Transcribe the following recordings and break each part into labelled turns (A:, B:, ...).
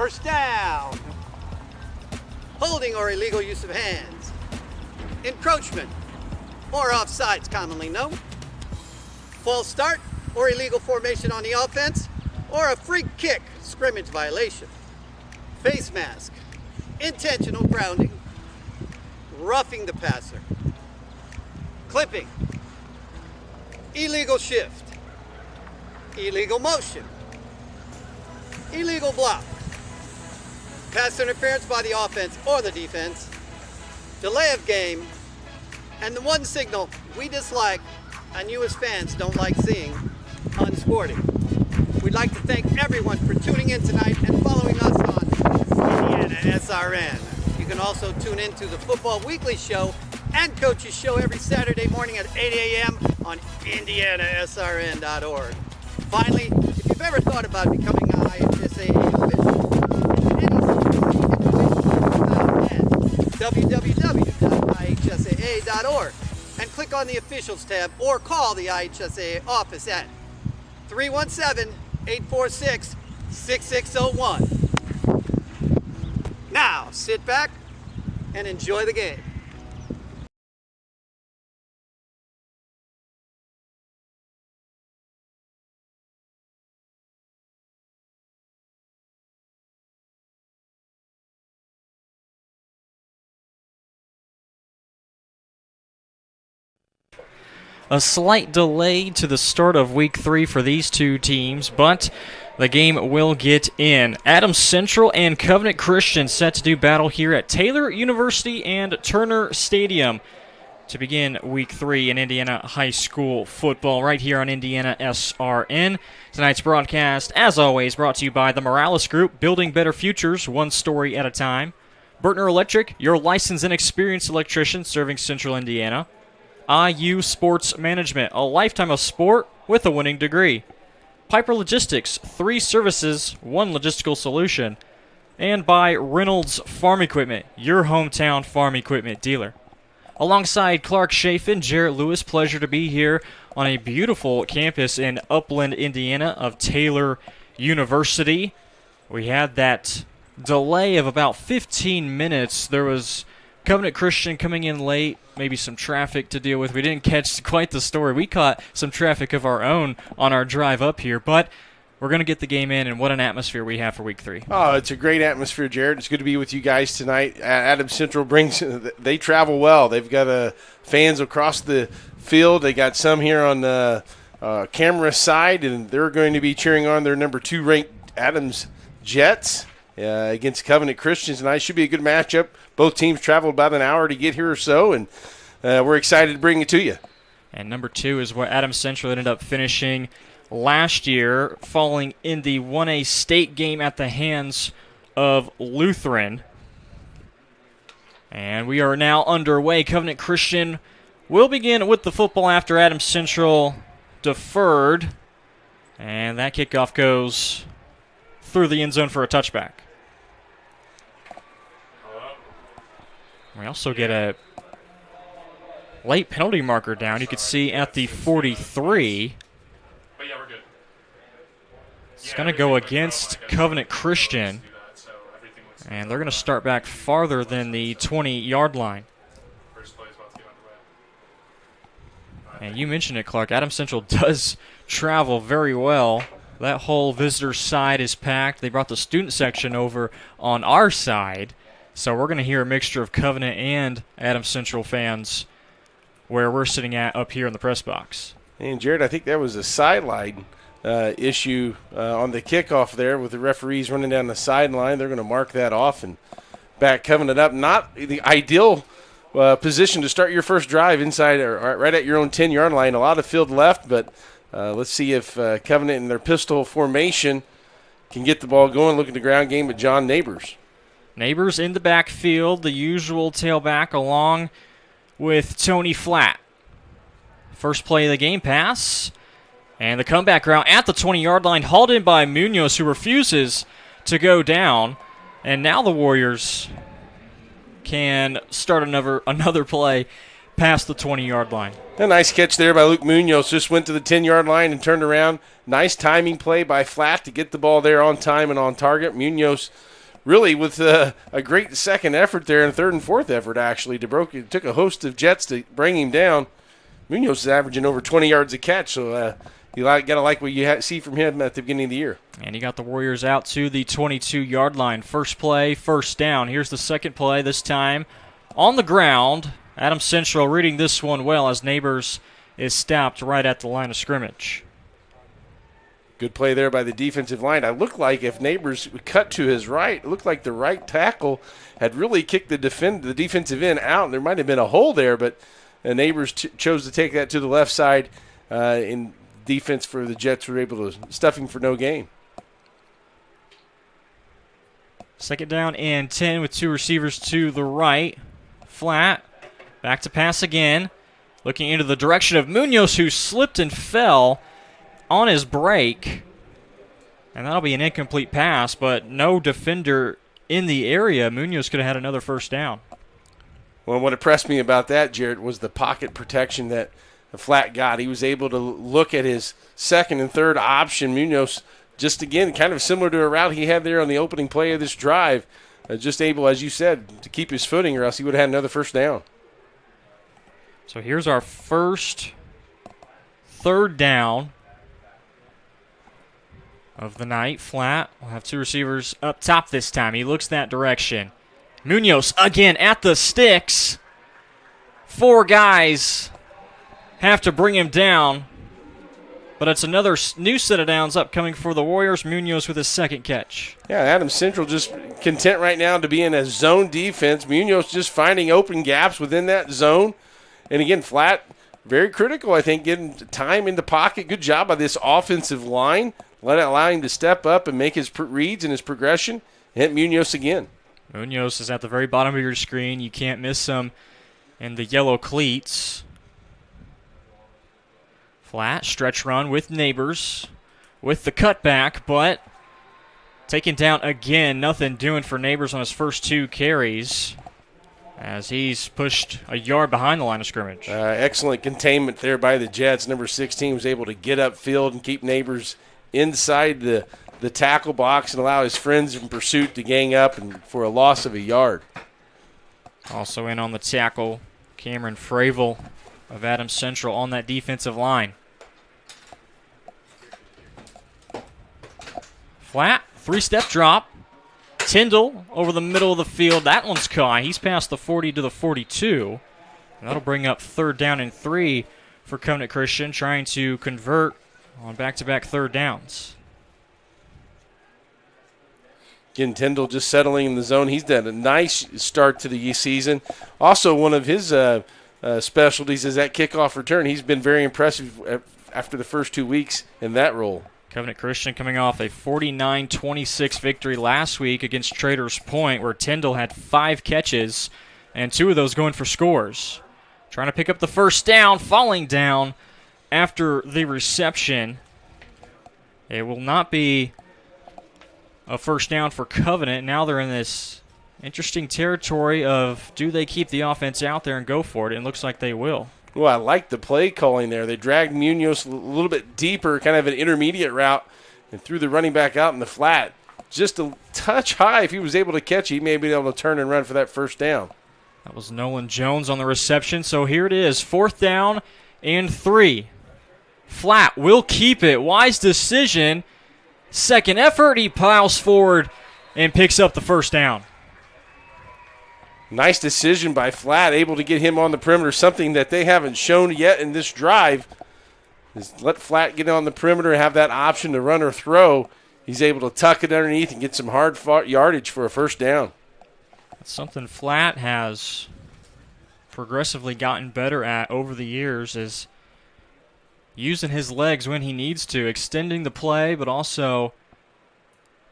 A: First down. Holding or illegal use of hands. Encroachment, or offsides commonly known. False start or illegal formation on the offense, or a free kick, scrimmage violation. Face mask, intentional grounding, roughing the passer, clipping, illegal shift, illegal motion, illegal block, pass interference by the offense or the defense, delay of game, and the one signal we dislike and you as fans don't like seeing, unsporting. We'd like to thank everyone for tuning in tonight and following us on IndianaSRN. You can also tune in to the Football Weekly Show and Coach's Show every Saturday morning at 8 a.m. on IndianaSRN.org. Finally, if you've ever thought about becoming an IHSAA official, www.ihsaa.org and click on the Officials tab or call the IHSAA office at 317-846-6601. Now, sit back and enjoy the game.
B: A slight delay to the start of Week 3 for these two teams, but the game will get in. Adams Central and Covenant Christian set to do battle here at Taylor University and Turner Stadium to begin Week 3 in Indiana high school football right here on Indiana SRN. Tonight's broadcast, as always, brought to you by the Morales Group, building better futures one story at a time. Burtner Electric, your licensed and experienced electrician serving Central Indiana. IU Sports Management, a lifetime of sport with a winning degree. Piper Logistics, 3 services, 1 logistical solution. And by Reynolds Farm Equipment, your hometown farm equipment dealer. Alongside Clark Chafin, Jarrett Lewis, pleasure to be here on a beautiful campus in Upland, Indiana of Taylor University. We had that delay of about 15 minutes. There was Covenant Christian coming in late, maybe some traffic to deal with. We didn't catch quite the story. We caught some traffic of our own on our drive up here, but we're going to get the game in, and what an atmosphere we have for Week 3.
C: Oh, it's a great atmosphere, Jared. It's good to be with you guys tonight. Adams Central they travel well. They've got fans across the field. They got some here on the camera side, and they're going to be cheering on their number 2 ranked Adams Jets against Covenant Christians tonight. Should be a good matchup. Both teams traveled about an hour to get here or so, and we're excited to bring it to you.
B: And number 2 is where Adams Central ended up finishing last year, falling in the 1A state game at the hands of Lutheran. And we are now underway. Covenant Christian will begin with the football after Adams Central deferred. And that kickoff goes through the end zone for a touchback. We also get a late penalty marker down. You can see at the 43.
D: But yeah, we're good.
B: It's going to go against Covenant Christian. And they're going to start back farther than the 20-yard line. And you mentioned it, Clark. Adams Central does travel very well. That whole visitor side is packed. They brought the student section over on our side. So we're going to hear a mixture of Covenant and Adams Central fans where we're sitting at up here in the press box.
C: And, Jared, I think that was a sideline issue on the kickoff there with the referees running down the sideline. They're going to mark that off and back Covenant up. Not the ideal position to start your first drive inside or right at your own 10-yard line. A lot of field left, but let's see if Covenant in their pistol formation can get the ball going. Look at the ground game with John Neighbors.
B: Neighbors in the backfield, the usual tailback along with Tony Flatt. First play of the game, pass. And the comeback route at the 20-yard line, hauled in by Munoz, who refuses to go down. And now the Warriors can start another play past the 20-yard line.
C: A nice catch there by Luke Munoz. Just went to the 10-yard line and turned around. Nice timing play by Flatt to get the ball there on time and on target. Munoz really with a great second effort there and third and fourth effort, actually. It took a host of Jets to bring him down. Munoz is averaging over 20 yards a catch, so you got to like what you see from him at the beginning of the year.
B: And he got the Warriors out to the 22-yard line. First play, first down. Here's the second play, this time on the ground. Adams Central reading this one well as Neighbors is stopped right at the line of scrimmage.
C: Good play there by the defensive line. It looked like if Neighbors cut to his right, it looked like the right tackle had really kicked the defensive end out. There might have been a hole there, but Neighbors chose to take that to the left side. In defense for the Jets were able to stuff him for no gain.
B: Second down and 10 with two receivers to the right. Flat. Back to pass again. Looking into the direction of Munoz, who slipped and fell on his break. And that'll be an incomplete pass, but no defender in the area. Munoz could have had another first down.
C: Well, what impressed me about that, Jared, was the pocket protection that the Flat got. He was able to look at his second and third option. Munoz, just again, kind of similar to a route he had there on the opening play of this drive, just able, as you said, to keep his footing, or else he would have had another first down.
B: So here's our first third down of the night. Flat will have two receivers up top this time. He looks that direction. Munoz again at the sticks. Four guys have to bring him down. But it's another new set of downs upcoming for the Warriors. Munoz with his second catch.
C: Yeah, Adams Central just content right now to be in a zone defense. Munoz just finding open gaps within that zone. And again, Flat, very critical, I think, getting time in the pocket. Good job by this offensive line. Allow him to step up and make his reads and his progression. Hit Munoz again.
B: Munoz is at the very bottom of your screen. You can't miss him in the yellow cleats. Flat, stretch run with Neighbors with the cutback, but taken down again. Nothing doing for Neighbors on his first two carries as he's pushed a yard behind the line of scrimmage.
C: Excellent containment there by the Jets. Number 16 was able to get upfield and keep Neighbors inside the tackle box and allow his friends in pursuit to gang up and for a loss of a yard.
B: Also in on the tackle, Cameron Fravel of Adams Central on that defensive line. Flat, three-step drop. Tyndall over the middle of the field. That one's caught. He's past the 40 to the 42. And that'll bring up third down and 3 for Covenant Christian, trying to convert on back-to-back third downs.
C: Again, Tyndall just settling in the zone. He's done a nice start to the season. Also, one of his specialties is that kickoff return. He's been very impressive after the first 2 weeks in that role.
B: Covenant Christian coming off a 49-26 victory last week against Traders Point, where Tyndall had 5 catches and 2 of those going for scores. Trying to pick up the first down, falling down after the reception. It will not be a first down for Covenant. Now they're in this interesting territory of, do they keep the offense out there and go for it? It looks like they will.
C: Well, I like the play calling there. They dragged Munoz a little bit deeper, kind of an intermediate route, and threw the running back out in the flat. Just a touch high. If he was able to catch it, he may be able to turn and run for that first down.
B: That was Nolan Jones on the reception. So here it is, fourth down and 3. Flat will keep it. Wise decision. Second effort, he plows forward and picks up the first down.
C: Nice decision by Flat, able to get him on the perimeter, something that they haven't shown yet in this drive. Is let Flat get on the perimeter and have that option to run or throw. He's able to tuck it underneath and get some hard yardage for a first down.
B: That's something Flat has progressively gotten better at over the years, is using his legs when he needs to, extending the play, but also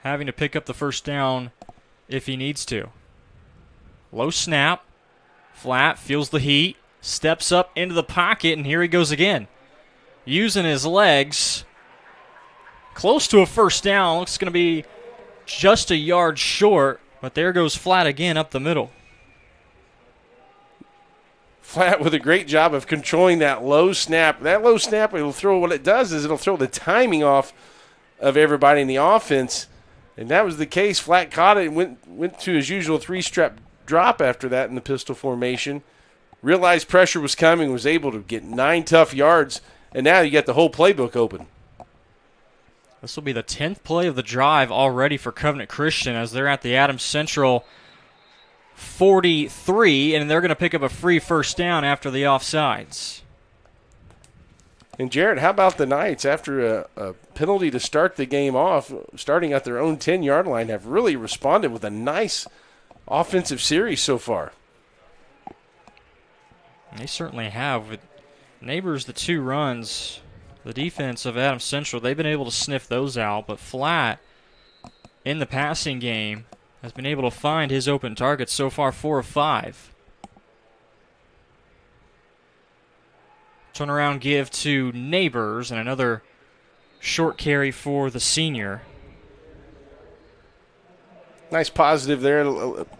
B: having to pick up the first down if he needs to. Low snap. Flat feels the heat, steps up into the pocket, and here he goes again. Using his legs. Close to a first down. Looks going to be just a yard short, but there goes Flat again up the middle.
C: Flat with a great job of controlling that low snap. That low snap, it'll throw, what it does is it'll throw the timing off of everybody in the offense. And that was the case. Flat caught it and went to his usual three-step drop after that in the pistol formation. Realized pressure was coming, was able to get 9 tough yards, and now you got the whole playbook open.
B: This will be the 10th play of the drive already for Covenant Christian as they're at the Adams Central 43, and they're going to pick up a free first down after the offsides.
C: And, Jared, how about the Knights, after a penalty to start the game off, starting at their own 10-yard line, have really responded with a nice offensive series so far.
B: They certainly have. With Neighbors, the 2 runs, the defense of Adams Central, they've been able to sniff those out, but Flat in the passing game has been able to find his open targets so far, 4 of 5. Turnaround give to Neighbors, and another short carry for the senior.
C: Nice positive there.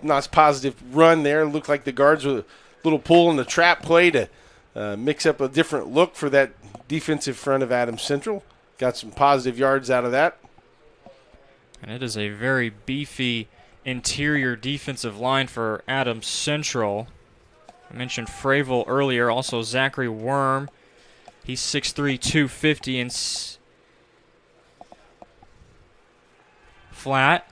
C: Nice positive run there. Looked like the guards were a little pull in the trap play to mix up a different look for that defensive front of Adams Central. Got some positive yards out of that.
B: And it is a very beefy interior defensive line for Adams Central. I mentioned Fravel earlier, also Zachary Worm. He's 6'3", 250, and Flat.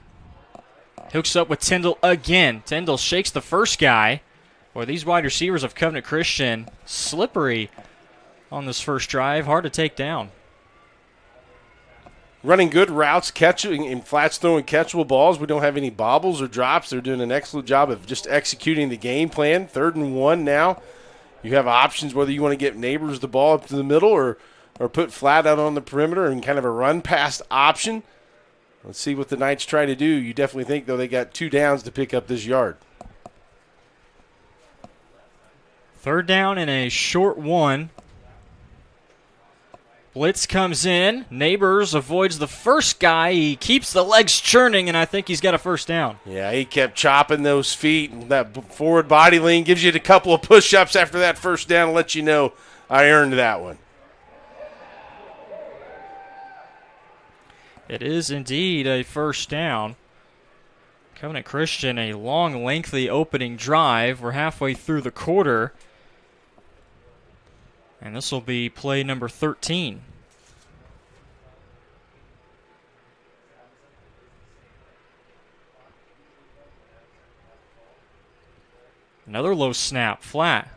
B: Hooks up with Tyndall again. Tyndall shakes the first guy. Boy, these wide receivers of Covenant Christian, slippery on this first drive. Hard to take down.
C: Running good routes, catching and Flat's throwing catchable balls. We don't have any bobbles or drops. They're doing an excellent job of just executing the game plan. 3rd and 1 now. You have options whether you want to get Neighbors the ball up to the middle or put Flat out on the perimeter and kind of a run-past option. Let's see what the Knights try to do. You definitely think, though, they got 2 downs to pick up this yard.
B: 3rd down and a short 1. Blitz comes in. Neighbors avoids the first guy. He keeps the legs churning, and I think he's got a first down.
C: Yeah, he kept chopping those feet. And that forward body lean gives you a couple of push-ups after that first down to let you know I earned that one.
B: It is indeed a first down. Covenant Christian, a long, lengthy opening drive. We're halfway through the quarter. And this will be play number 13. Another low snap, Flat.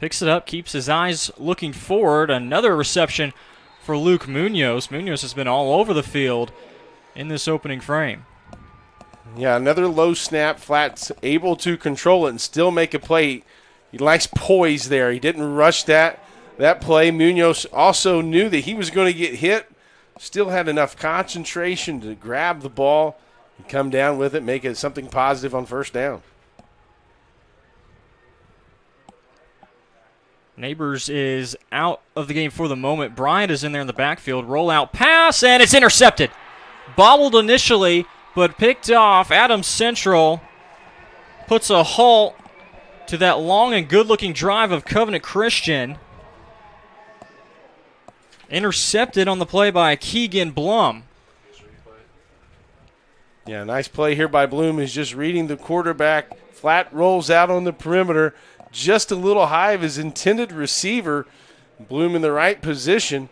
B: Picks it up, keeps his eyes looking forward. Another reception for Luke Munoz. Munoz has been all over the field in this opening frame.
C: Yeah, another low snap. Flat's able to control it and still make a play. He likes poise there. He didn't rush that play. Munoz also knew that he was going to get hit. Still had enough concentration to grab the ball and come down with it, make it something positive on first down.
B: Neighbors is out of the game for the moment. Bryant is in there in the backfield. Rollout pass, and it's intercepted. Bobbled initially, but picked off. Adams Central puts a halt to that long and good-looking drive of Covenant Christian. Intercepted on the play by Keegan Blum.
C: Yeah, nice play here by Bloom. He's just reading the quarterback. Flat rolls out on the perimeter. Just a little high of his intended receiver. Bloom in the right position.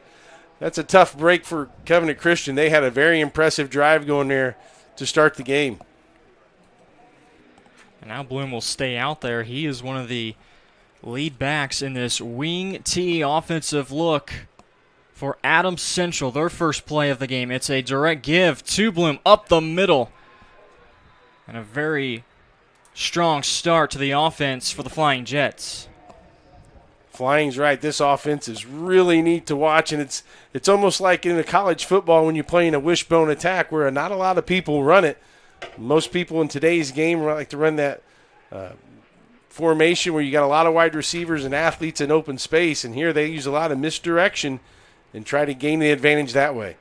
C: That's a tough break for Covenant Christian. They had a very impressive drive going there to start the game.
B: And now Bloom will stay out there. He is one of the lead backs in this wing T offensive look for Adams Central, their first play of the game. It's a direct give to Bloom up the middle. And a very strong start to the offense for the Flying Jets.
C: Flying's right. This offense is really neat to watch, and it's almost like in a college football when you're playing a wishbone attack where not a lot of people run it. Most people in today's game like to run that formation where you got a lot of wide receivers and athletes in open space, and here they use a lot of misdirection and try to gain the advantage that way.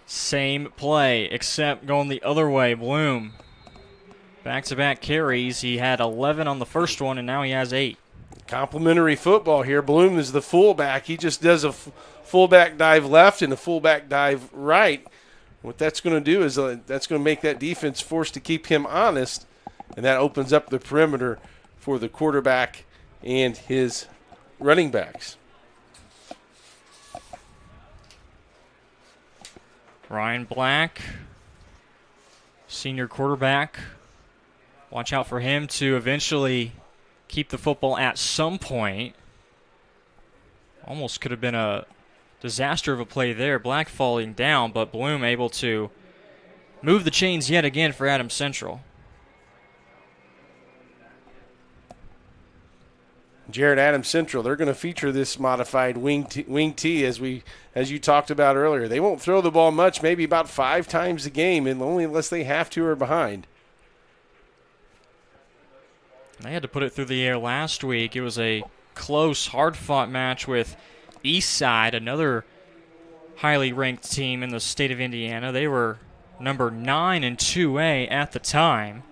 B: Same play, except going the other way. Bloom, back-to-back carries. He had 11 on the first one, and now he has 8.
C: Complimentary football here. Bloom is the fullback. He just does a fullback dive left and a fullback dive right. What that's going to do is that's going to make that defense forced to keep him honest, and that opens up the perimeter for the quarterback and his running backs.
B: Ryan Black, senior quarterback. Watch out for him to eventually keep the football at some point. Almost could have been a disaster of a play there. Black falling down, but Bloom able to move the chains yet again for Adams Central.
C: Jared, Adams Central, they're going to feature this modified wing T as you talked about earlier. They won't throw the ball much, maybe about 5 times a game, and only unless they have to or behind.
B: They had to put it through the air last week. It was a close, hard-fought match with Eastside, another highly ranked team in the state of Indiana. They were number 9 in 2A at the time.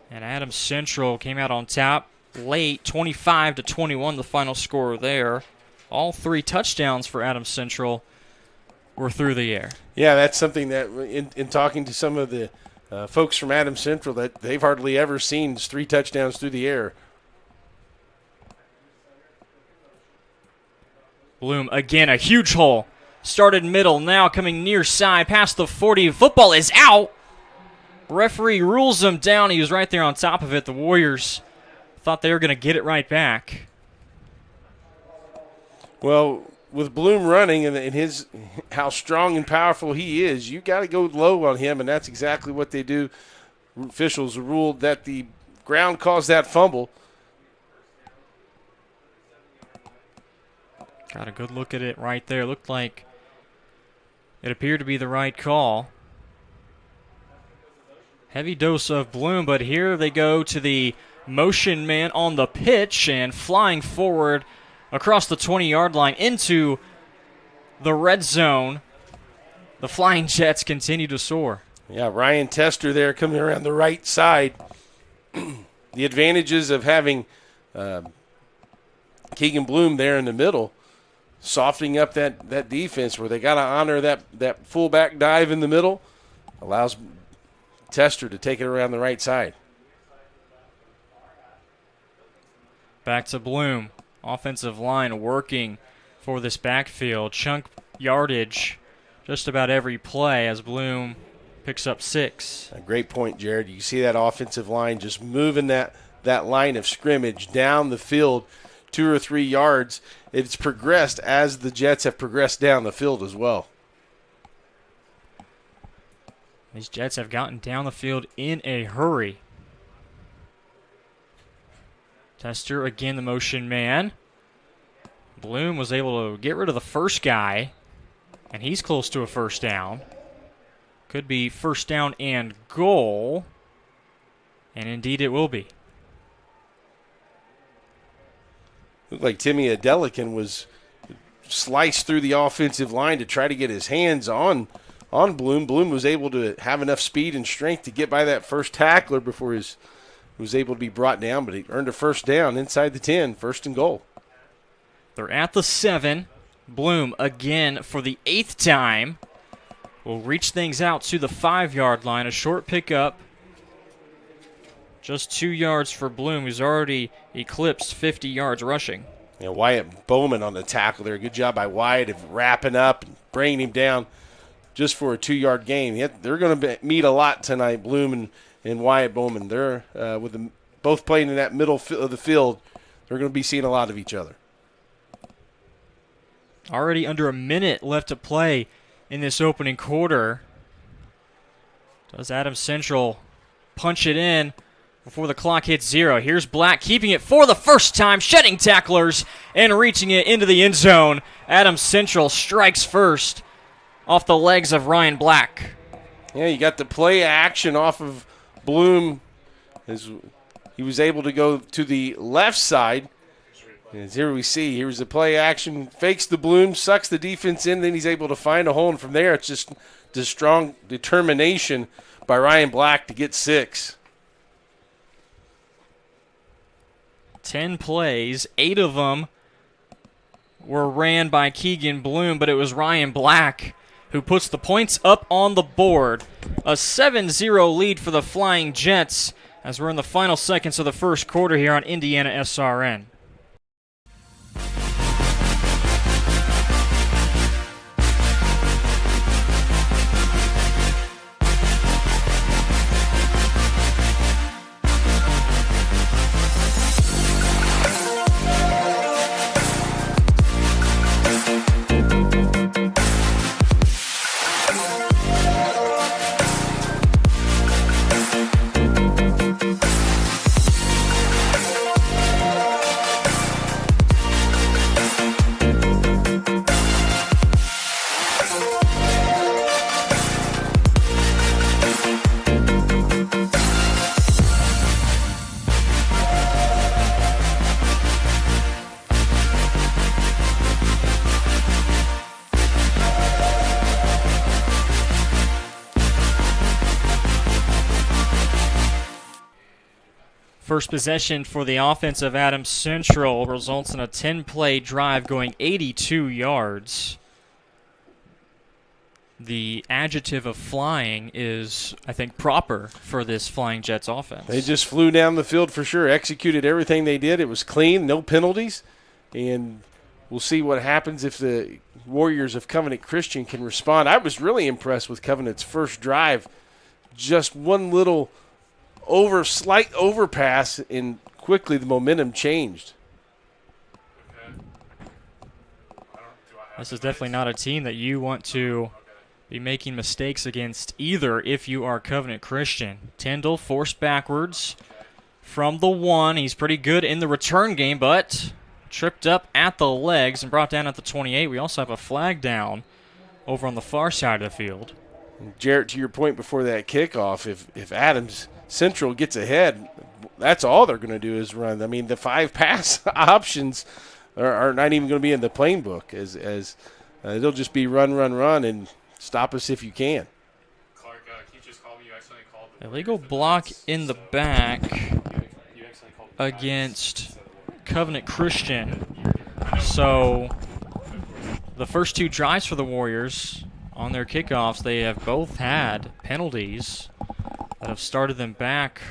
B: And Adams Central came out on top late, 25-21, the final score there. All 3 touchdowns for Adams Central were through the air.
C: Yeah, that's something that in talking to some of the folks from Adams Central that they've hardly ever seen is 3 touchdowns through the air.
B: Bloom again, a huge hole. Started middle, now coming near side, past the 40. Football is out. Referee rules him down. He was right there on top of it. The Warriors thought they were going to get it right back.
C: Well, with Bloom running and his how strong and powerful he is, you got to go low on him, and that's exactly what they do. Officials ruled that the ground caused that fumble.
B: Got a good look at it right there. Looked like it appeared to be the right call. Heavy dose of Bloom, but here they go to the motion man on the pitch and flying forward across the 20-yard line into the red zone. The Flying Jets continue to soar.
C: Yeah, Ryan Tester there coming around the right side. The advantages of having Keegan Bloom there in the middle, softening up that defense where they got to honor that fullback dive in the middle, allows Tester to take it around the right side.
B: Back to Bloom. Offensive line working for this backfield. Chunk yardage just about every play as Bloom picks up 6.
C: A great point, Jared. You see that offensive line just moving that line of scrimmage down the field 2 or 3 yards. It's progressed as the Jets have progressed down the field as well.
B: These Jets have gotten down the field in a hurry. Tester again, the motion man. Bloom was able to get rid of the first guy, and he's close to a first down. Could be first down and goal, and indeed it will be.
C: Looked like Timmy Adelican was sliced through the offensive line to try to get his hands on Bloom. Bloom was able to have enough speed and strength to get by that first tackler before he was able to be brought down, but he earned a first down inside the 10, first and goal.
B: They're at the 7. Bloom again for the 8th time will reach things out to the 5-yard line. A short pickup. Just 2 yards for Bloom, who's already eclipsed 50 yards rushing.
C: Yeah, Wyatt Bowman on the tackle there. Good job by Wyatt of wrapping up and bringing him down just for a 2-yard gain. They're going to meet a lot tonight, Bloom and Wyatt Bowman. They're with them both playing in that middle of the field. They're going to be seeing a lot of each other.
B: Already under a minute left to play in this opening quarter. Does Adams Central punch it in before the clock hits 0? Here's Black keeping it for the first time, shedding tacklers and reaching it into the end zone. Adams Central strikes first off the legs of Ryan Black.
C: Yeah, you got the play action off of Bloom as he was able to go to the left side. As here we see, here's the play action, fakes the Bloom, sucks the defense in, then he's able to find a hole, and from there it's just the strong determination by Ryan Black to get 6.
B: 10 plays, 8 of them were ran by Keegan Bloom, but it was Ryan Black who puts the points up on the board. A 7-0 lead for the Flying Jets as we're in the final seconds of the first quarter here on Indiana SRN. First possession for the offense of Adams Central results in a 10-play drive going 82 yards. The adjective of flying is, I think, proper for this Flying Jets offense.
C: They just flew down the field for sure, executed everything they did. It was clean, no penalties, and we'll see what happens if the Warriors of Covenant Christian can respond. I was really impressed with Covenant's first drive. Just one little slight overpass, and quickly the momentum changed.
B: This is definitely not a team that you want to be making mistakes against either if you are Covenant Christian. Tyndall forced backwards from the 1. He's pretty good in the return game, but tripped up at the legs and brought down at the 28. We also have a flag down over on the far side of the field.
C: Jarrett, to your point before that kickoff, if Adams Central gets ahead, that's all they're going to do is run. I mean, the 5 pass options are not even going to be in the playing book. As it'll just be run, and stop us if you can.
D: Clark, can you just call me? You accidentally called the
B: Illegal block in the back against Covenant Christian. So the first 2 drives for the Warriors on their kickoffs, they have both had penalties that have started them back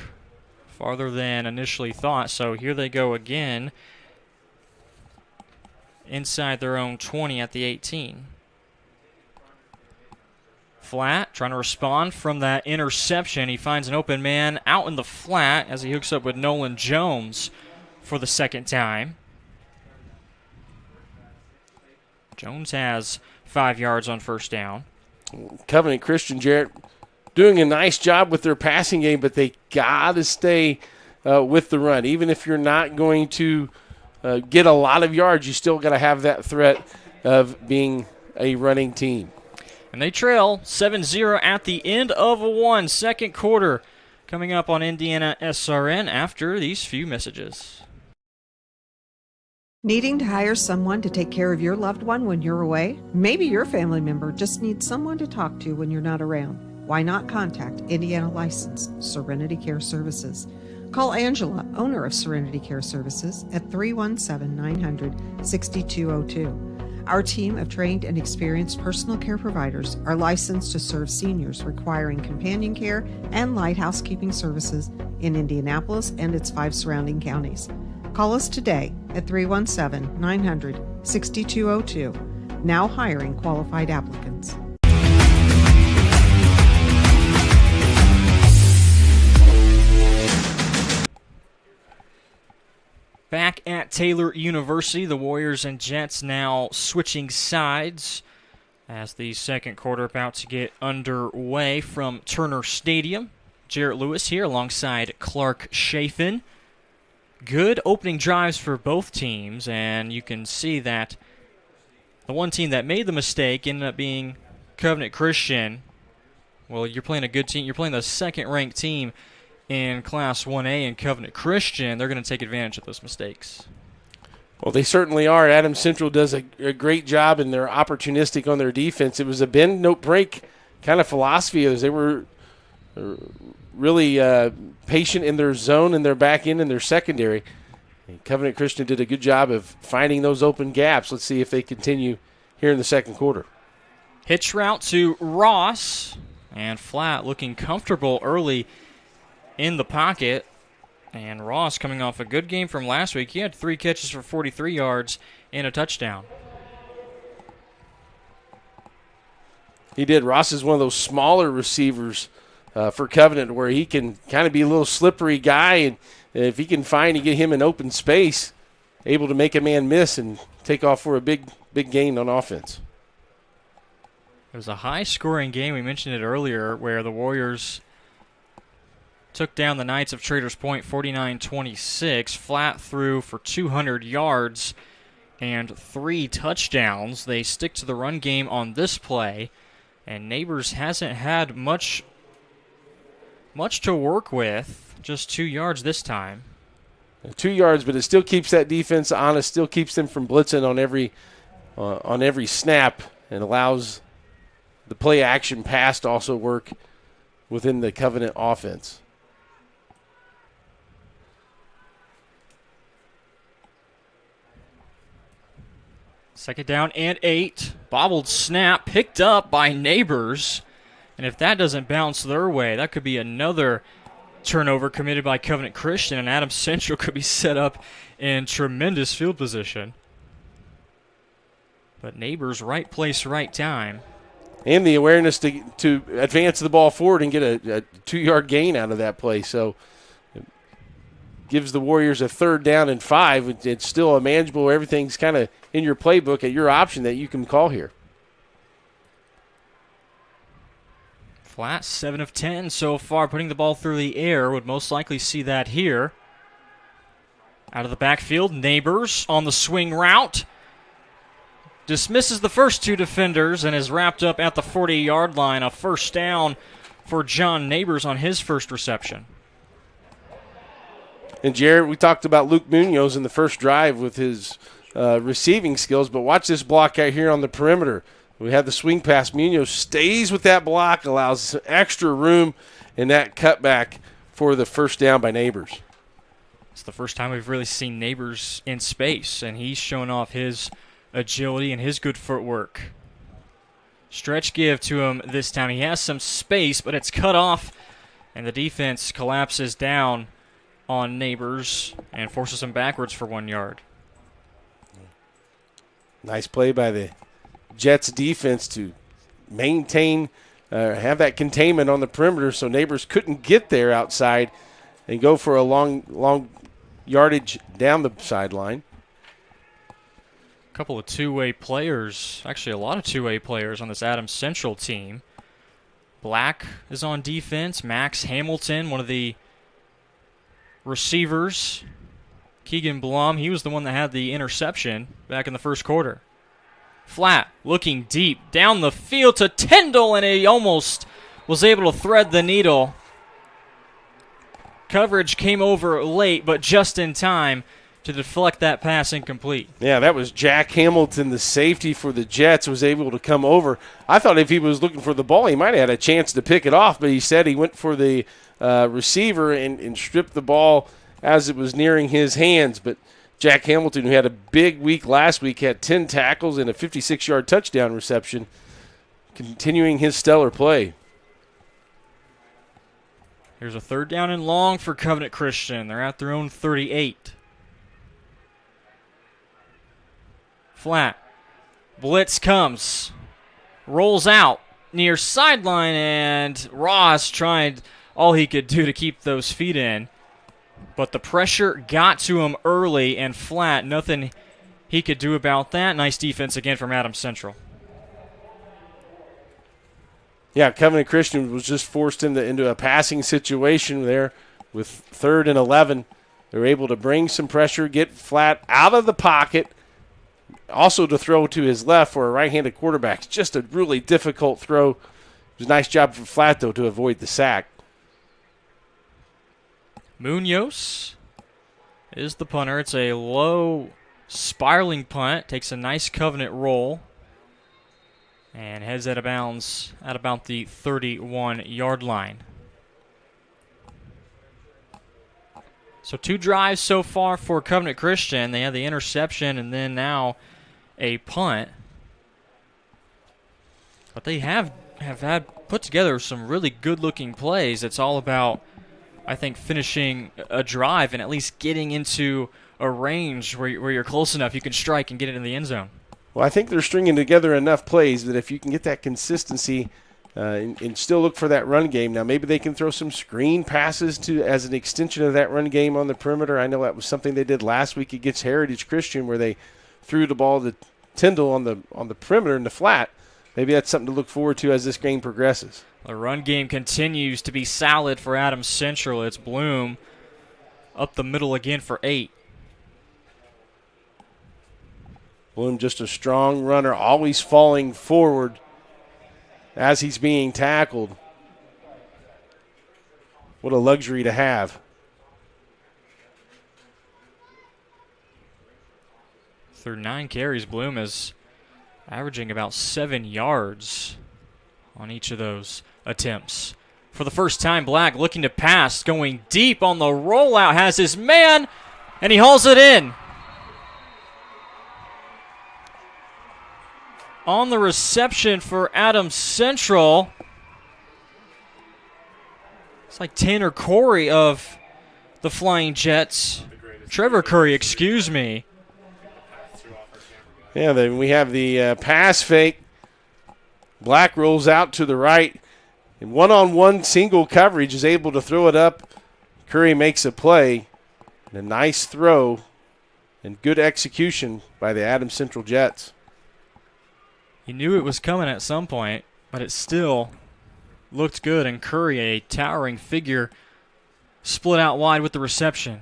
B: farther than initially thought. So here they go again inside their own 20 at the 18. Flat trying to respond from that interception. He finds an open man out in the flat as he hooks up with Nolan Jones for the second time. Jones has 5 yards on first down.
C: Covenant Christian, Jarrett, doing a nice job with their passing game, but they got to stay with the run. Even if you're not going to get a lot of yards, you still got to have that threat of being a running team.
B: And they trail 7-0 at the end of a second quarter. Coming up on Indiana SRN after these few messages.
E: Needing to hire someone to take care of your loved one when you're away? Maybe your family member just needs someone to talk to when you're not around. Why not contact Indiana licensed Serenity Care Services? Call Angela, owner of Serenity Care Services, at 317-900-6202. Our team of trained and experienced personal care providers are licensed to serve seniors requiring companion care and light housekeeping services in Indianapolis and its 5 surrounding counties. Call us today at 317-900-6202. Now hiring qualified applicants.
B: Back at Taylor University, the Warriors and Jets now switching sides as the second quarter about to get underway from Turner Stadium. Jarrett Lewis here alongside Clark Chafin. Good opening drives for both teams, and you can see that the one team that made the mistake ended up being Covenant Christian. Well, you're playing a good team. You're playing the second-ranked team in Class 1A in Covenant Christian. They're going to take advantage of those mistakes.
C: Well, they certainly are. Adams Central does a great job, and they're opportunistic on their defense. It was a bend, no break kind of philosophy. As they were really patient in their zone and their back end and their secondary. And Covenant Christian did a good job of finding those open gaps. Let's see if they continue here in the second quarter.
B: Hitch route to Ross, and Flat looking comfortable early in the pocket. And Ross coming off a good game from last week. He had 3 catches for 43 yards and a touchdown.
C: He did. Ross is one of those smaller receivers for Covenant where he can kind of be a little slippery guy, and if he can find and get him in open space, able to make a man miss and take off for a big gain on offense.
B: It was a high-scoring game. We mentioned it earlier where the Warriors took down the Knights of Traders Point 49-26. Flat threw for 200 yards and 3 touchdowns. They stick to the run game on this play, and Neighbors hasn't had much to work with. Just 2 yards this time.
C: 2 yards, but it still keeps that defense honest, still keeps them from blitzing on every snap, and allows the play action pass to also work within the Covenant offense.
B: Second down and 8. Bobbled snap picked up by Neighbors. And if that doesn't bounce their way, that could be another turnover committed by Covenant Christian, and Adams Central could be set up in tremendous field position. But Neighbors, right place, right time.
C: And the awareness to advance the ball forward and get a 2-yard gain out of that play. So it gives the Warriors a 3rd down and 5. It's still a manageable. Everything's kind of in your playbook at your option that you can call here.
B: Flat 7 of 10 so far, putting the ball through the air. Would most likely see that here. Out of the backfield, Neighbors on the swing route. Dismisses the first 2 defenders and is wrapped up at the 40-yard line. A first down for John Neighbors on his first reception.
C: And, Jared, we talked about Luke Munoz in the first drive with his receiving skills, but watch this block out here on the perimeter. We have the swing pass. Munoz stays with that block, allows extra room in that cutback for the first down by Neighbors.
B: It's the first time we've really seen Neighbors in space, and he's shown off his agility and his good footwork. Stretch give to him this time. He has some space, but it's cut off, and the defense collapses down on Neighbors and forces him backwards for 1 yard.
C: Nice play by the Jets defense to maintain, have that containment on the perimeter so Neighbors couldn't get there outside and go for a long yardage down the sideline.
B: A couple of two-way players, actually a lot of two-way players on this Adams Central team. Black is on defense. Max Hamilton, one of the receivers. Keegan Blum, he was the one that had the interception back in the first quarter. Flat, looking deep, down the field to Tyndall, and he almost was able to thread the needle. Coverage came over late, but just in time to deflect that pass incomplete.
C: Yeah, that was Jack Hamilton, the safety for the Jets, was able to come over. I thought if he was looking for the ball, he might have had a chance to pick it off, but he said he went for the receiver and stripped the ball as it was nearing his hands. But Jack Hamilton, who had a big week last week, had 10 tackles and a 56-yard touchdown reception, continuing his stellar play.
B: Here's a 3rd down and long for Covenant Christian. They're at their own 38. Flat. Blitz comes. Rolls out near sideline, and Ross tried all he could do to keep those feet in. But the pressure got to him early, and Flat, nothing he could do about that. Nice defense again from Adams Central.
C: Yeah, Covenant Christian was just forced into a passing situation there with 3rd and 11. They were able to bring some pressure, get Flat out of the pocket, also to throw to his left for a right-handed quarterback. It's just a really difficult throw. It was a nice job for Flat, though, to avoid the sack.
B: Munoz is the punter. It's a low spiraling punt. Takes a nice Covenant roll and heads out of bounds at about the 31-yard line. So 2 drives so far for Covenant Christian. They have the interception and then now a punt. But they have had put together some really good-looking plays. It's all about, I think, finishing a drive and at least getting into a range where you're close enough you can strike and get it in the end zone.
C: Well, I think they're stringing together enough plays that if you can get that consistency and still look for that run game. Now, maybe they can throw some screen passes as an extension of that run game on the perimeter. I know that was something they did last week against Heritage Christian where they threw the ball to Tyndall on the perimeter in the flat. Maybe that's something to look forward to as this game progresses.
B: The run game continues to be solid for Adams Central. It's Bloom up the middle again for 8.
C: Bloom just a strong runner, always falling forward as he's being tackled. What a luxury to have.
B: Through 9 carries, Bloom is averaging about 7 yards on each of those attempts. For the first time, Black looking to pass, going deep on the rollout, has his man, and he hauls it in. On the reception for Adams Central, it's like Tanner Corey of the Flying Jets. Trevor Curry, excuse me.
C: Yeah, then we have the pass fake. Black rolls out to the right. And one-on-one single coverage is able to throw it up. Curry makes a play. And a nice throw and good execution by the Adams Central Jets.
B: He knew it was coming at some point, but it still looked good. And Curry, a towering figure, split out wide with the reception.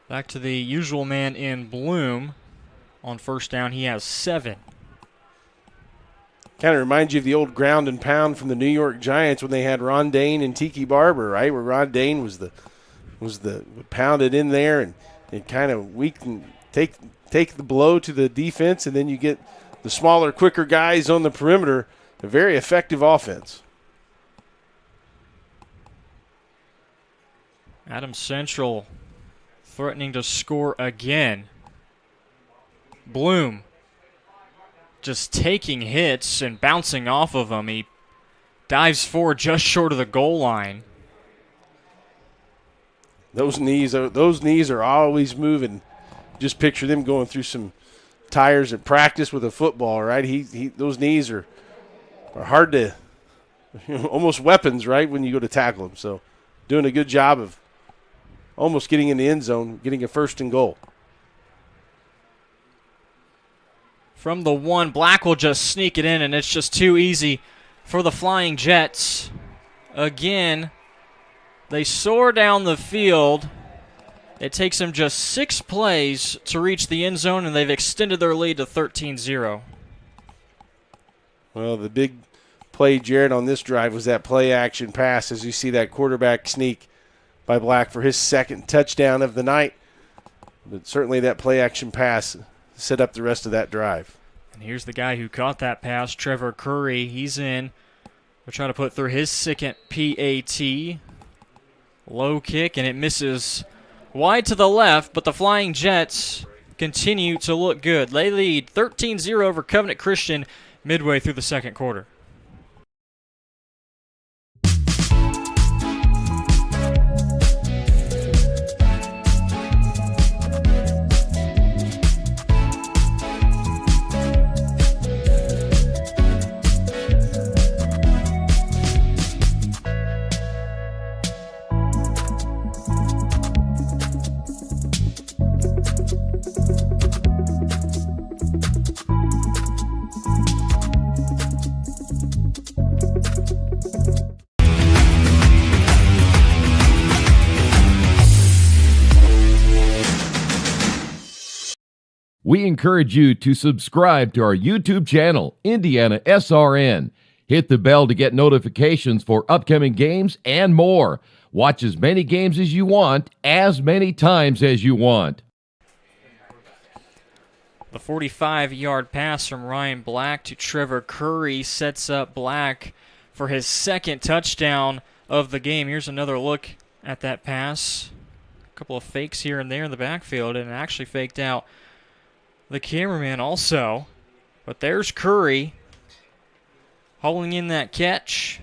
B: Back to the usual man in Bloom. On first down, he has 7.
C: Kind of reminds you of the old ground and pound from the New York Giants when they had Ron Dane and Tiki Barber, right? Where Ron Dane was the pounded in there and kind of weaken, take the blow to the defense, and then you get the smaller, quicker guys on the perimeter. A very effective offense.
B: Adams Central threatening to score again. Bloom just taking hits and bouncing off of them. He dives forward just short of the goal line.
C: Those knees are always moving. Just picture them going through some tires at practice with a football, right? Those knees are hard to, almost weapons, right, when you go to tackle them. So doing a good job of almost getting in the end zone, getting a first and goal.
B: From the 1, Black will just sneak it in, and it's just too easy for the Flying Jets. Again, they soar down the field. It takes them just 6 plays to reach the end zone, and they've extended their lead to 13-0.
C: Well, the big play, Jared, on this drive was that play-action pass, as you see that quarterback sneak by Black for his second touchdown of the night. But certainly that play-action pass set up the rest of that drive.
B: And here's the guy who caught that pass, Trevor Curry. He's in. We'll try to put through his second PAT. Low kick, and it misses wide to the left, but the Flying Jets continue to look good. They lead 13-0 over Covenant Christian midway through the second quarter.
F: We encourage you to subscribe to our YouTube channel, IndianaSRN. Hit the bell to get notifications for upcoming games and more. Watch as many games as you want, as many times as you want.
B: The 45-yard pass from Ryan Black to Trevor Curry sets up Black for his second touchdown of the game. Here's another look at that pass. A couple of fakes here and there in the backfield, and actually faked out the cameraman also. But there's Curry hauling in that catch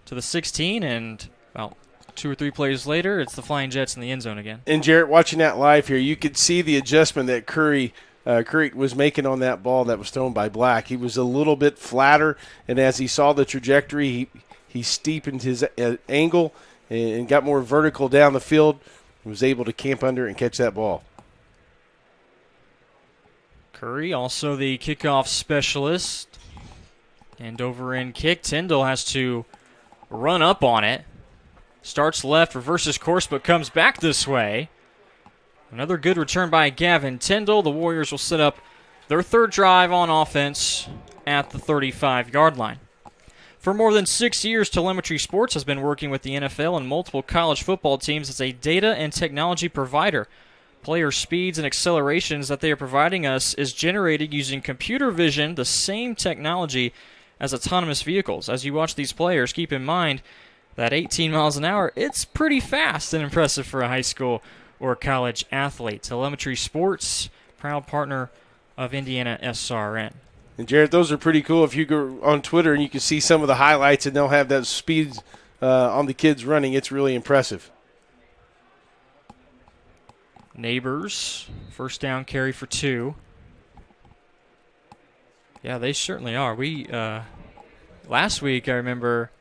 B: to the 16, and about 2 or 3 plays later, it's the Flying Jets in the end zone again.
C: And Jarrett, watching that live here, you could see the adjustment that Curry was making on that ball that was thrown by Black. He was a little bit flatter, and as he saw the trajectory, he steepened his angle and got more vertical down the field, and was able to camp under and catch that ball.
B: Curry, also the kickoff specialist. And over in kick, Tyndall has to run up on it. Starts left, reverses course, but comes back this way. Another good return by Gavin Tyndall. The Warriors will set up their third drive on offense at the 35-yard line. For more than 6 years, Telemetry Sports has been working with the NFL and multiple college football teams as a data and technology provider. Player speeds and accelerations that they are providing us is generated using computer vision, the same technology as autonomous vehicles. As you watch these players, keep in mind that 18 miles an hour, it's pretty fast and impressive for a high school or college athlete. Telemetry Sports, proud partner of IndianaSRN.
C: And Jarrett, those are pretty cool. If you go on Twitter and you can see some of the highlights and they'll have that speed on the kids running, it's really impressive.
B: Neighbors, first down carry for 2. Yeah, they certainly are. We last week, I remember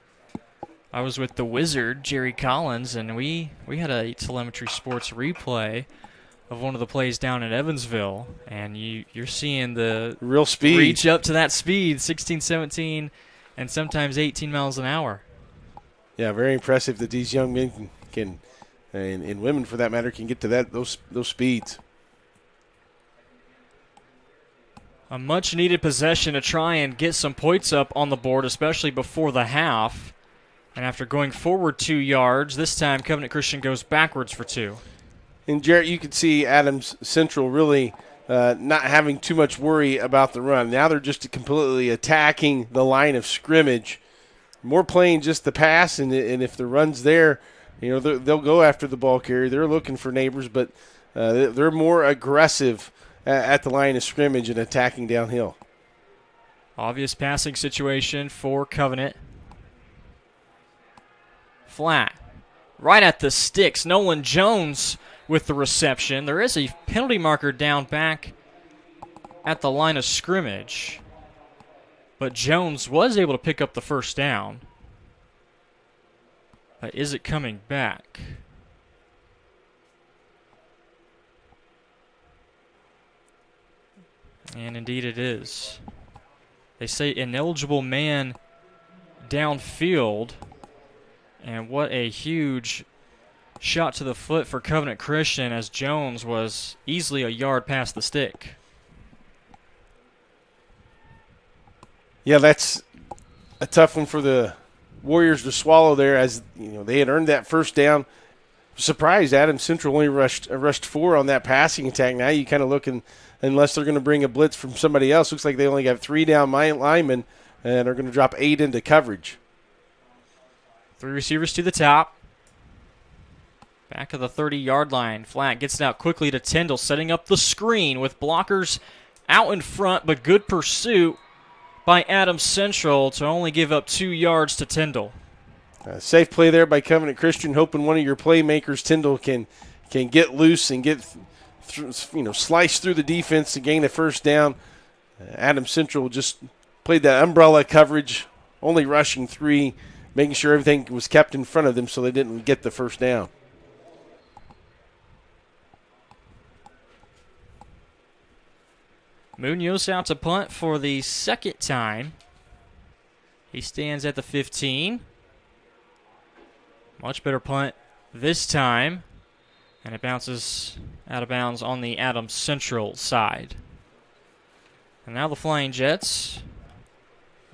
B: I was with the Wizard, Jerry Collins, and we had a Telemetry Sports replay of one of the plays down in Evansville, and you're seeing the
C: real speed
B: reach up to that speed, 16, 17, and sometimes 18 miles an hour.
C: Yeah, very impressive that these young men can and women for that matter, can get to those speeds.
B: A much-needed possession to try and get some points up on the board, especially before the half. And after going forward 2 yards, this time Covenant Christian goes backwards for 2.
C: And, Jarrett, you can see Adams Central really not having too much worry about the run. Now they're just completely attacking the line of scrimmage, more playing just the pass, and if the run's there, you know, they'll go after the ball carrier. They're looking for Neighbors, but they're more aggressive at the line of scrimmage and attacking downhill.
B: Obvious passing situation for Covenant. Flat. Right at the sticks. Nolan Jones with the reception. There is a penalty marker down back at the line of scrimmage, but Jones was able to pick up the first down. But is it coming back? And indeed it is. They say ineligible man downfield. And what a huge shot to the foot for Covenant Christian, as Jones was easily a yard past the stick.
C: Yeah, that's a tough one for the Warriors to swallow there, as you know they had earned that first down. Surprised Adams Central only rushed 4 on that passing attack. Now you kind of looking, unless they're going to bring a blitz from somebody else, looks like they only got 3 down linemen and are going to drop 8 into coverage.
B: 3 receivers to the top. Back of the 30-yard line. Flat gets it out quickly to Tyndall, setting up the screen with blockers out in front, but good pursuit by Adams Central to only give up 2 yards to Tyndall.
C: Safe play there by Covenant Christian, hoping one of your playmakers, Tyndall, can get loose and get slice through the defense to gain a first down. Adams Central just played that umbrella coverage, only rushing 3, making sure everything was kept in front of them so they didn't get the first down.
B: Munoz out to punt for the second time. He stands at the 15. Much better punt this time. And it bounces out of bounds on the Adams Central side. And now the Flying Jets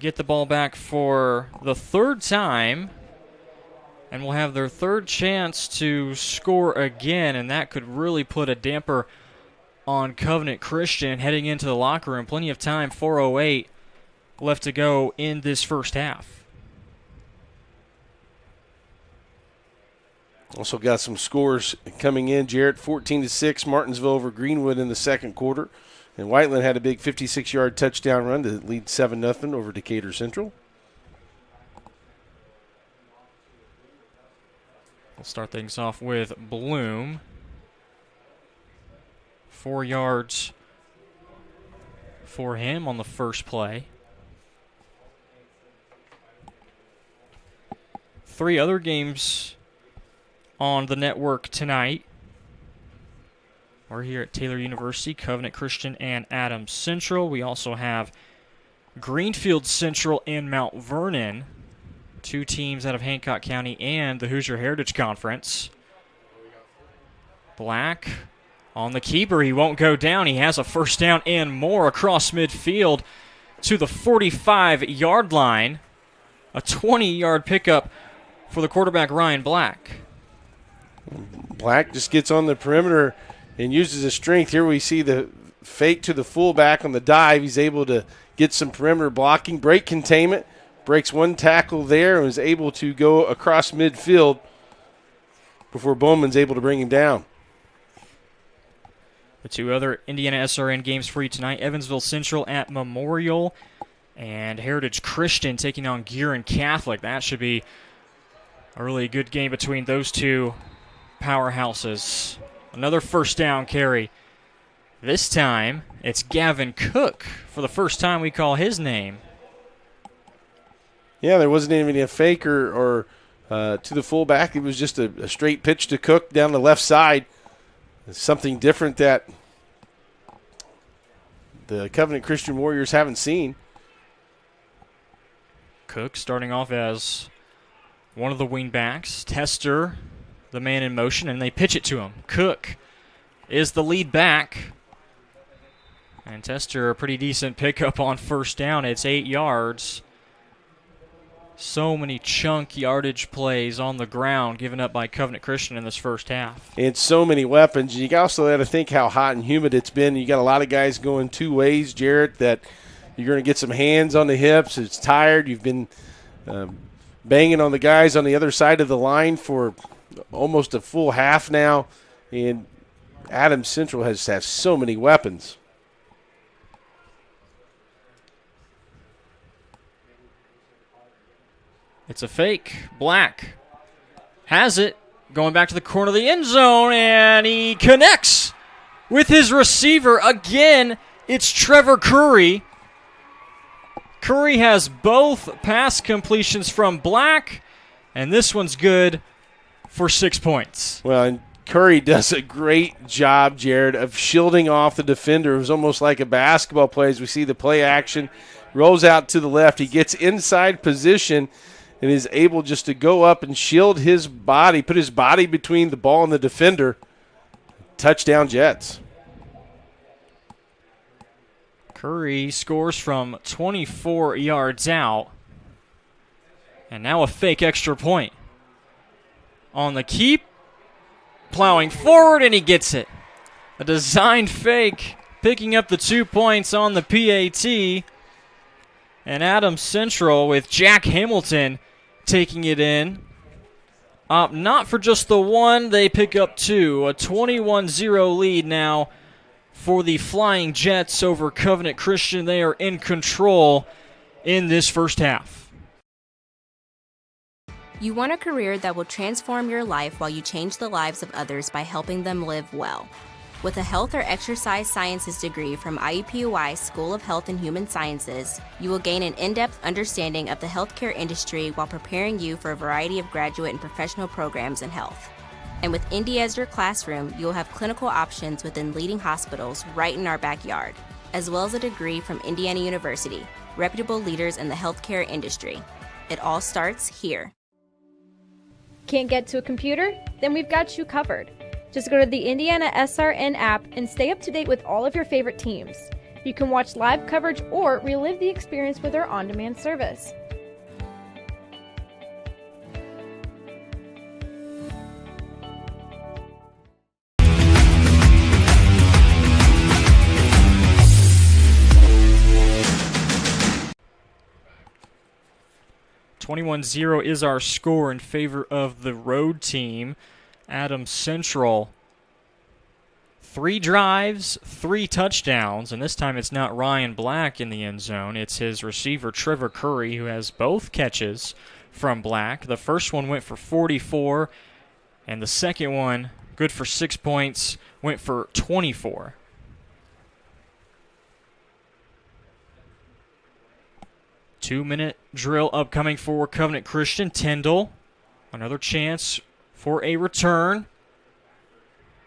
B: get the ball back for the third time. And will have their third chance to score again. And that could really put a damper on Covenant Christian heading into the locker room. Plenty of time, 4:08 left to go in this first half.
C: Also got some scores coming in. Jarrett 14-6, Martinsville over Greenwood in the second quarter. And Whiteland had a big 56-yard touchdown run to lead 7-0 over Decatur Central.
B: We'll start things off with Bloom. 4 yards for him on the first play. 3 other games on the network tonight. We're here at Taylor University, Covenant Christian and Adams Central. We also have Greenfield Central and Mount Vernon, 2 teams out of Hancock County and the Hoosier Heritage Conference. Black on the keeper. He won't go down. He has a first down and more across midfield to the 45-yard line. A 20-yard pickup for the quarterback, Ryan Black.
C: Black just gets on the perimeter and uses his strength. Here we see the fake to the fullback on the dive. He's able to get some perimeter blocking, break containment, breaks 1 tackle there, and was able to go across midfield before Bowman's able to bring him down.
B: The 2 other IndianaSRN games for you tonight, Evansville Central at Memorial and Heritage Christian taking on Gearin Catholic. That should be a really good game between those 2 powerhouses. Another first down carry. This time, it's Gavin Cook. For the first time, we call his name.
C: Yeah, there wasn't even a fake or to the fullback. It was just a straight pitch to Cook down the left side. It's something different that the Covenant Christian Warriors haven't seen.
B: Cook starting off as one of the wingbacks. Tester, the man in motion, and they pitch it to him. Cook is the lead back. And Tester, a pretty decent pickup on first down. It's 8 yards. So many chunk yardage plays on the ground given up by Covenant Christian in this first half.
C: And so many weapons. You also got to think how hot and humid it's been. You got a lot of guys going 2 ways, Jarrett, that you're going to get some hands on the hips. It's tired. You've been banging on the guys on the other side of the line for almost a full half now. And Adams Central has so many weapons.
B: It's a fake. Black has it. Going back to the corner of the end zone, and he connects with his receiver. Again, it's Trevor Curry. Curry has both pass completions from Black, and this one's good for 6 points.
C: Well, and Curry does a great job, Jared, of shielding off the defender. It was almost like a basketball play as we see the play action. Rolls out to the left. He gets inside position and is able just to go up and shield his body, put his body between the ball and the defender. Touchdown Jets.
B: Curry scores from 24 yards out. And now a fake extra point. On the keep, plowing forward, and he gets it. A designed fake, picking up the 2 points on the PAT. And Adams Central with Jack Hamilton taking it in. Not for just the 1, they pick up 2. A 21-0 lead now for the Flying Jets over Covenant Christian. They are in control in this first half.
G: You want a career that will transform your life while you change the lives of others by helping them live well. With a health or exercise sciences degree from IUPUI School of Health and Human Sciences, you will gain an in-depth understanding of the healthcare industry while preparing you for a variety of graduate and professional programs in health. And with Indy as your classroom, you will have clinical options within leading hospitals right in our backyard, as well as a degree from Indiana University, reputable leaders in the healthcare industry. It all starts here.
H: Can't get to a computer? Then we've got you covered. Just go to the IndianaSRN app and stay up to date with all of your favorite teams. You can watch live coverage or relive the experience with our on-demand service.
B: $21-0 is our score in favor of the road team. Adams Central, 3 drives, 3 touchdowns, and this time it's not Ryan Black in the end zone. It's his receiver, Trevor Curry, who has both catches from Black. The first one went for 44, and the second one, good for 6 points, went for 24. Two-minute drill upcoming for Covenant Christian. Tyndall, another chance for a return.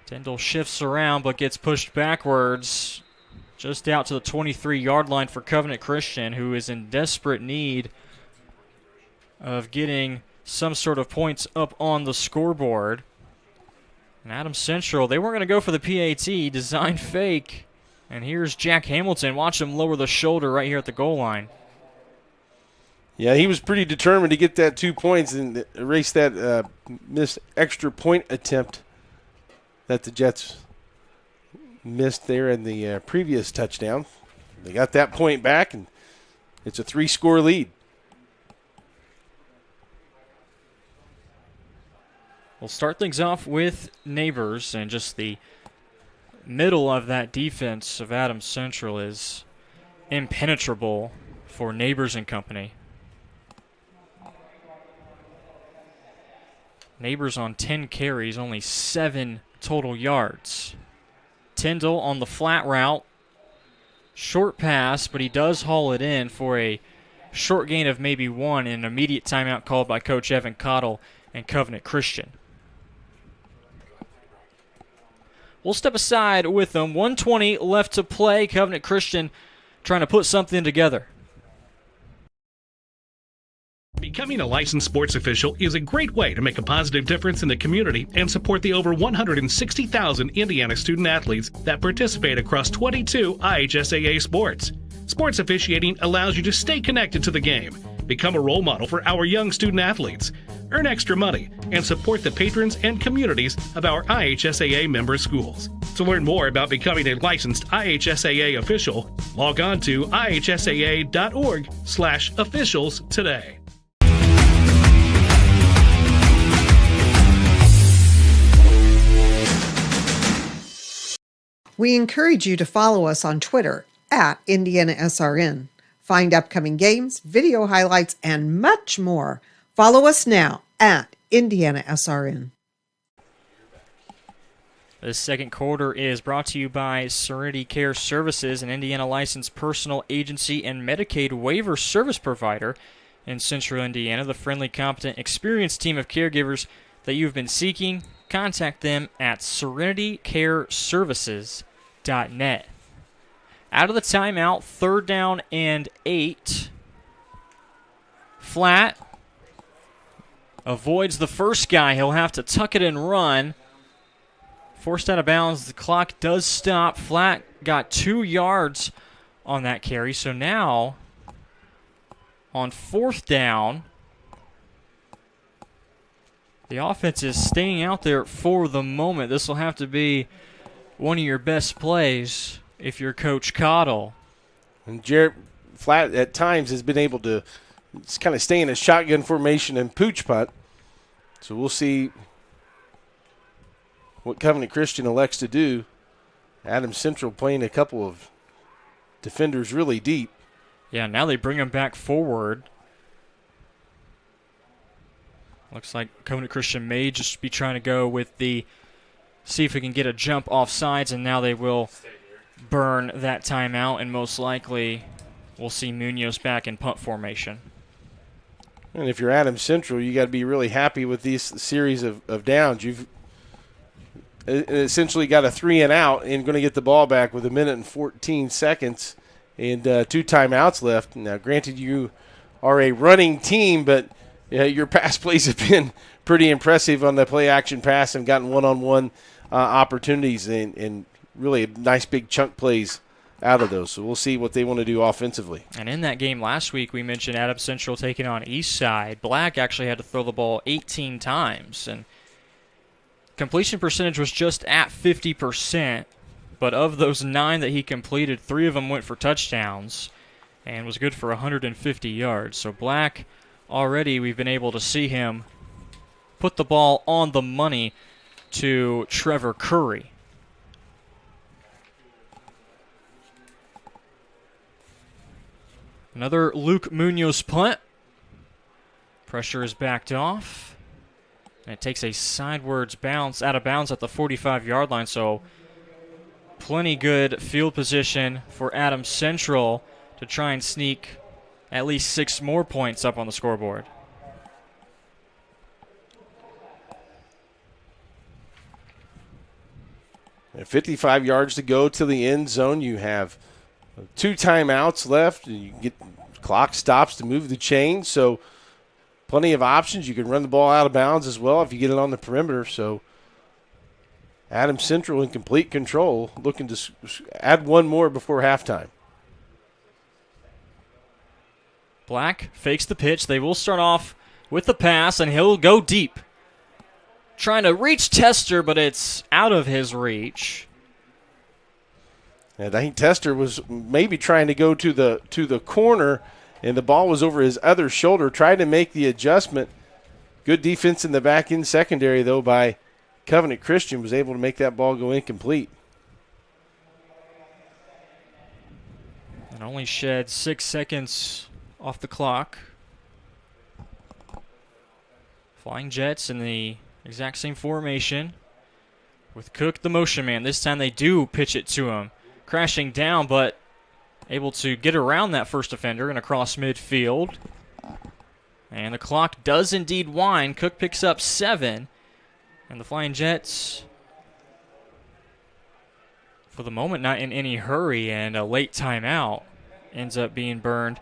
B: Tyndall shifts around but gets pushed backwards just out to the 23-yard line for Covenant Christian, who is in desperate need of getting some sort of points up on the scoreboard. And Adams Central, they weren't going to go for the PAT, design fake. And here's Jack Hamilton. Watch him lower the shoulder right here at the goal line.
C: Yeah, he was pretty determined to get that 2 points and erase that missed extra point attempt that the Jets missed there in the previous touchdown. They got that point back, and it's a 3-score lead.
B: We'll start things off with Neighbors, and just the middle of that defense of Adams Central is impenetrable for Neighbors and company. Neighbors on 10 carries, only 7 total yards. Tyndall on the flat route. Short pass, but he does haul it in for a short gain of maybe 1 and an immediate timeout called by Coach Evan Cottle and Covenant Christian. We'll step aside with them. 1:20 left to play. Covenant Christian trying to put something together.
I: Becoming a licensed sports official is a great way to make a positive difference in the community and support the over 160,000 Indiana student athletes that participate across 22 IHSAA sports. Sports officiating allows you to stay connected to the game, become a role model for our young student athletes, earn extra money, and support the patrons and communities of our IHSAA member schools. To learn more about becoming a licensed IHSAA official, log on to ihsaa.org/officials today.
E: We encourage you to follow us on Twitter at IndianaSRN. Find upcoming games, video highlights, and much more. Follow us now at IndianaSRN.
B: This second quarter is brought to you by Serenity Care Services, an Indiana licensed personal agency and Medicaid waiver service provider in Central Indiana. The friendly, competent, experienced team of caregivers that you've been seeking. Contact them at serenitycareservices.net. Out of the timeout, 3rd down and 8. Flat avoids the first guy. He'll have to tuck it and run. Forced out of bounds. The clock does stop. Flat got 2 yards on that carry. So now, on 4th down, the offense is staying out there for the moment. This will have to be one of your best plays if you're Coach Cottle.
C: And Jarrett Flat at times has been able to just kind of stay in a shotgun formation and pooch punt. So we'll see what Covenant Christian elects to do. Adams Central playing a couple of defenders really deep.
B: Yeah, now they bring him back forward. Looks like Covenant Christian may just be trying to go with the, see if we can get a jump off sides, and now they will burn that timeout, and most likely we'll see Munoz back in punt formation.
C: And if you're Adams Central, you got to be really happy with these series of downs. You've essentially got a 3 and out and going to get the ball back with 1 minute and 14 seconds and 2 timeouts left. Now, granted, you are a running team, but your pass plays have been pretty impressive on the play-action pass and gotten one-on-one opportunities and really nice big chunk plays out of those. So we'll see what they want to do offensively.
B: And in that game last week, we mentioned Adams Central taking on Eastside. Black actually had to throw the ball 18 times, and completion percentage was just at 50%. But of those 9 that he completed, 3 of them went for touchdowns and was good for 150 yards. So Black, already we've been able to see him put the ball on the money to Trevor Curry. Another Luke Munoz punt. Pressure is backed off. And it takes a sidewards bounce, out of bounds at the 45-yard line, so plenty good field position for Adams Central to try and sneak at least 6 more points up on the scoreboard.
C: At 55 yards to go to the end zone. You have 2 timeouts left. You get clock stops to move the chain, so plenty of options. You can run the ball out of bounds as well if you get it on the perimeter. So Adams Central in complete control, looking to add 1 more before halftime.
B: Black fakes the pitch. They will start off with the pass, and he'll go deep. Trying to reach Tester, but it's out of his reach.
C: And I think Tester was maybe trying to go to the corner, and the ball was over his other shoulder, trying to make the adjustment. Good defense in the back end secondary, though, by Covenant Christian, was able to make that ball go incomplete.
B: And only shed 6 seconds off the clock. Flying Jets in the exact same formation with Cook the motion man. This time they do pitch it to him. Crashing down, but able to get around that first defender and across midfield. And the clock does indeed wind. Cook picks up 7. And the Flying Jets, for the moment, not in any hurry, and a late timeout ends up being burned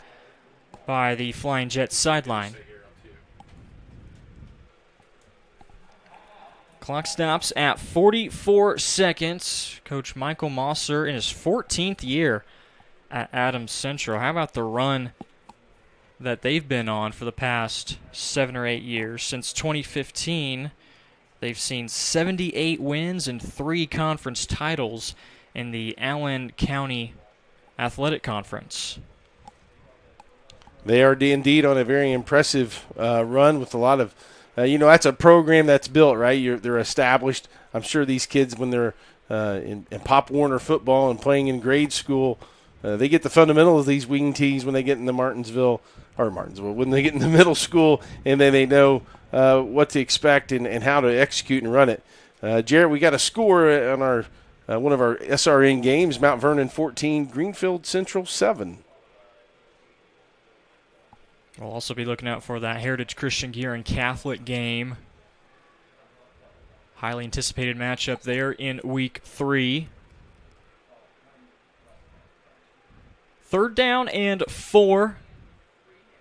B: by the Flying Jets sideline. Clock stops at 44 seconds. Coach Michael Mosser in his 14th year at Adams Central. How about the run that they've been on for the past 7 or 8 years? Since 2015, they've seen 78 wins and 3 conference titles in the Allen County Athletic Conference.
C: They are indeed on a very impressive run with a lot of that's a program that's built, right? They're established. I'm sure these kids, when they're in Pop Warner football and playing in grade school, they get the fundamentals of these wing tees when they get in the when they get in the middle school, and then they know what to expect and how to execute and run it. Jarrett, we got a score on our one of our SRN games: Mount Vernon 14, Greenfield Central 7.
B: We'll also be looking out for that Heritage Christian Gear and Catholic game. Highly anticipated matchup there in Week 3. 3rd down and 4.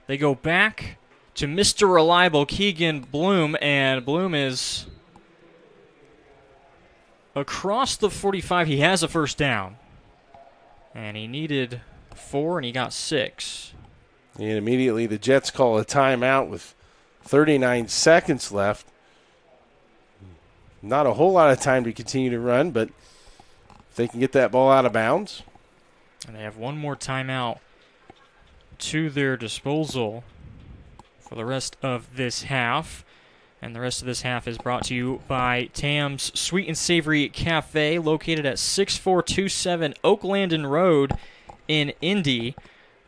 B: They go back to Mr. Reliable Keegan Bloom, and Bloom is across the 45. He has a first down. And he needed 4, and he got 6.
C: And immediately the Jets call a timeout with 39 seconds left. Not a whole lot of time to continue to run, but if they can get that ball out of bounds.
B: And they have 1 more timeout to their disposal for the rest of this half. And the rest of this half is brought to you by Tam's Sweet and Savory Cafe, located at 6427 Oaklandon Road in Indy.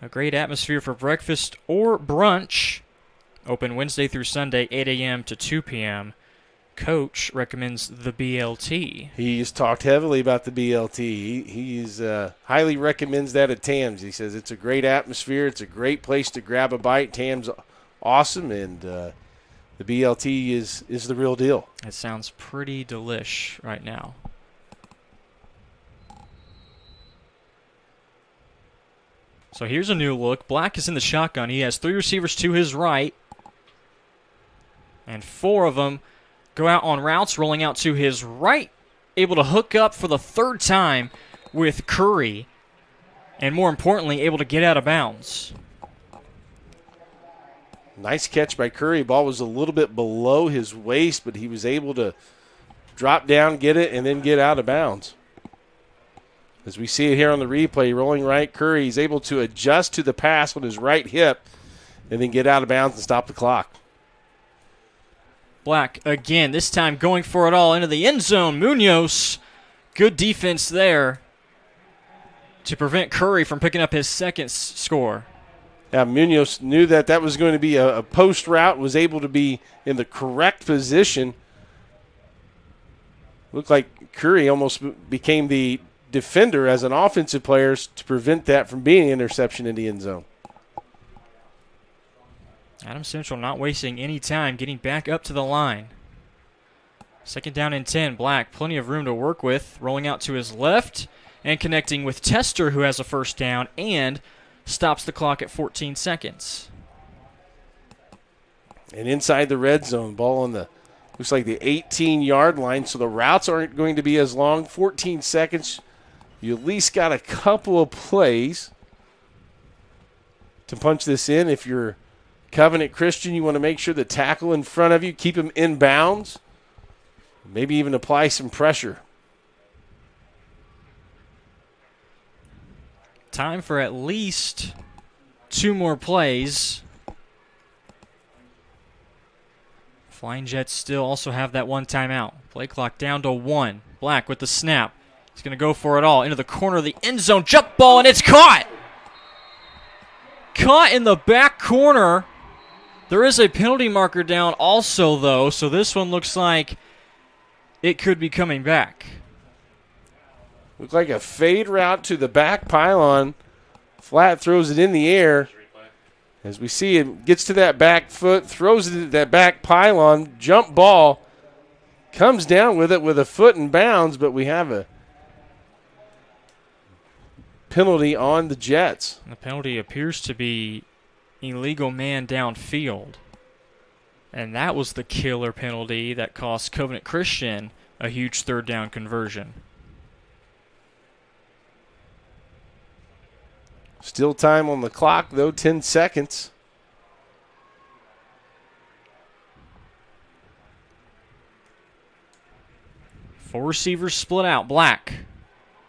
B: A great atmosphere for breakfast or brunch. Open Wednesday through Sunday, 8 a.m. to 2 p.m. Coach recommends the BLT.
C: He's talked heavily about the BLT. He's highly recommends that at Tam's. He says it's a great atmosphere. It's a great place to grab a bite. Tam's awesome, and the BLT is the real deal.
B: It sounds pretty delish right now. So here's a new look. Black is in the shotgun. He has 3 receivers to his right, and 4 of them go out on routes, rolling out to his right, able to hook up for the 3rd time with Curry, and more importantly, able to get out of bounds.
C: Nice catch by Curry. Ball was a little bit below his waist, but he was able to drop down, get it, and then get out of bounds. As we see it here on the replay, rolling right, Curry, he's able to adjust to the pass on his right hip and then get out of bounds and stop the clock.
B: Black again, this time going for it all into the end zone. Munoz, good defense there to prevent Curry from picking up his second score.
C: Yeah, Munoz knew that was going to be a post route, was able to be in the correct position. Looked like Curry almost became the defender as an offensive player to prevent that from being an interception in the end zone.
B: Adams Central not wasting any time, getting back up to the line. 2nd down and 10. Black, plenty of room to work with, rolling out to his left and connecting with Tester, who has a first down and stops the clock at 14 seconds.
C: And inside the red zone, ball on the, looks like the 18-yard line, so the routes aren't going to be as long. 14 seconds. You at least got a couple of plays to punch this in. If you're Covenant Christian, you want to make sure the tackle in front of you, keep him in bounds, maybe even apply some pressure.
B: Time for at least 2 more plays. Flying Jets still also have that 1 timeout. Play clock down to 1. Black with the snap. He's going to go for it all into the corner of the end zone. Jump ball, and it's caught. Caught in the back corner. There is a penalty marker down also, though, so this one looks like it could be coming back.
C: Looked like a fade route to the back pylon. Flat throws it in the air. As we see, it gets to that back foot, throws it at that back pylon, jump ball, comes down with it with a foot in bounds, but we have a penalty on the Jets.
B: And the penalty appears to be illegal man downfield. And that was the killer penalty that cost Covenant Christian a huge 3rd down conversion.
C: Still time on the clock, though, 10 seconds.
B: Four receivers split out. Black.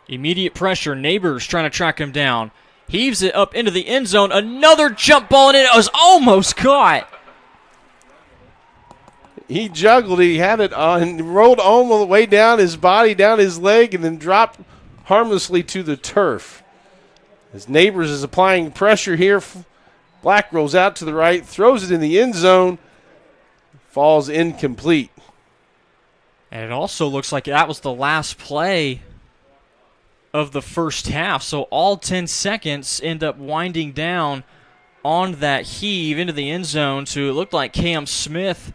B: Immediate pressure. Neighbors trying to track him down. Heaves it up into the end zone. Another jump ball, and it was almost caught.
C: He juggled. He had it on, rolled all the way down his body, down his leg, and then dropped harmlessly to the turf. As Neighbors is applying pressure here, Black rolls out to the right, throws it in the end zone, falls incomplete.
B: And it also looks like that was the last play of the first half. So all 10 seconds end up winding down on that heave into the end zone to, it looked like Cam Smith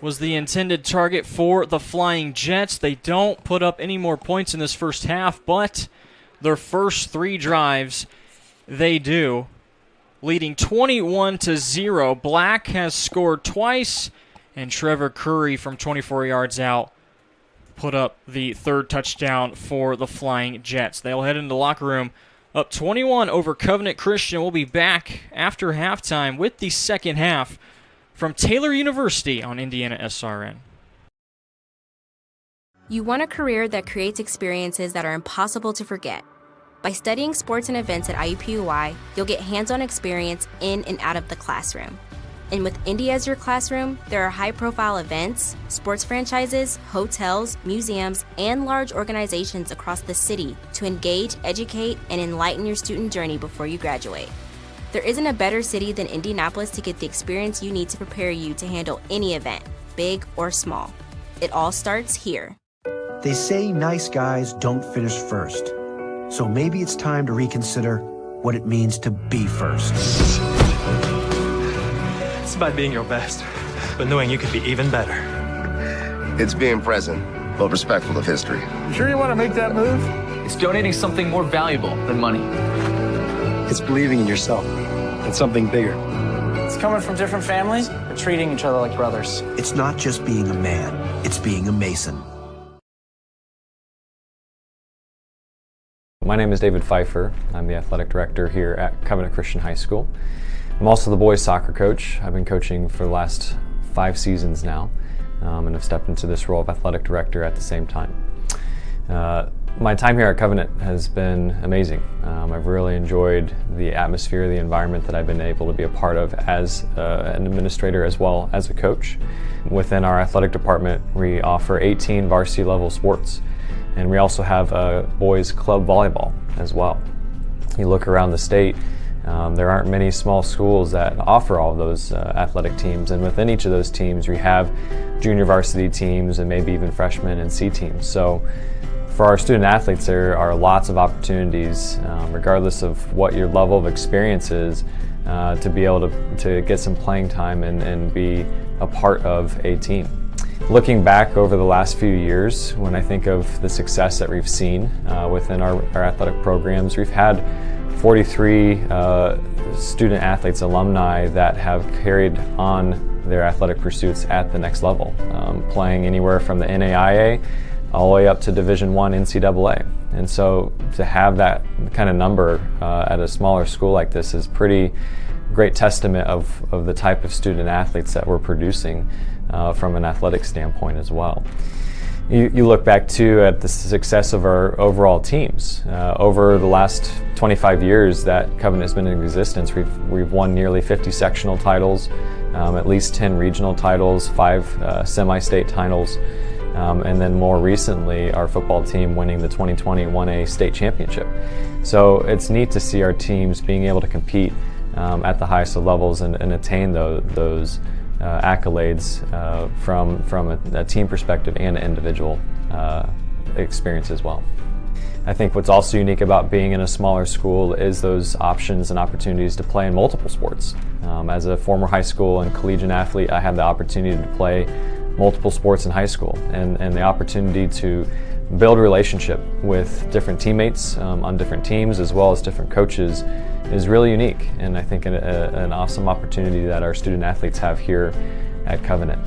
B: was the intended target for the Flying Jets. They don't put up any more points in this first half, but their first 3 drives, they do, leading 21-0. Black has scored twice, and Trevor Curry from 24 yards out put up the 3rd touchdown for the Flying Jets. They'll head into the locker room up 21 over Covenant Christian. We'll be back after halftime with the second half from Taylor University on IndianaSRN.
G: You want a career that creates experiences that are impossible to forget. By studying sports and events at IUPUI, you'll get hands-on experience in and out of the classroom. And with Indy as your classroom, there are high-profile events, sports franchises, hotels, museums, and large organizations across the city to engage, educate, and enlighten your student journey before you graduate. There isn't a better city than Indianapolis to get the experience you need to prepare you to handle any event, big or small. It all starts here.
J: They say nice guys don't finish first. So maybe it's time to reconsider what it means to be first.
K: It's about being your best, but knowing you could be even better.
L: It's being present, but respectful of history.
M: Sure you want to make that move?
N: It's donating something more valuable than money.
M: It's believing in yourself and something bigger.
O: It's coming from different families, but treating each other like brothers.
J: It's not just being a man, it's being a Mason.
P: My name is David Pfeiffer. I'm the athletic director here at Covenant Christian High School. I'm also the boys soccer coach. I've been coaching for the last 5 seasons now, and have stepped into this role of athletic director at the same time. My time here at Covenant has been amazing. I've really enjoyed the atmosphere, the environment that I've been able to be a part of as an administrator as well as a coach. Within our athletic department, we offer 18 varsity level sports, and we also have a boys club volleyball as well. You look around the state, there aren't many small schools that offer all of those athletic teams, and within each of those teams we have junior varsity teams and maybe even freshman and C teams. So for our student athletes, there are lots of opportunities, regardless of what your level of experience is, to be able to get some playing time and be a part of a team. Looking back over the last few years, when I think of the success that we've seen within our athletic programs, we've had 43 student athletes, alumni, that have carried on their athletic pursuits at the next level, playing anywhere from the NAIA all the way up to Division I NCAA. And so to have that kind of number at a smaller school like this is pretty great testament of the type of student athletes that we're producing from an athletic standpoint as well. You look back too at the success of our overall teams. Over the last 25 years that Covenant has been in existence, we've won nearly 50 sectional titles, at least 10 regional titles, 5 semi-state titles, and then more recently our football team winning the 2020 1A state championship. So it's neat to see our teams being able to compete at the highest of levels and attain those accolades from a team perspective and an individual experience as well. I think what's also unique about being in a smaller school is those options and opportunities to play in multiple sports. As a former high school and collegiate athlete, I had the opportunity to play multiple sports in high school, and the opportunity to build a relationship with different teammates on different teams as well as different coaches is really unique, and I think an awesome opportunity that our student athletes have here at Covenant.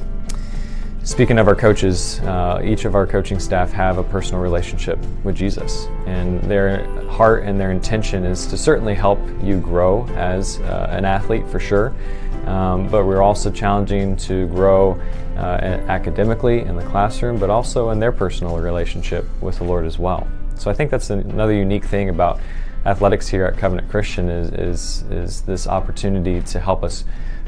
P: Speaking of our coaches, each of our coaching staff have a personal relationship with Jesus, and their heart and their intention is to certainly help you grow as an athlete for sure, but we're also challenging to grow academically in the classroom, but also in their personal relationship with the Lord as well. So I think that's another unique thing about athletics here at Covenant Christian is this opportunity to help us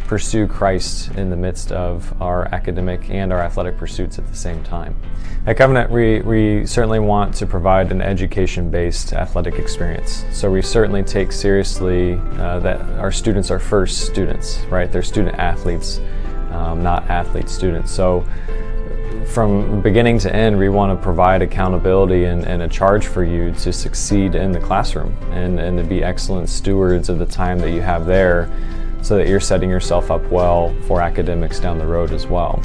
P: pursue Christ in the midst of our academic and our athletic pursuits at the same time. At Covenant, we certainly want to provide an education-based athletic experience. So we certainly take seriously that our students are first students, right? They're student athletes, not athlete students. So from beginning to end, we want to provide accountability and a charge for you to succeed in the classroom and to be excellent stewards of the time that you have there, so that you're setting yourself up well for academics down the road as well.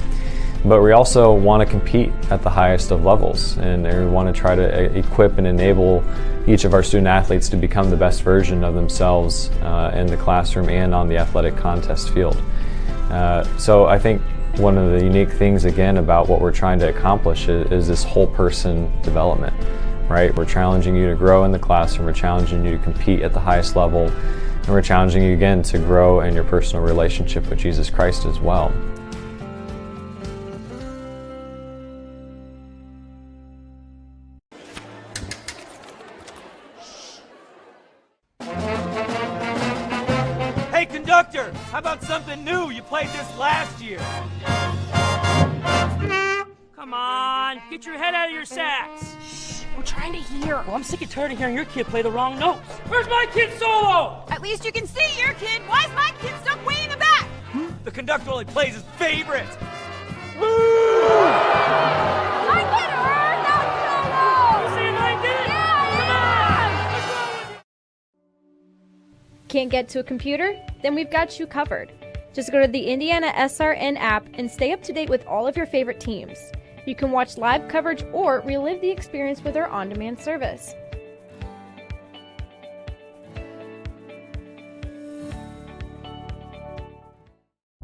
P: But we also want to compete at the highest of levels, and we want to try to equip and enable each of our student athletes to become the best version of themselves in the classroom and on the athletic contest field. So I think one of the unique things again about what we're trying to accomplish is this whole person development, right? We're challenging you to grow in the classroom, we're challenging you to compete at the highest level, and we're challenging you again to grow in your personal relationship with Jesus Christ as well.
Q: Hey conductor, how about something new? You played this last year.
R: Come on, get your head out of your sacks. We're trying to hear. Well, I'm sick and tired of hearing your kid play the wrong notes. Where's my kid solo?
S: At least you can see your kid. Why is my kid stuck way in the back?
Q: The conductor only plays his favorites.
S: I get her, not solo.
R: You see I did it?
S: Yeah,
R: Come on.
H: Can't get to a computer? Then we've got you covered. Just go to the IndianaSRN app and stay up to date with all of your favorite teams. You can watch live coverage or relive the experience with our on-demand service.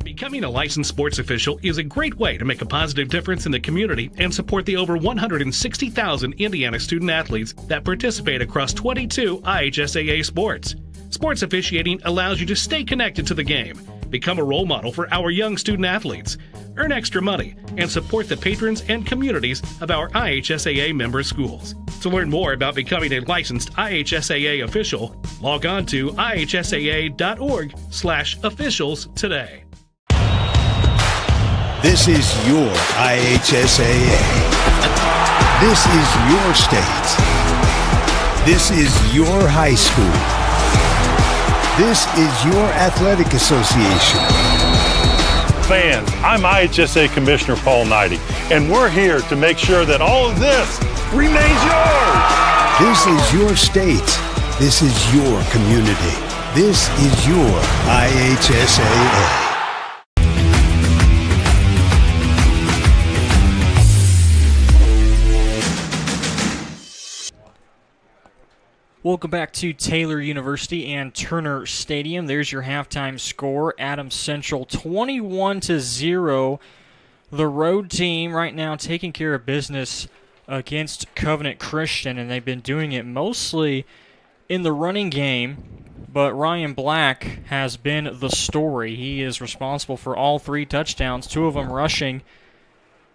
I: Becoming a licensed sports official is a great way to make a positive difference in the community and support the over 160,000 Indiana student athletes that participate across 22 IHSAA sports. Sports officiating allows you to stay connected to the game, become a role model for our young student athletes, earn extra money, and support the patrons and communities of our IHSAA member schools. To learn more about becoming a licensed IHSAA official, log on to ihsaa.org/officials today.
T: This is your IHSAA. This is your state. This is your high school. This is your athletic association.
U: Fans, I'm IHSA Commissioner Paul Knighty, and we're here to make sure that all of this remains yours.
T: This is your state. This is your community. This is your IHSAA.
B: Welcome back to Taylor University and Turner Stadium. There's your halftime score. Adams Central 21-0. The road team right now taking care of business against Covenant Christian, and they've been doing it mostly in the running game, but Ryan Black has been the story. He is responsible for all 3 touchdowns, 2 of them rushing,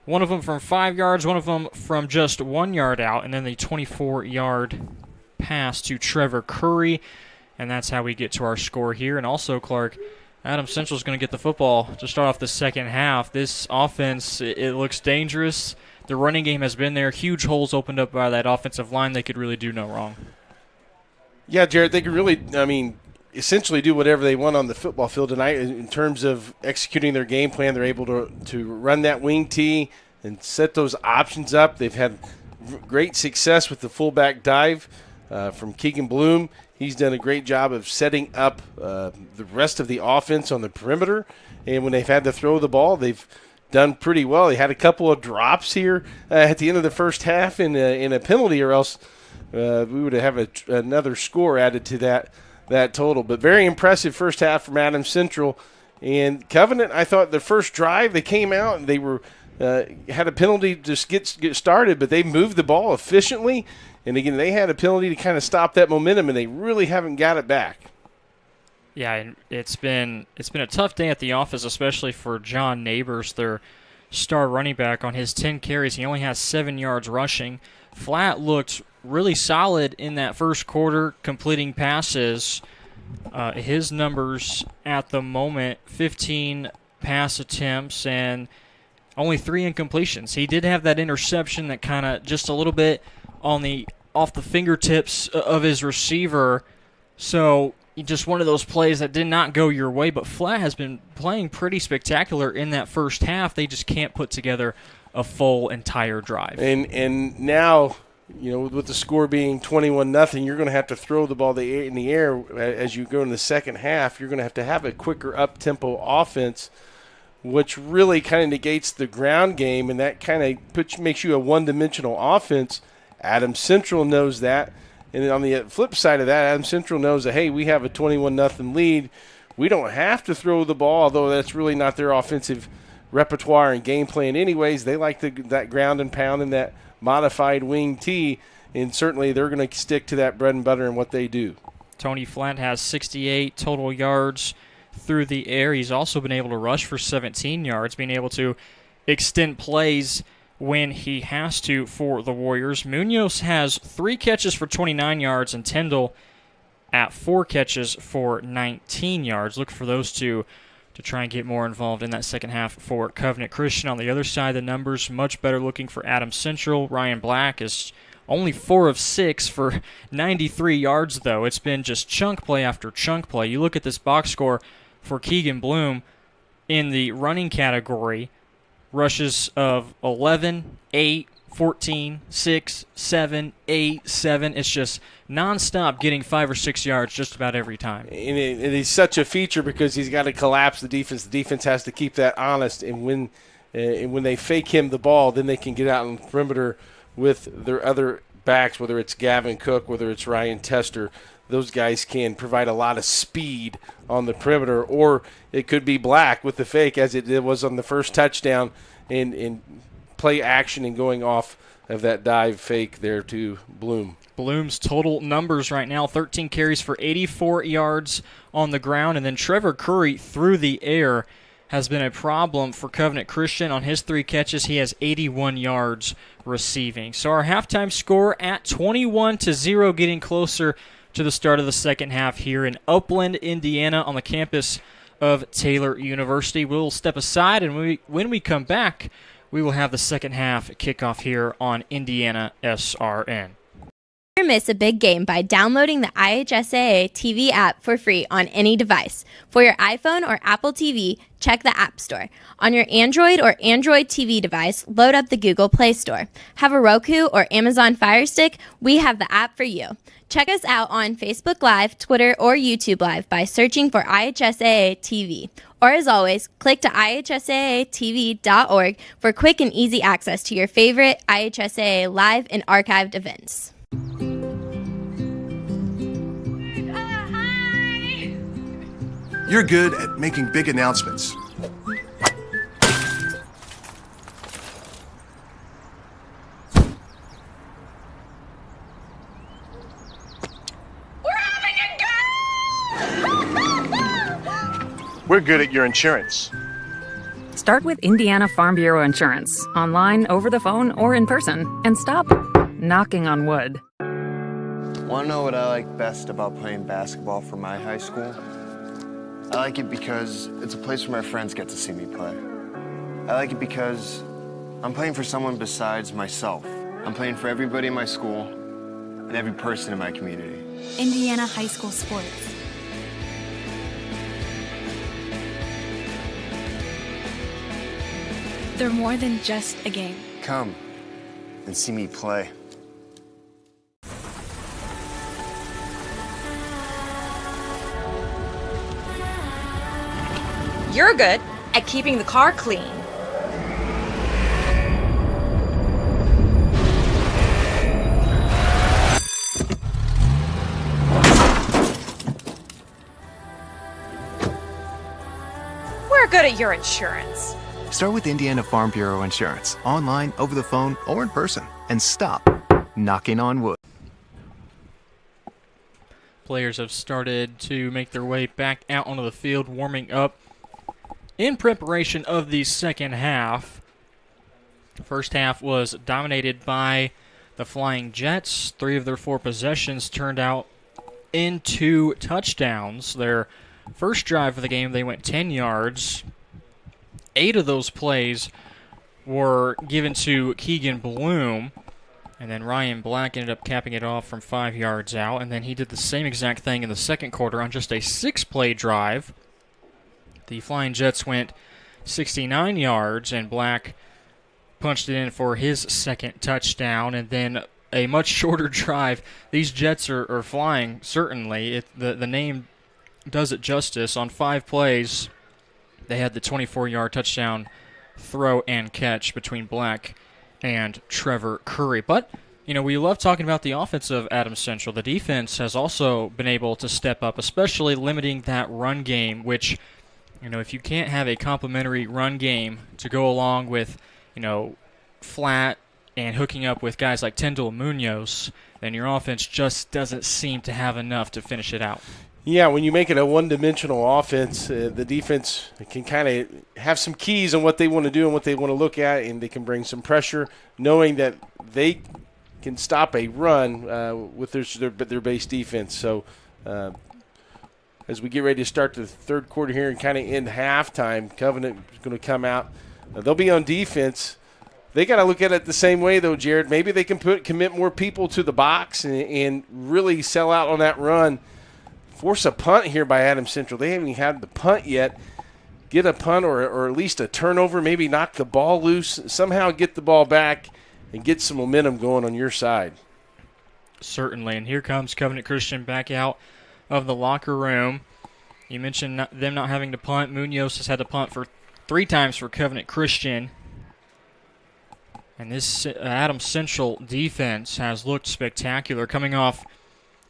B: one of them from 5 yards, one of them from just 1 yard out, and then the 24-yard pass to Trevor Curry, and that's how we get to our score here. And also, Clark, Adams Central is going to get the football to start off the second half. This offense, it looks dangerous. The running game has been there. Huge holes opened up by that offensive line. They could really do no wrong.
C: Yeah, Jared, they could really, essentially do whatever they want on the football field tonight in terms of executing their game plan. They're able to run that wing tee and set those options up. They've had great success with the fullback dive from Keegan Bloom. He's done a great job of setting up the rest of the offense on the perimeter. And when they've had to throw the ball, they've done pretty well. They had a couple of drops here at the end of the first half in a penalty, or else we would have another score added to that total. But very impressive first half from Adams Central. And Covenant, I thought the first drive, they came out and they were had a penalty to just get started, but they moved the ball efficiently. And again, they had a penalty to kind of stop that momentum, and they really haven't got it back.
B: Yeah, and it's been a tough day at the office, especially for John Neighbors, their star running back. On his 10 carries, he only has 7 yards rushing. Flat looked really solid in that first quarter, completing passes. His numbers at the moment, 15 pass attempts and only 3 incompletions. He did have that interception that kind of just a little bit off the fingertips of his receiver. So just one of those plays that did not go your way, but Flat has been playing pretty spectacular in that first half. They just can't put together a full entire drive.
C: And now, with the score being 21-0, you're going to have to throw the ball in the air as you go in the second half. You're going to have a quicker up-tempo offense, which really kind of negates the ground game, and that kind of makes you a one-dimensional offense. Adams Central knows that. And on the flip side of that, Adams Central knows that, hey, we have a 21-0 lead. We don't have to throw the ball, although that's really not their offensive repertoire and game plan anyways. They like that ground and pound and that modified wing tee, and certainly they're going to stick to that bread and butter and what they do.
B: Tony Flat has 68 total yards through the air. He's also been able to rush for 17 yards, being able to extend plays when he has to for the Warriors. Munoz has 3 catches for 29 yards, and Tyndall at 4 catches for 19 yards. Look for those two to try and get more involved in that second half for Covenant Christian. On the other side, the numbers much better looking for Adams Central. Ryan Black is only 4 of 6 for 93 yards, though. It's been just chunk play after chunk play. You look at this box score for Keegan Bloom in the running category. Rushes of 11, 8, 14, 6, 7, 8, 7. It's just nonstop getting 5 or 6 yards just about every time.
C: And he's such a feature because he's got to collapse the defense. The defense has to keep that honest. And when they fake him the ball, then they can get out on the perimeter with their other backs, whether it's Gavin Cook, whether it's Ryan Tester. Those guys can provide a lot of speed on the perimeter, or it could be Black with the fake, as it was on the first touchdown, and play action and going off of that dive fake there to Bloom.
B: Bloom's total numbers right now, 13 carries for 84 yards on the ground, and then Trevor Curry through the air has been a problem for Covenant Christian. On his 3 catches, he has 81 yards receiving. So our halftime score at 21-0, getting closer to the start of the second half here in Upland, Indiana, on the campus of Taylor University. We'll step aside, and when we come back, we will have the second half kickoff here on IndianaSRN.
G: Never miss a big game by downloading the IHSAA TV app for free on any device. For your iPhone or Apple TV, check the App Store. On your Android or Android TV device, load up the Google Play Store. Have a Roku or Amazon Fire Stick? We have the app for you. Check us out on Facebook Live, Twitter, or YouTube Live by searching for IHSAA TV. Or as always, click to IHSAATV.org for quick and easy access to your favorite IHSAA live and archived events.
L: You're good at making big announcements. We're good at your insurance.
A: Start with Indiana Farm Bureau Insurance, online, over the phone, or in person, and stop knocking on wood.
V: Want to know what I like best about playing basketball for my high school? I like it because it's a place where my friends get to see me play. I like it because I'm playing for someone besides myself. I'm playing for everybody in my school and every person in my community.
W: Indiana high school sports. They're more than just a game.
V: Come and see me play.
S: You're good at keeping the car clean. We're good at your insurance.
X: Start with Indiana Farm Bureau Insurance, online, over the phone, or in person, and stop knocking on wood.
B: Players have started to make their way back out onto the field, warming up in preparation of the second half. The first half was dominated by the Flying Jets. 3 of their 4 possessions turned out into touchdowns. Their first drive of the game, they went 10 yards. 8 of those plays were given to Keegan Bloom, and then Ryan Black ended up capping it off from 5 yards out, and then he did the same exact thing in the second quarter on just a 6-play drive. The Flying Jets went 69 yards, and Black punched it in for his second touchdown, and then a much shorter drive. These Jets are flying, certainly. The name does it justice. On 5 plays, they had the 24-yard touchdown throw and catch between Black and Trevor Curry. But, you know, we love talking about the offense of Adams Central. The defense has also been able to step up, especially limiting that run game, which, you know, if you can't have a complementary run game to go along with, you know, flat and hooking up with guys like Tyndall Munoz, then your offense just doesn't seem to have enough to finish it out.
C: Yeah, when you make it a one-dimensional offense, the defense can kind of have some keys on what they want to do and what they want to look at, and they can bring some pressure, knowing that they can stop a run with their base defense. So as we get ready to start the third quarter here and kind of end halftime, Covenant is going to come out. They'll be on defense. They got to look at it the same way, though, Jared. Maybe they can commit more people to the box and really sell out on that run. Force a punt here by Adams Central. They haven't even had the punt yet. Get a punt or at least a turnover, maybe knock the ball loose, somehow get the ball back and get some momentum going on your side.
B: Certainly, and here comes Covenant Christian back out of the locker room. You mentioned them not having to punt. Munoz has had to punt for 3 times for Covenant Christian. And this Adams Central defense has looked spectacular, coming off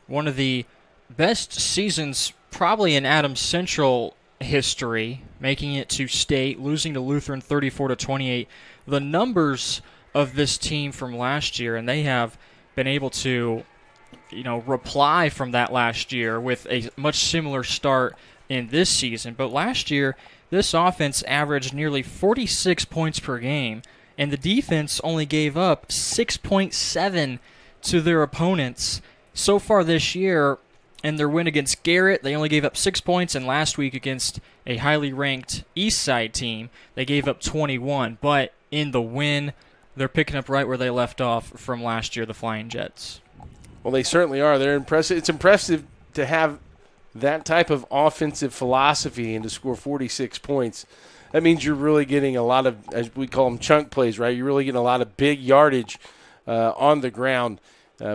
B: one of the best seasons probably in Adams Central history, making it to state, losing to Lutheran 34-28. The numbers of this team from last year, and they have been able to, you know, reply from that last year with a much similar start in this season. But last year, this offense averaged nearly 46 points per game, and the defense only gave up 6.7 to their opponents. So far this year, in their win against Garrett, they only gave up 6 points, and last week against a highly ranked East Side team, they gave up 21. But in the win, they're picking up right where they left off from last year, the Flying Jets.
C: Well, they certainly are. They're impressive. It's impressive to have that type of offensive philosophy and to score 46 points. That means you're really getting a lot of, as we call them, chunk plays, right? You're really getting a lot of big yardage on the ground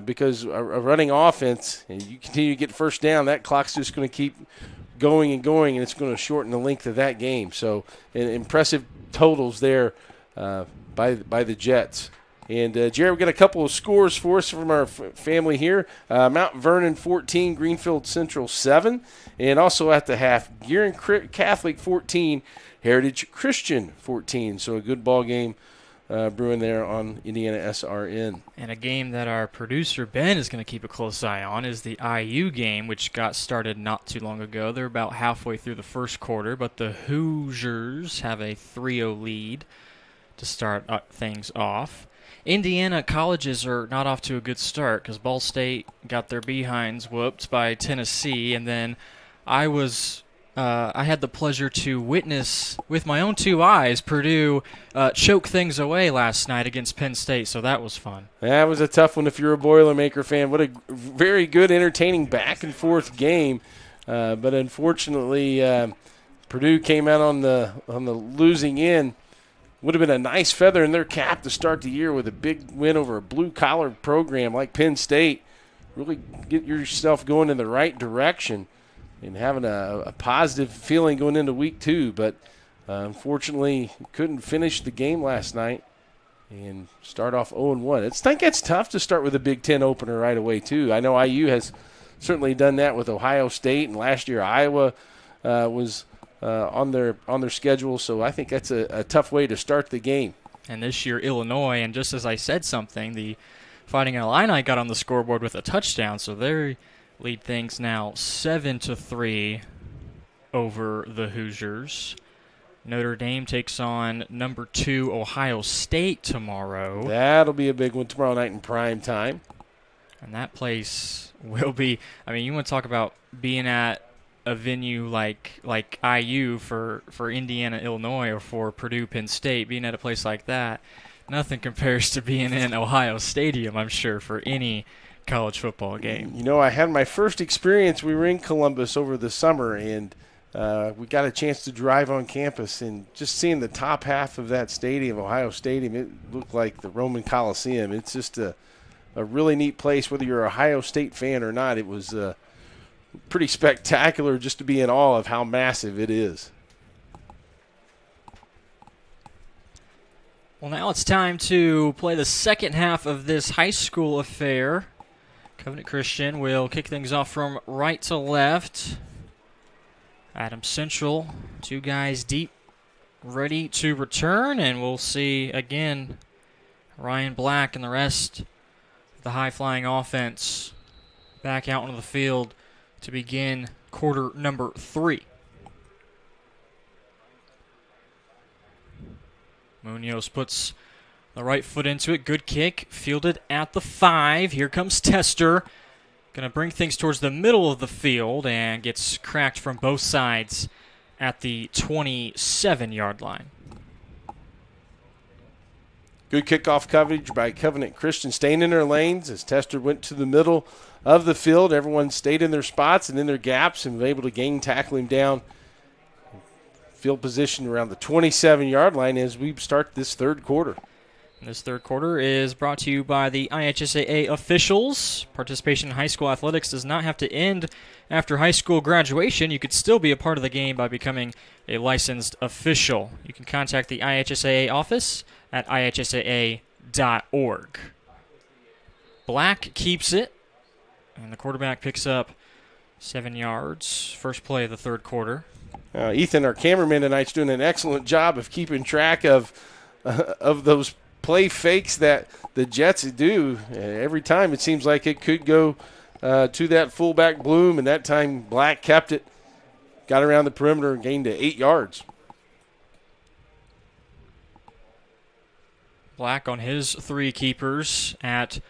C: because a running offense, and you continue to get first down, that clock's just going to keep going and going, and it's going to shorten the length of that game. So impressive totals there by the Jets. And, Jared, we've got a couple of scores for us from our family here. Mount Vernon 14, Greenfield Central 7. And also at the half, Gearin Catholic 14, Heritage Christian 14. So a good ball game brewing there on IndianaSRN.
B: And a game that our producer Ben is going to keep a close eye on is the IU game, which got started not too long ago. They're about halfway through the first quarter, but the Hoosiers have a 3-0 lead to start things off. Indiana colleges are not off to a good start because Ball State got their behinds whooped by Tennessee, and then I had the pleasure to witness with my own two eyes Purdue choke things away last night against Penn State, so that was fun.
C: That was a tough one if you're a Boilermaker fan. What a very good, entertaining back-and-forth game. But unfortunately, Purdue came out on the losing end. Would have been a nice feather in their cap to start the year with a big win over a blue-collar program like Penn State. Really get yourself going in the right direction and having a positive feeling going into week 2. But unfortunately, couldn't finish the game last night and start off 0-1. I think it's tough to start with a Big Ten opener right away, too. I know IU has certainly done that with Ohio State, and last year Iowa was on their schedule, so I think that's a tough way to start the game.
B: And this year, Illinois, and just as I said something, the Fighting Illini got on the scoreboard with a touchdown, so they lead things now 7-3 over the Hoosiers. Notre Dame takes on number 2 Ohio State tomorrow.
C: That'll be a big one tomorrow night in prime time.
B: And that place will be, I mean, you want to talk about being at a venue like IU for Indiana, Illinois, or for Purdue, Penn State, being at a place like that, nothing compares to being in Ohio Stadium, I'm sure, for any college football game.
C: You know, I had my first experience. We were in Columbus over the summer, and we got a chance to drive on campus, and just seeing the top half of that stadium, Ohio Stadium, it looked like the Roman Coliseum. It's just a really neat place, whether you're an Ohio State fan or not. It was pretty spectacular just to be in awe of how massive it is.
B: Well, now it's time to play the second half of this high school affair. Covenant Christian will kick things off from right to left. Adams Central, 2 guys deep, ready to return, and we'll see again Ryan Black and the rest of the high-flying offense back out onto the field to begin quarter number 3. Munoz puts the right foot into it. Good kick. Fielded at the 5. Here comes Tester. Going to bring things towards the middle of the field and gets cracked from both sides at the 27-yard line.
C: Good kickoff coverage by Covenant Christian, staying in their lanes as Tester went to the middle of the field. Everyone stayed in their spots and in their gaps and was able to tackle him down. Field position around the 27-yard line as we start this third quarter.
B: And this third quarter is brought to you by the IHSAA officials. Participation in high school athletics does not have to end after high school graduation. You could still be a part of the game by becoming a licensed official. You can contact the IHSAA office at ihsaa.org. Black keeps it, and the quarterback picks up 7 yards. First play of the third quarter.
C: Ethan, our cameraman tonight, is doing an excellent job of keeping track of those play fakes that the Jets do. Every time it seems like it could go to that fullback Bloom, and that time Black kept it, got around the perimeter and gained 8 yards.
B: Black on his 3 keepers at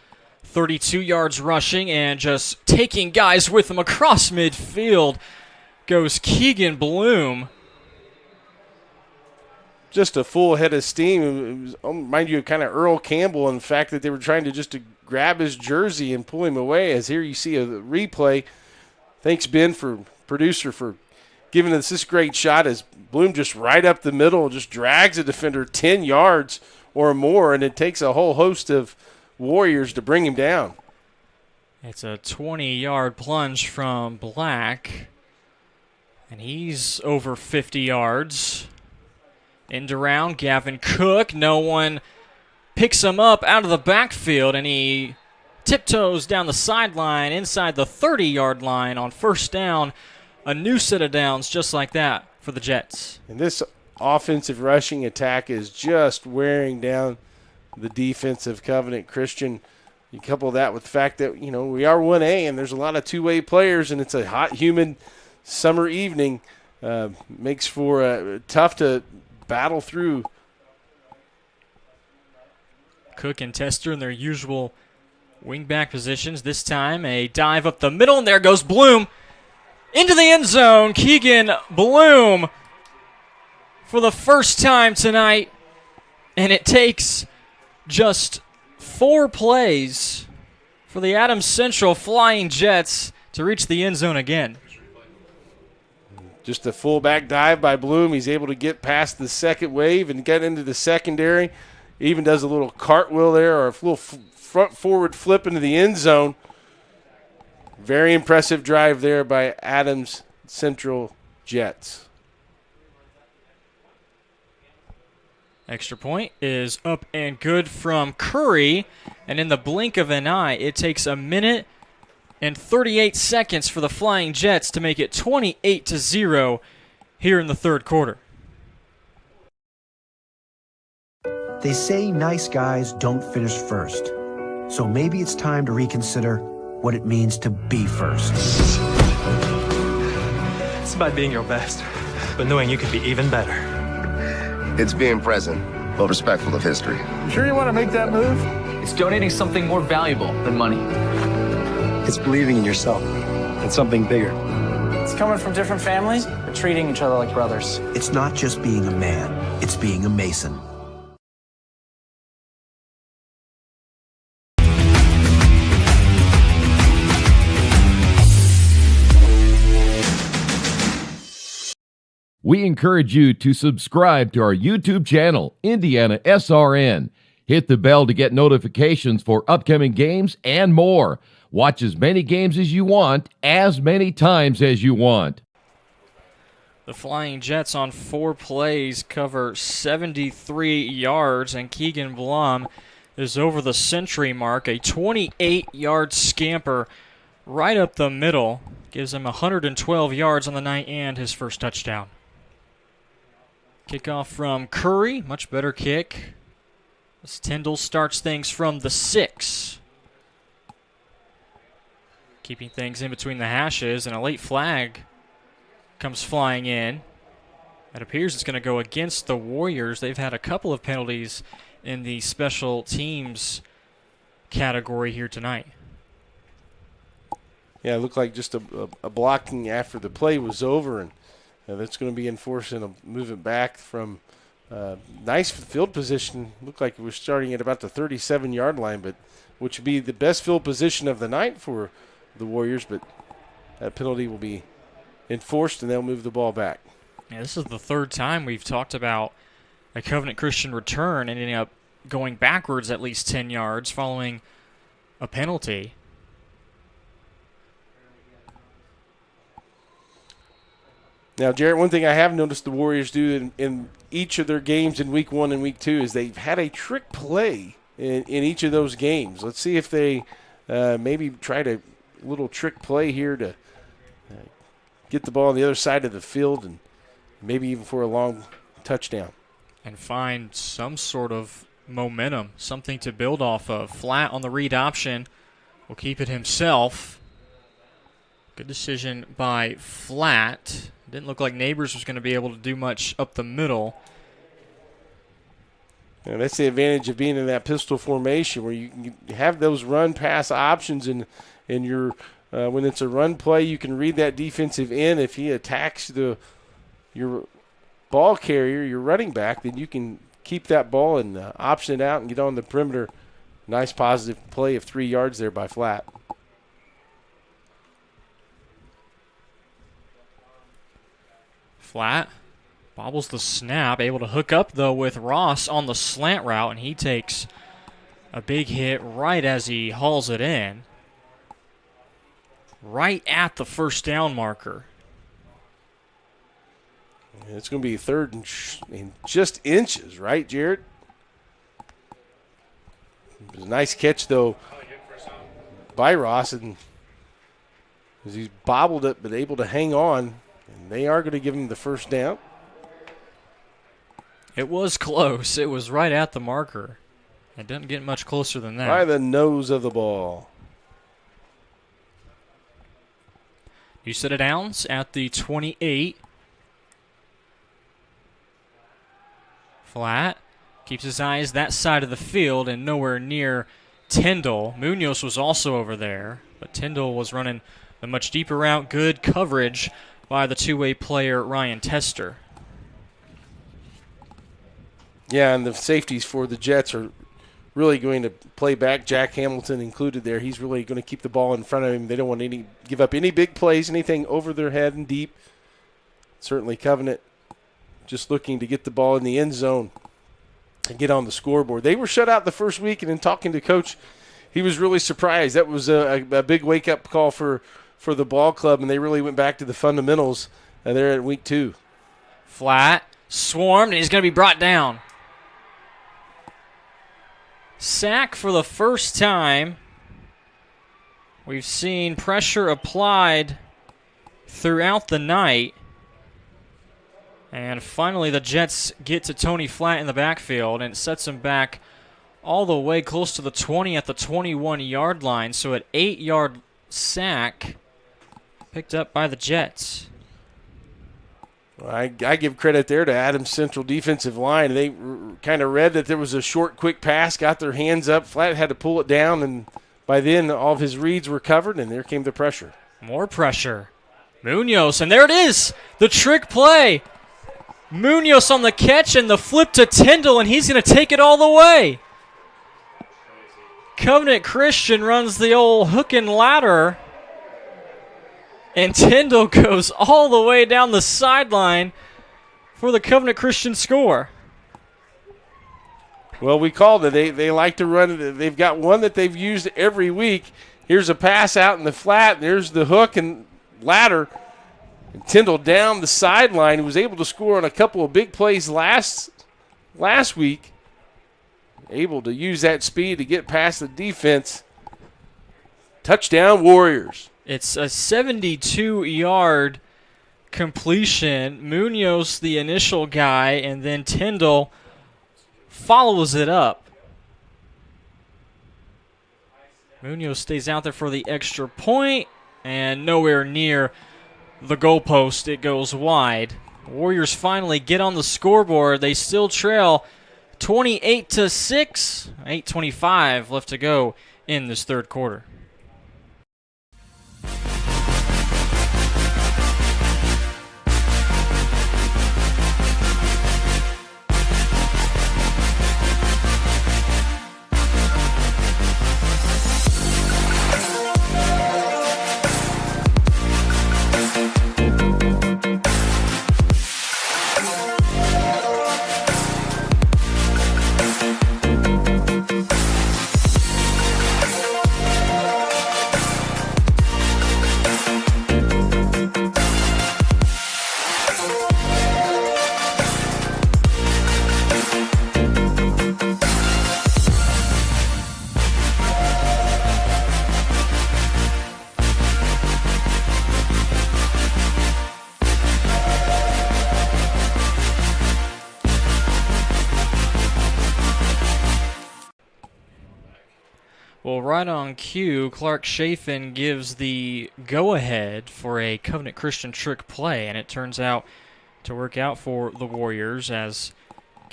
B: 32 yards rushing and just taking guys with him across midfield goes Keegan Bloom.
C: Just a full head of steam. It was, mind you, kind of Earl Campbell in the fact that they were trying to grab his jersey and pull him away. As here you see a replay. Thanks, Ben, producer, for giving us this great shot as Bloom just right up the middle, just drags a defender 10 yards or more, and it takes a whole host of Warriors to bring him down.
B: It's a 20-yard plunge from Black, and he's over 50 yards. End around, Gavin Cook. No one picks him up out of the backfield, and he tiptoes down the sideline inside the 30-yard line on first down. A new set of downs just like that for the Jets.
C: And this offensive rushing attack is just wearing down the defense of Covenant Christian. You couple that with the fact that, we are 1A and there's a lot of two-way players, and it's a hot, humid summer evening. Makes for tough to battle through.
B: Cook and Tester in their usual wingback positions. This time a dive up the middle, and there goes Bloom into the end zone. Keegan Bloom for the first time tonight, and it takes just 4 plays for the Adams Central Flying Jets to reach the end zone again.
C: Just a fullback dive by Bloom. He's able to get past the second wave and get into the secondary. Even does a little cartwheel there, or a little front forward flip into the end zone. Very impressive drive there by Adams Central Jets.
B: Extra point is up and good from Curry, and in the blink of an eye, it takes a minute and 38 seconds for the Flying Jets to make it 28-0 here in the third quarter.
J: They say nice guys don't finish first. So maybe it's time to reconsider what it means to be first.
M: It's about being your best, but knowing you could be even better.
L: It's being present, but respectful of history.
O: You sure you want to make that move?
N: It's donating something more valuable than money.
M: It's believing in yourself and something bigger.
O: It's coming from different families, but treating each other like brothers.
J: It's not just being a man, it's being a Mason.
D: We encourage you to subscribe to our YouTube channel, IndianaSRN. Hit the bell to get notifications for upcoming games and more. Watch as many games as you want, as many times as you want.
B: The Flying Jets on 4 plays cover 73 yards, and Keegan Blum is over the century mark. A 28-yard scamper right up the middle gives him 112 yards on the night and his first touchdown. Kickoff from Curry, much better kick. As Tyndall starts things from the 6. Keeping things in between the hashes, and a late flag comes flying in. It appears it's going to go against the Warriors. They've had a couple of penalties in the special teams category here tonight.
C: Yeah, it looked like just a blocking after the play was over, and that's going to be enforcing a movement back from nice field position. Looked like it was starting at about the 37-yard line, but which would be the best field position of the night for the Warriors, but that penalty will be enforced, and they'll move the ball back.
B: Yeah, this is the third time we've talked about a Covenant Christian return ending up going backwards at least 10 yards following a penalty.
C: Now, Jarrett, one thing I have noticed the Warriors do in each of their games in Week 1 and Week 2 is they've had a trick play in each of those games. Let's see if they maybe tried a little trick play here to get the ball on the other side of the field and maybe even for a long touchdown.
B: And find some sort of momentum, something to build off of. Flat on the read option will keep it himself. Good decision by Flat. Didn't look like Neighbors was going to be able to do much up the middle.
C: And that's the advantage of being in that pistol formation, where you can have those run-pass options, and your when it's a run play, you can read that defensive end. If he attacks your ball carrier, your running back, then you can keep that ball and option it out and get on the perimeter. Nice positive play of 3 yards there by Flat.
B: Flat bobbles the snap, able to hook up, though, with Ross on the slant route, and he takes a big hit right as he hauls it in, right at the first down marker.
C: It's going to be third and just inches, right, Jared? It was a nice catch, though, by Ross, and as he's bobbled it but able to hang on, and they are going to give him the first down.
B: It was close. It was right at the marker. It doesn't get much closer than that.
C: By the nose of the ball.
B: New set of downs at the 28. Flat keeps his eyes that side of the field and nowhere near Tyndall. Munoz was also over there, but Tyndall was running the much deeper route. Good coverage by the two-way player Ryan Tester.
C: Yeah, and the safeties for the Jets are really going to play back. Jack Hamilton included there. He's really going to keep the ball in front of him. They don't want to give up any big plays, anything over their head and deep. Certainly Covenant just looking to get the ball in the end zone and get on the scoreboard. They were shut out the first week, and in talking to Coach, he was really surprised. That was a big wake-up call for the ball club, and they really went back to the fundamentals there at week 2.
B: Flat, swarmed, and he's going to be brought down. Sack for the first time. We've seen pressure applied throughout the night. And finally the Jets get to Tony Flat in the backfield, and it sets him back all the way close to the 20 at the 21-yard line. So an 8-yard sack picked up by the Jets.
C: I give credit there to Adams Central defensive line. They kind of read that there was a short, quick pass, got their hands up. Flat had to pull it down, and by then all of his reads were covered, and there came the pressure.
B: More pressure. Munoz, and there it is, the trick play. Munoz on the catch and the flip to Tyndall, and he's going to take it all the way. Covenant Christian runs the old hook and ladder, and Tyndall goes all the way down the sideline for the Covenant Christian score.
C: Well, we called it. They like to run it. They've got one that they've used every week. Here's a pass out in the flat. There's the hook and ladder. And Tyndall down the sideline. He was able to score on a couple of big plays last week. Able to use that speed to get past the defense. Touchdown, Warriors.
B: It's a 72-yard completion. Munoz, the initial guy, and then Tyndall follows it up. Munoz stays out there for the extra point, and nowhere near the goalpost. It goes wide. Warriors finally get on the scoreboard. They still trail 28-6. 8:25 left to go in this third quarter. Well, right on cue, Clark Chafin gives the go-ahead for a Covenant Christian trick play, and it turns out to work out for the Warriors as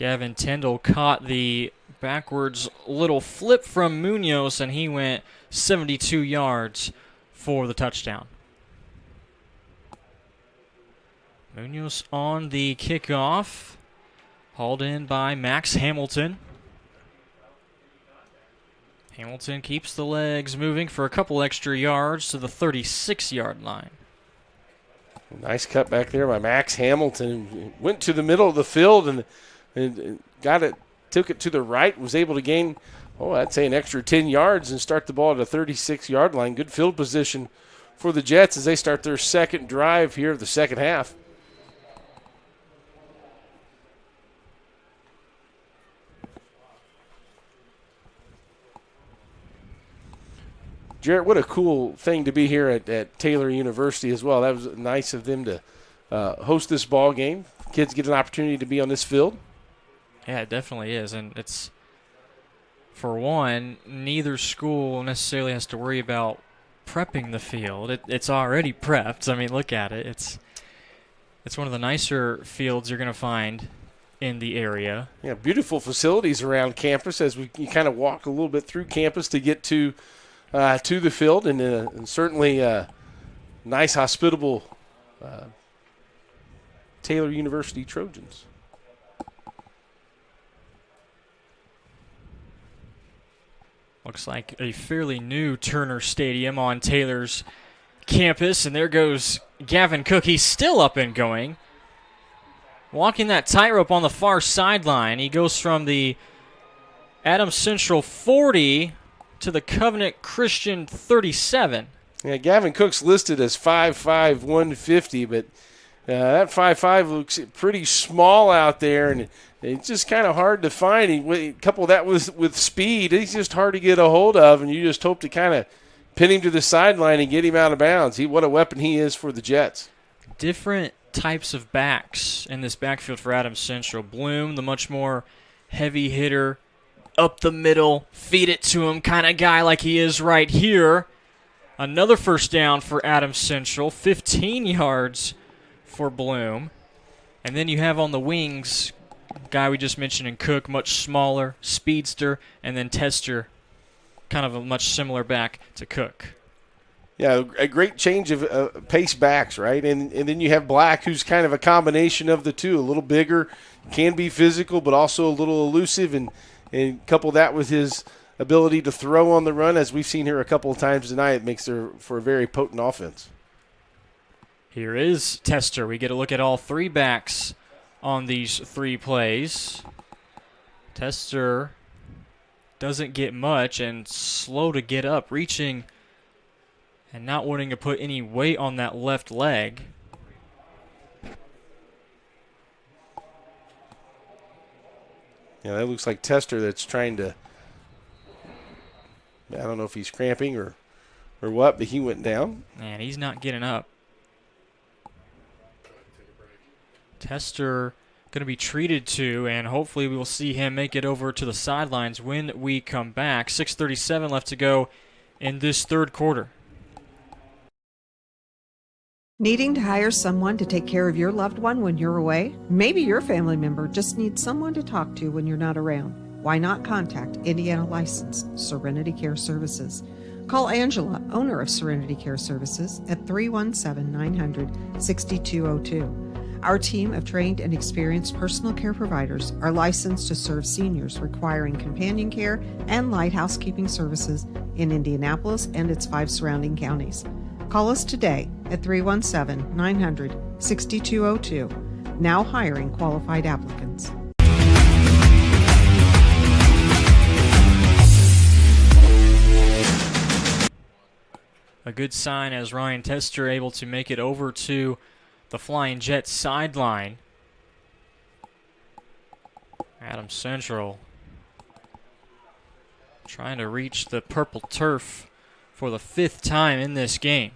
B: Gavin Tyndall caught the backwards little flip from Munoz, and he went 72 yards for the touchdown. Munoz on the kickoff, hauled in by Max Hamilton. Hamilton keeps the legs moving for a couple extra yards to the 36-yard line.
C: Nice cut back there by Max Hamilton. Went to the middle of the field and got it, took it to the right, was able to gain, I'd say an extra 10 yards and start the ball at a 36-yard line. Good field position for the Jets as they start their second drive here of the second half. Jarrett, what a cool thing to be here at Taylor University as well. That was nice of them to host this ball game. Kids get an opportunity to be on this field.
B: Yeah, it definitely is. And it's, for one, neither school necessarily has to worry about prepping the field. It's already prepped. I mean, look at it. It's one of the nicer fields you're going to find in the area.
C: Yeah, beautiful facilities around campus as you kind of walk a little bit through campus to get to the field, and certainly nice, hospitable Taylor University Trojans.
B: Looks like a fairly new Turner Stadium on Taylor's campus, and there goes Gavin Cook. He's still up and going. Walking that tightrope on the far sideline. He goes from the Adams Central 40 to the Covenant Christian 37.
C: Yeah, Gavin Cook's listed as 5'5", 150, but that 5'5" looks pretty small out there, and it's just kind of hard to find. Couple that with speed, he's just hard to get a hold of, and you just hope to kind of pin him to the sideline and get him out of bounds. What a weapon he is for the Jets.
B: Different types of backs in this backfield for Adams Central. Bloom, the much more heavy hitter, up the middle, feed it to him kind of guy like he is right here. Another first down for Adams Central, 15 yards for Bloom. And then you have on the wings, guy we just mentioned in Cook, much smaller, speedster, and then Tester, kind of a much similar back to Cook.
C: Yeah, a great change of pace backs, right? And then you have Black, who's kind of a combination of the two, a little bigger, can be physical, but also a little elusive, and couple that with his ability to throw on the run, as we've seen here a couple of times tonight, it makes for a very potent offense.
B: Here is Tester. We get a look at all three backs on these three plays. Tester doesn't get much and slow to get up, reaching and not wanting to put any weight on that left leg.
C: Yeah, that looks like Tester that's trying to, I don't know if he's cramping or what, but he went down.
B: And he's not getting up. Tester going to be treated to, and hopefully we will see him make it over to the sidelines when we come back. 6:37 left to go in this third quarter.
E: Needing to hire someone to take care of your loved one when you're away? Maybe your family member just needs someone to talk to when you're not around. Why not contact Indiana licensed Serenity Care Services? Call Angela, owner of Serenity Care Services, at 317-900-6202. Our team of trained and experienced personal care providers are licensed to serve seniors requiring companion care and light housekeeping services in Indianapolis and its 5 surrounding counties. Call us today at 317-900-6202. Now hiring qualified applicants.
B: A good sign as Ryan Tester able to make it over to the Flying Jets sideline. Adams Central trying to reach the purple turf for the 5th time in this game.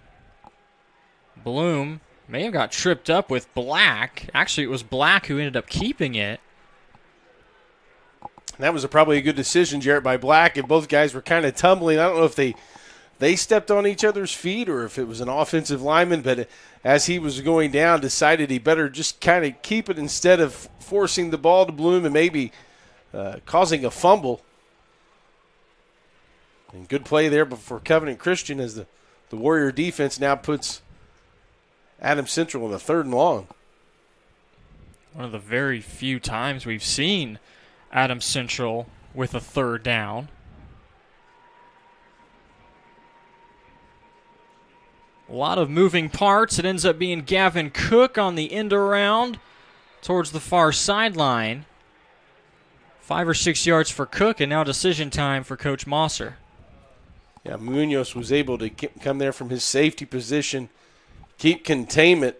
B: Bloom may have got tripped up with Black. Actually, it was Black who ended up keeping it.
C: And that was probably a good decision, Jarrett, by Black, and both guys were kind of tumbling. I don't know if they they stepped on each other's feet or if it was an offensive lineman, but as he was going down, decided he better just kind of keep it instead of forcing the ball to Bloom and maybe causing a fumble. And good play there for Covenant Christian as the Warrior defense now puts Adams Central in the 3rd and long.
B: One of the very few times we've seen Adams Central with a 3rd down. A lot of moving parts. It ends up being Gavin Cook on the end around towards the far sideline. 5 or 6 yards for Cook, and now decision time for Coach Mosser.
C: Yeah, Munoz was able to come there from his safety position, keep containment.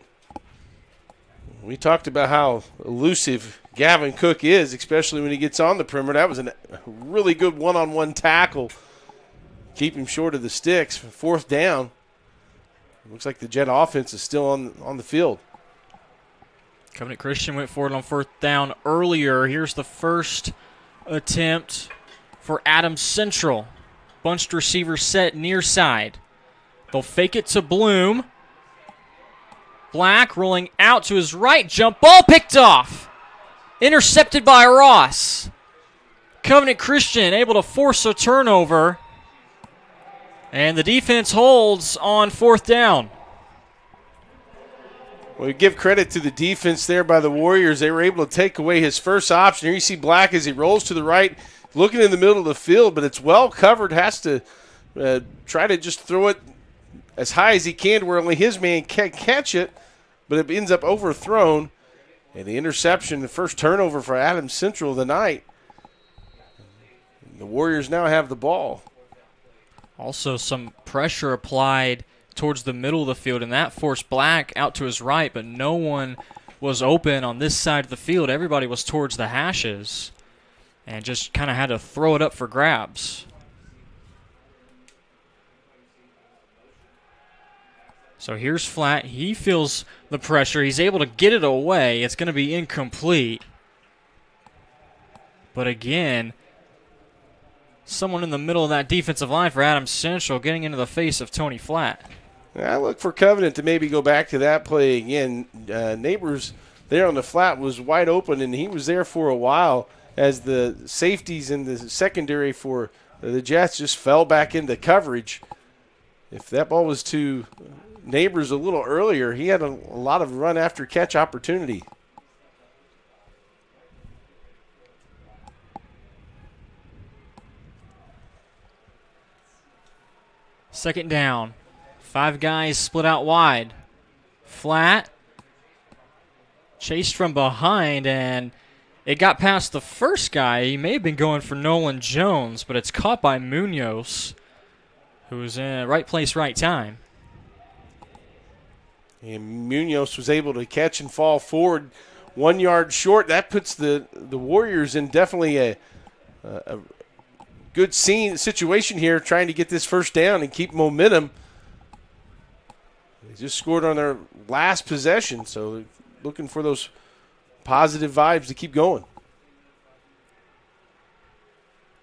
C: We talked about how elusive Gavin Cook is, especially when he gets on the perimeter. That was a really good one-on-one tackle. Keep him short of the sticks. 4th down. Looks like the Jet offense is still on the field.
B: Covenant Christian went for it on 4th down earlier. Here's the first attempt for Adams Central. Bunched receiver set near side. They'll fake it to Bloom. Black rolling out to his right. Jump ball picked off. Intercepted by Ross. Covenant Christian able to force a turnover. And the defense holds on 4th down.
C: Well, we give credit to the defense there by the Warriors. They were able to take away his first option. Here you see Black as he rolls to the right, looking in the middle of the field, but it's well covered. Has to try to just throw it as high as he can where only his man can't catch it, but it ends up overthrown. And the interception, the first turnover for Adams Central of the night. The Warriors now have the ball.
B: Also some pressure applied towards the middle of the field, and that forced Black out to his right, but no one was open on this side of the field. Everybody was towards the hashes and just kind of had to throw it up for grabs. So here's Flat. He feels the pressure. He's able to get it away. It's going to be incomplete. But again, someone in the middle of that defensive line for Adams Central getting into the face of Tony Flat.
C: I look for Covenant to maybe go back to that play again. Neighbors there on the flat was wide open, and he was there for a while as the safeties in the secondary for the Jets just fell back into coverage. If that ball was to Neighbors a little earlier, he had a lot of run after catch opportunity.
B: Second down. 5 guys split out wide. Flat. Chased from behind, and it got past the first guy. He may have been going for Nolan Jones, but it's caught by Munoz, who's in right place, right time.
C: And Munoz was able to catch and fall forward 1 yard short. That puts the Warriors in definitely a good situation here, trying to get this first down and keep momentum. They just scored on their last possession, so they're looking for those positive vibes to keep going.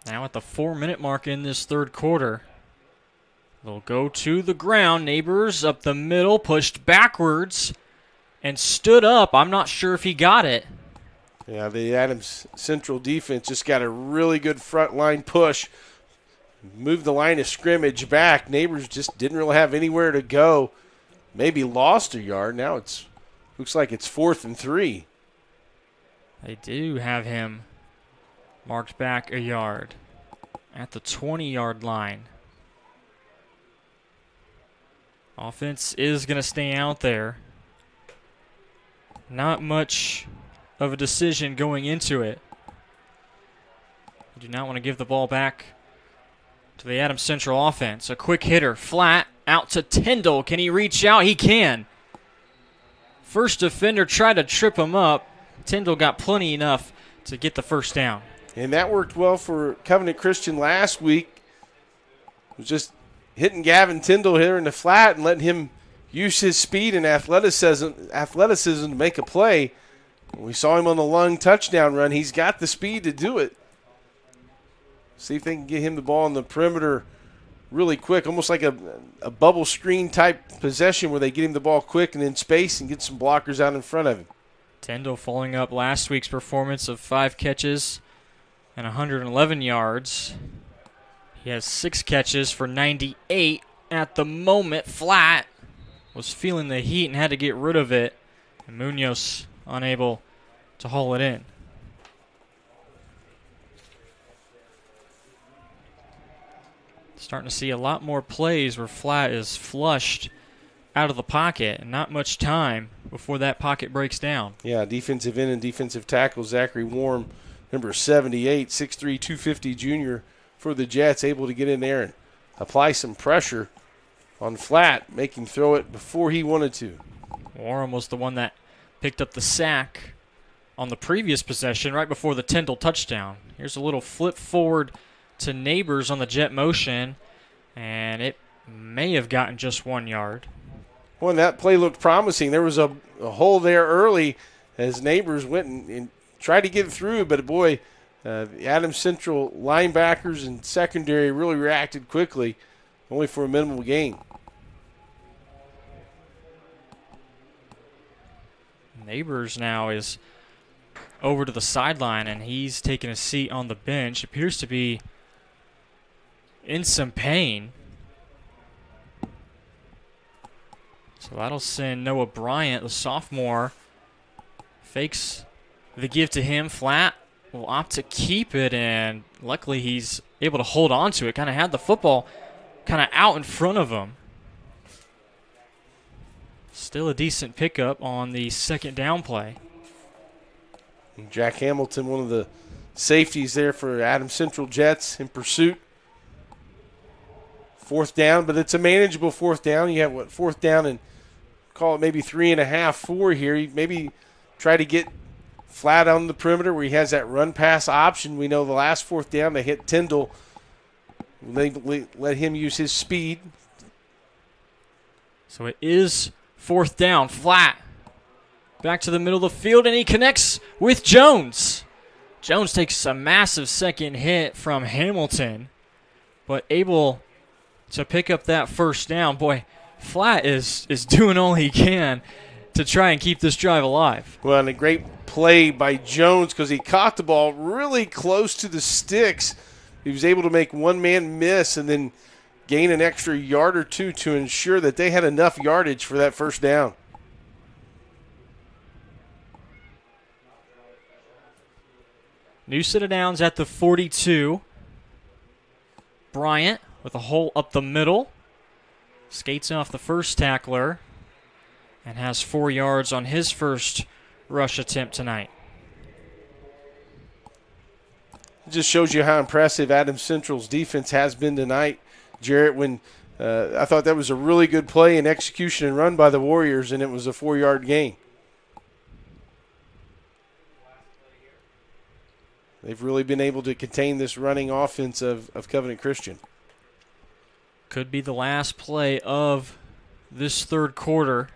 B: Now at the 4-minute mark in this third quarter, they'll go to the ground. Neighbors up the middle, pushed backwards, and stood up. I'm not sure if he got it.
C: Yeah, the Adams Central defense just got a really good front line push. Moved the line of scrimmage back. Neighbors just didn't really have anywhere to go. Maybe lost a yard. Now it's looks like it's 4th and 3.
B: They do have him marked back a yard at the 20-yard line. Offense is going to stay out there. Not much of a decision going into it. You do not want to give the ball back to the Adams Central offense. A quick hitter, Flat, out to Tyndall. Can he reach out? He can. First defender tried to trip him up. Tyndall got plenty enough to get the first down.
C: And that worked well for Covenant Christian last week. It was just hitting Gavin Tyndall here in the flat and letting him use his speed and athleticism to make a play. We saw him on the long touchdown run. He's got the speed to do it. See if they can get him the ball on the perimeter really quick, almost like a bubble screen type possession where they get him the ball quick and in space and get some blockers out in front of him.
B: Tyndall following up last week's performance of 5 catches and 111 yards. He has 6 catches for 98 at the moment. Flat was feeling the heat and had to get rid of it. And Munoz unable to haul it in. Starting to see a lot more plays where Flat is flushed out of the pocket and not much time before that pocket breaks down.
C: Yeah, defensive end and defensive tackle Zachary Warm, number 78, 6'3", 250 junior for the Jets, able to get in there and apply some pressure on Flat, make him throw it before he wanted to.
B: Warm was the one that picked up the sack on the previous possession right before the Tyndall touchdown. Here's a little flip forward to Neighbors on the jet motion, and it may have gotten just 1 yard.
C: Well, that play looked promising. There was a hole there early as Neighbors went and tried to get through, but boy, the Adams Central linebackers and secondary really reacted quickly, only for a minimal gain.
B: Neighbors now is over to the sideline, and he's taking a seat on the bench. Appears to be in some pain. So that'll send Noah Bryant, the sophomore, fakes the give to him. Flat will opt to keep it, and luckily he's able to hold on to it. Kind of had the football kind of out in front of him. Still a decent pickup on the second down play.
C: Jack Hamilton, one of the safeties there for Adams Central Jets in pursuit. 4th down, but it's a manageable 4th down. You have, 4th down and call it maybe 3.5, 4 here. You maybe try to get Flat on the perimeter where he has that run-pass option. We know the last 4th down they hit Tyndall. They let him use his speed.
B: So it is 4th down. Flat back to the middle of the field, and he connects with Jones. Jones takes a massive second hit from Hamilton, but able to pick up that 1st down. Boy, Flat is doing all he can to try and keep this drive alive.
C: Well, and a great play by Jones because he caught the ball really close to the sticks. He was able to make one man miss and then gain an extra yard or two to ensure that they had enough yardage for that 1st down.
B: New set of downs at the 42. Bryant with a hole up the middle. Skates off the first tackler and has 4 yards on his first rush attempt tonight.
C: It just shows you how impressive Adams Central's defense has been tonight, Jarrett, when I thought that was a really good play and execution and run by the Warriors, and it was a 4-yard gain. They've really been able to contain this running offense of Covenant Christian.
B: Could be the last play of this 3rd quarter.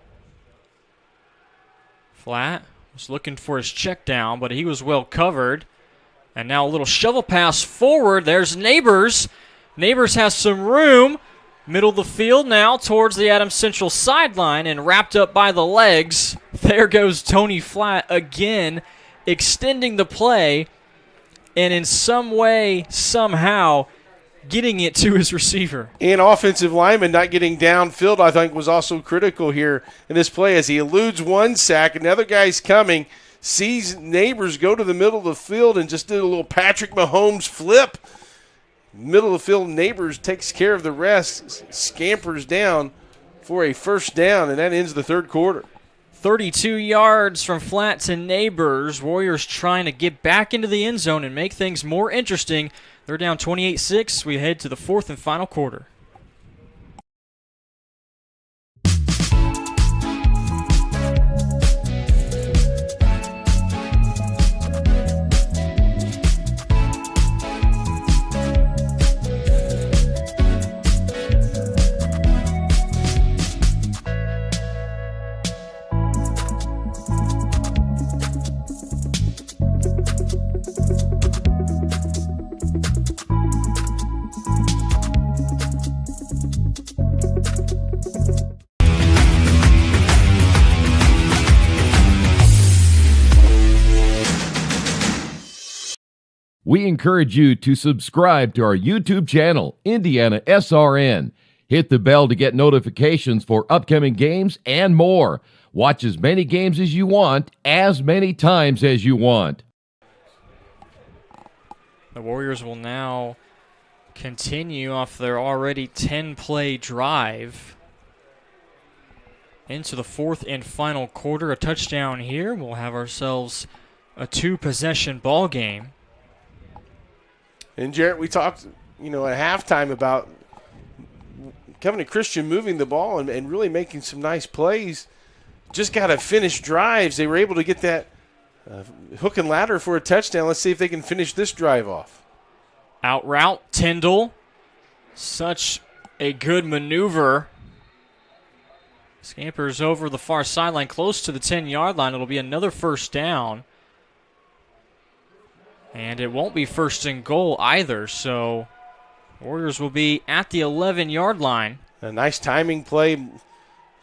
B: Flat was looking for his check down, but he was well covered. And now a little shovel pass forward. There's Neighbors. Neighbors has some room. Middle of the field now towards the Adams Central sideline and wrapped up by the legs. There goes Tony Flat again, extending the play and in some way, somehow, getting it to his receiver.
C: And offensive lineman not getting downfield, I think, was also critical here in this play as he eludes one sack. Another guy's coming, sees Neighbors go to the middle of the field and just did a little Patrick Mahomes flip. Middle of the field, Neighbors takes care of the rest, scampers down for a 1st down, and that ends the 3rd quarter.
B: 32 yards from Flat to Neighbors. Warriors trying to get back into the end zone and make things more interesting. They're down 28-6. We head to the 4th and final quarter.
D: we encourage you to subscribe to our YouTube channel, IndianaSRN. Hit the bell to get notifications for upcoming games and more. Watch as many games as you want, as many times as you want.
B: The Warriors will now continue off their already 10-play drive into the fourth and final quarter. A touchdown here. We'll have ourselves a 2-possession ball game.
C: And Jarrett, we talked, at halftime about Covenant Christian moving the ball and really making some nice plays. Just got to finish drives. They were able to get that hook and ladder for a touchdown. Let's see if they can finish this drive off.
B: Out route, Tyndall. Such a good maneuver. Scampers over the far sideline, close to the 10-yard line. It'll be another first down. And it won't be first and goal either, so Warriors will be at the 11-yard line.
C: A nice timing play.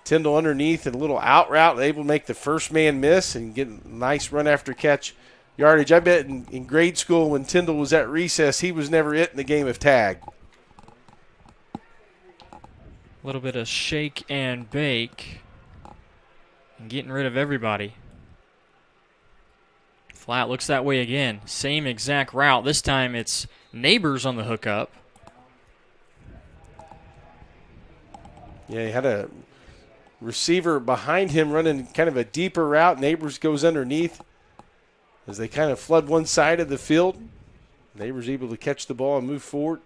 C: Tyndall underneath and a little out route, able to make the first man miss and get a nice run after catch yardage. I bet in grade school when Tyndall was at recess, he was never it in the game of tag.
B: A little bit of shake and bake and getting rid of everybody. Flat looks that way again. Same exact route. This time it's Neighbors on the hookup.
C: Yeah, he had a receiver behind him running kind of a deeper route. Neighbors goes underneath as they kind of flood one side of the field. Neighbors able to catch the ball and move forward.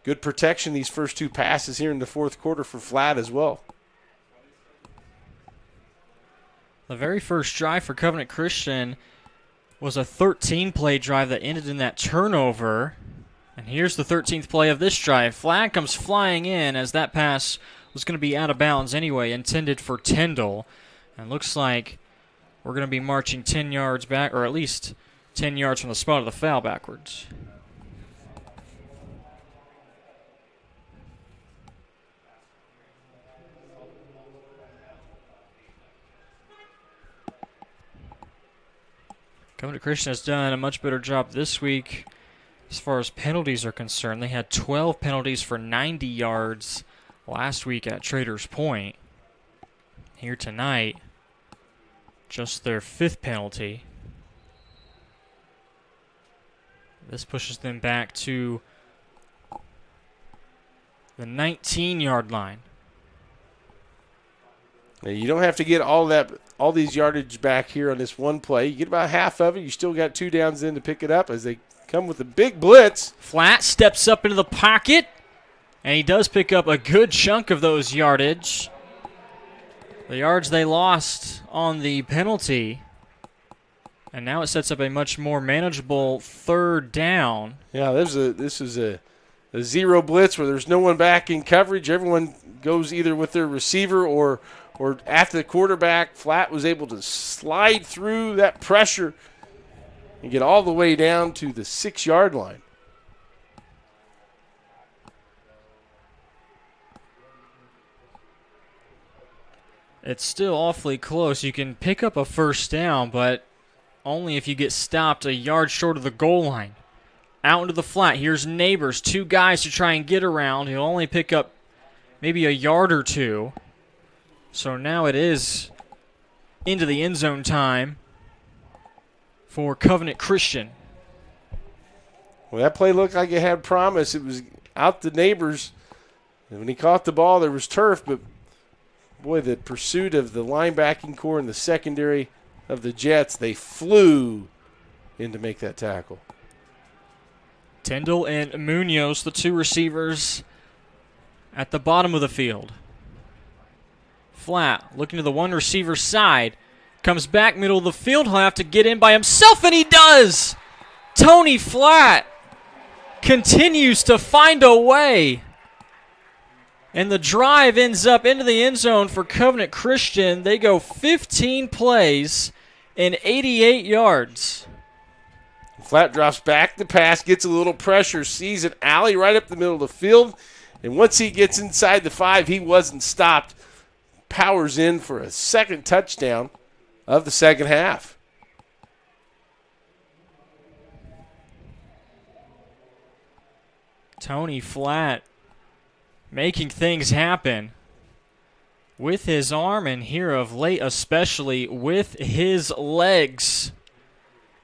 C: Good protection these first two passes here in the fourth quarter for Flat as well.
B: The very first drive for Covenant Christian was a 13-play drive that ended in that turnover. And here's the 13th play of this drive. Flag comes flying in as that pass was going to be out of bounds anyway, intended for Tyndall. And looks like we're going to be marching 10 yards back, or at least 10 yards from the spot of the foul backwards. Covenant Christian has done a much better job this week as far as penalties are concerned. They had 12 penalties for 90 yards last week at Traders Point. Here tonight, just their 5th penalty. This pushes them back to the 19-yard line.
C: Now, you don't have to get all these yardage back here on this one play. You get about half of it. You still got 2 downs in to pick it up as they come with a big blitz.
B: Flat steps up into the pocket, and he does pick up a good chunk of those yardage. The yards they lost on the penalty, and now it sets up a much more manageable 3rd down.
C: Yeah, this is a zero blitz where there's no one back in coverage. Everyone goes either with their receiver or at the quarterback. Flat was able to slide through that pressure and get all the way down to the 6-yard line.
B: It's still awfully close. You can pick up a first down, but only if you get stopped a yard short of the goal line. Out into the flat. Here's Neighbors. 2 guys to try and get around. He'll only pick up maybe a yard or 2. So now it is into the end zone time for Covenant Christian.
C: Well, that play looked like it had promise. It was out the Neighbors. And when he caught the ball, there was turf, but boy, the pursuit of the linebacking core and the secondary of the Jets, they flew in to make that tackle.
B: Tyndall and Munoz, the 2 receivers at the bottom of the field. Flat, looking to the 1 receiver side. Comes back middle of the field. He'll have to get in by himself, and he does! Tony Flat continues to find a way. And the drive ends up into the end zone for Covenant Christian. They go 15 plays and 88 yards.
C: Flat drops back the pass, gets a little pressure, sees an alley right up the middle of the field. And once he gets inside the 5, he wasn't stopped. Powers in for a 2nd touchdown of the second half.
B: Tony Flatt making things happen with his arm, and here of late especially with his legs.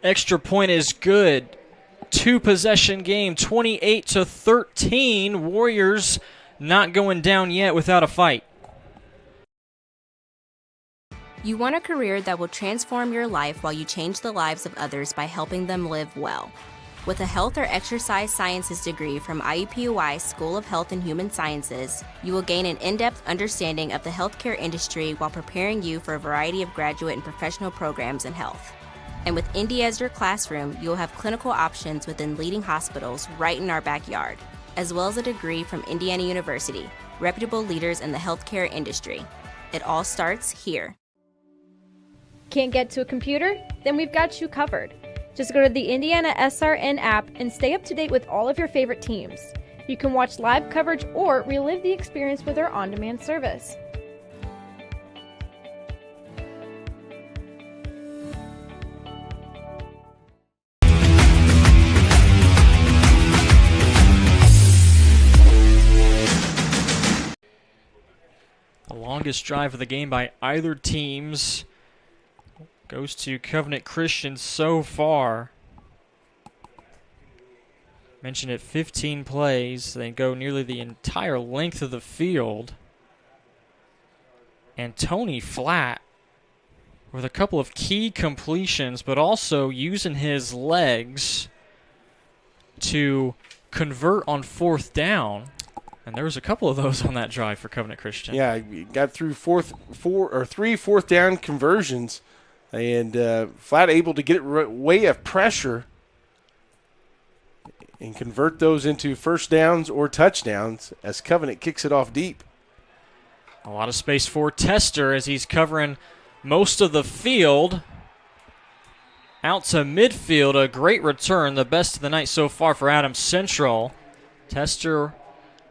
B: Extra point is good. 2-possession game, 28-13. Warriors not going down yet without a fight.
G: You want a career that will transform your life while you change the lives of others by helping them live well. With a health or exercise sciences degree from IUPUI School of Health and Human Sciences, you will gain an in-depth understanding of the healthcare industry while preparing you for a variety of graduate and professional programs in health. And with Indy as your classroom, you will have clinical options within leading hospitals right in our backyard, as well as a degree from Indiana University, reputable leaders in the healthcare industry. It all starts here.
H: Can't get to a computer? Then we've got you covered. Just go to the IndianaSRN app and stay up to date with all of your favorite teams. You can watch live coverage or relive the experience with our on-demand service.
B: The longest drive of the game by either teams goes to Covenant Christian so far. Mentioned it, 15 plays. They go nearly the entire length of the field. And Tony Flatt with a couple of key completions, but also using his legs to convert on 4th down. And there was a couple of those on that drive for Covenant Christian.
C: Yeah, he got through 3 4th down conversions. And Flatt able to get it way of pressure and convert those into first downs or touchdowns as Covenant kicks it off deep.
B: A lot of space for Tester as he's covering most of the field. Out to midfield, a great return, the best of the night so far for Adams Central. Tester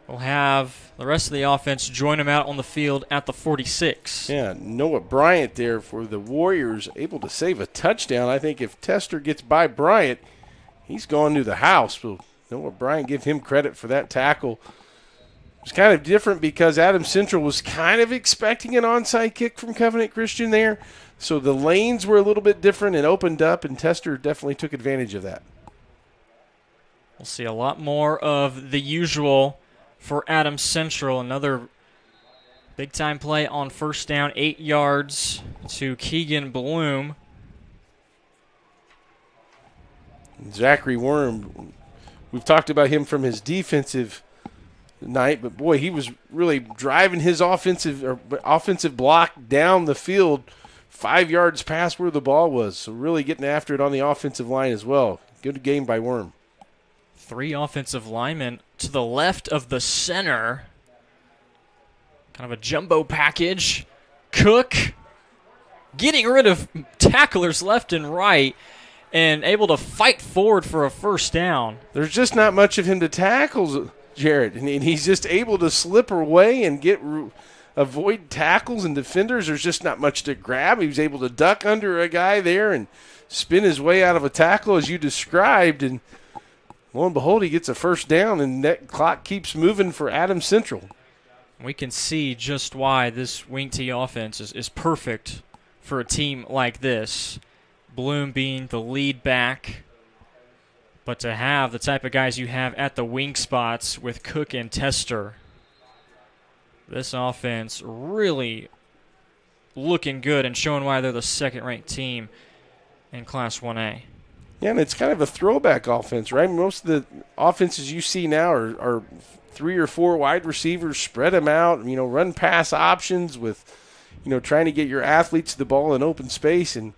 B: will have the rest of the offense join him out on the field at the 46.
C: Yeah, Noah Bryant there for the Warriors, able to save a touchdown. I think if Tester gets by Bryant, he's going to the house. So Noah Bryant, give him credit for that tackle. It's kind of different because Adams Central was kind of expecting an onside kick from Covenant Christian there. So the lanes were a little bit different and opened up, and Tester definitely took advantage of that.
B: We'll see a lot more of the usual for Adams Central. Another big-time play on first down, 8 yards to Keegan Bloom.
C: Zachary Worm, we've talked about him from his defensive night, but boy, he was really driving his offensive block down the field 5 yards past where the ball was. So really getting after it on the offensive line as well. Good game by Worm.
B: 3 offensive linemen to the left of the center. Kind of a jumbo package. Cook getting rid of tacklers left and right and able to fight forward for a first down.
C: There's just not much of him to tackle, Jared, and he's just able to slip away and avoid tackles and defenders. There's just not much to grab. He was able to duck under a guy there and spin his way out of a tackle as you described, and lo and behold, he gets a first down, and that clock keeps moving for Adams Central.
B: We can see just why this wing T offense is perfect for a team like this. Bloom being the lead back, but to have the type of guys you have at the wing spots with Cook and Tester, this offense really looking good and showing why they're the second-ranked team in Class 1A.
C: Yeah, and it's kind of a throwback offense, right? Most of the offenses you see now are 3 or 4 wide receivers, spread them out, run pass options with, trying to get your athletes the ball in open space. And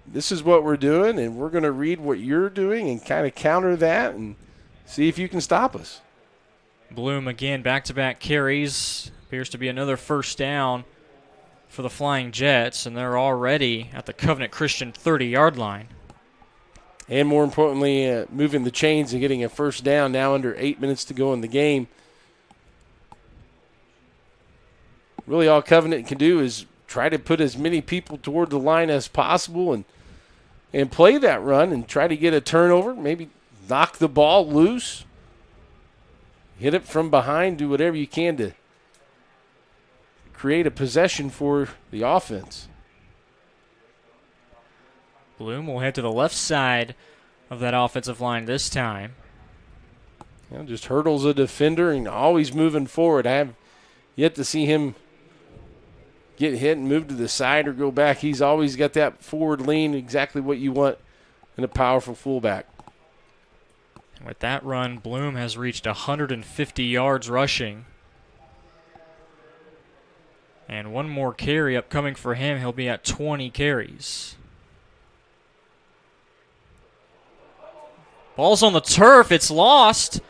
C: this is what we're doing, and we're going to read what you're doing and kind of counter that and see if you can stop us.
B: Bloom again, back-to-back carries. Appears to be another first down for the Flying Jets, and they're already at the Covenant Christian 30-yard line.
C: And more importantly, moving the chains and getting a first down now under 8 minutes to go in the game. Really all Covenant can do is try to put as many people toward the line as possible and play that run and try to get a turnover, maybe knock the ball loose. hit it from behind, do whatever you can to create a possession for the offense.
B: Bloom will head to the left side of that offensive line this time.
C: Just hurdles a defender and always moving forward. I have yet to see him get hit and move to the side or go back. He's always got that forward lean, exactly what you want in a powerful fullback.
B: With that run, Bloom has reached 150 yards rushing. And one more carry upcoming for him. He'll be at 20 carries. Ball's on the turf. It's lost.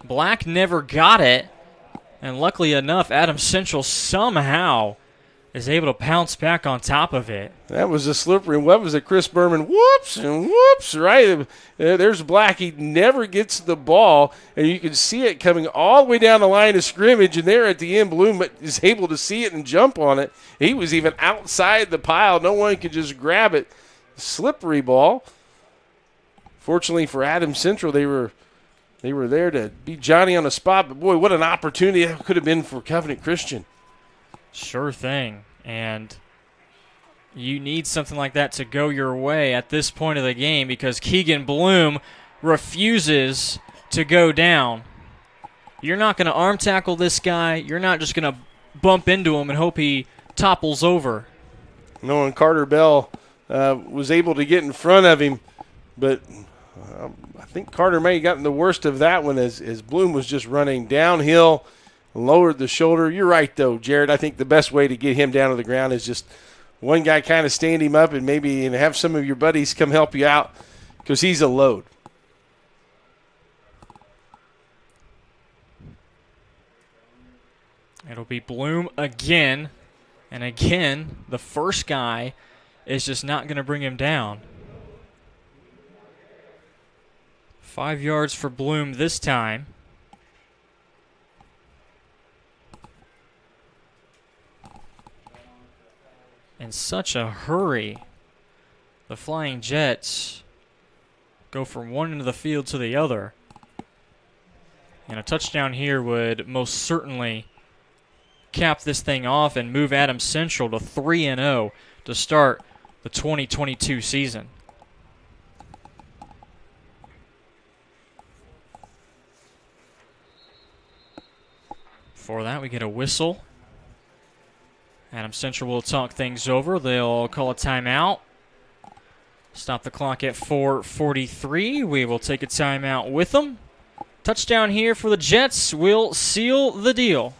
B: Black never got it. And luckily enough, Adams Central somehow is able to pounce back on top of it.
C: That was a slippery. What was it? Chris Berman, whoops and whoops, right? There's Black. He never gets the ball, and you can see it coming all the way down the line of scrimmage, and there at the end, Bloom is able to see it and jump on it. He was even outside the pile. No one could just grab it. Slippery ball. Fortunately for Adams Central, they were there to beat Johnny on the spot, but boy, what an opportunity that could have been for Covenant Christian.
B: Sure thing, and you need something like that to go your way at this point of the game because Keegan Bloom refuses to go down. You're not going to arm tackle this guy. You're not just going to bump into him and hope he topples over.
C: No, and Carter Bell was able to get in front of him, but I think Carter may have gotten the worst of that one as Bloom was just running downhill, lowered the shoulder. You're right, though, Jared. I think the best way to get him down to the ground is just one guy kind of stand him up and maybe have some of your buddies come help you out because he's a load.
B: It'll be Bloom again, and again, the first guy is just not going to bring him down. 5 yards for Bloom this time. In such a hurry, the Flying Jets go from one end of the field to the other. And a touchdown here would most certainly cap this thing off and move Adams Central to 3-0 to start the 2022 season. For that, we get a whistle. Adams Central will talk things over. They'll call a timeout. Stop the clock at 4:43. We will take a timeout with them. Touchdown here for the Jets will seal the deal.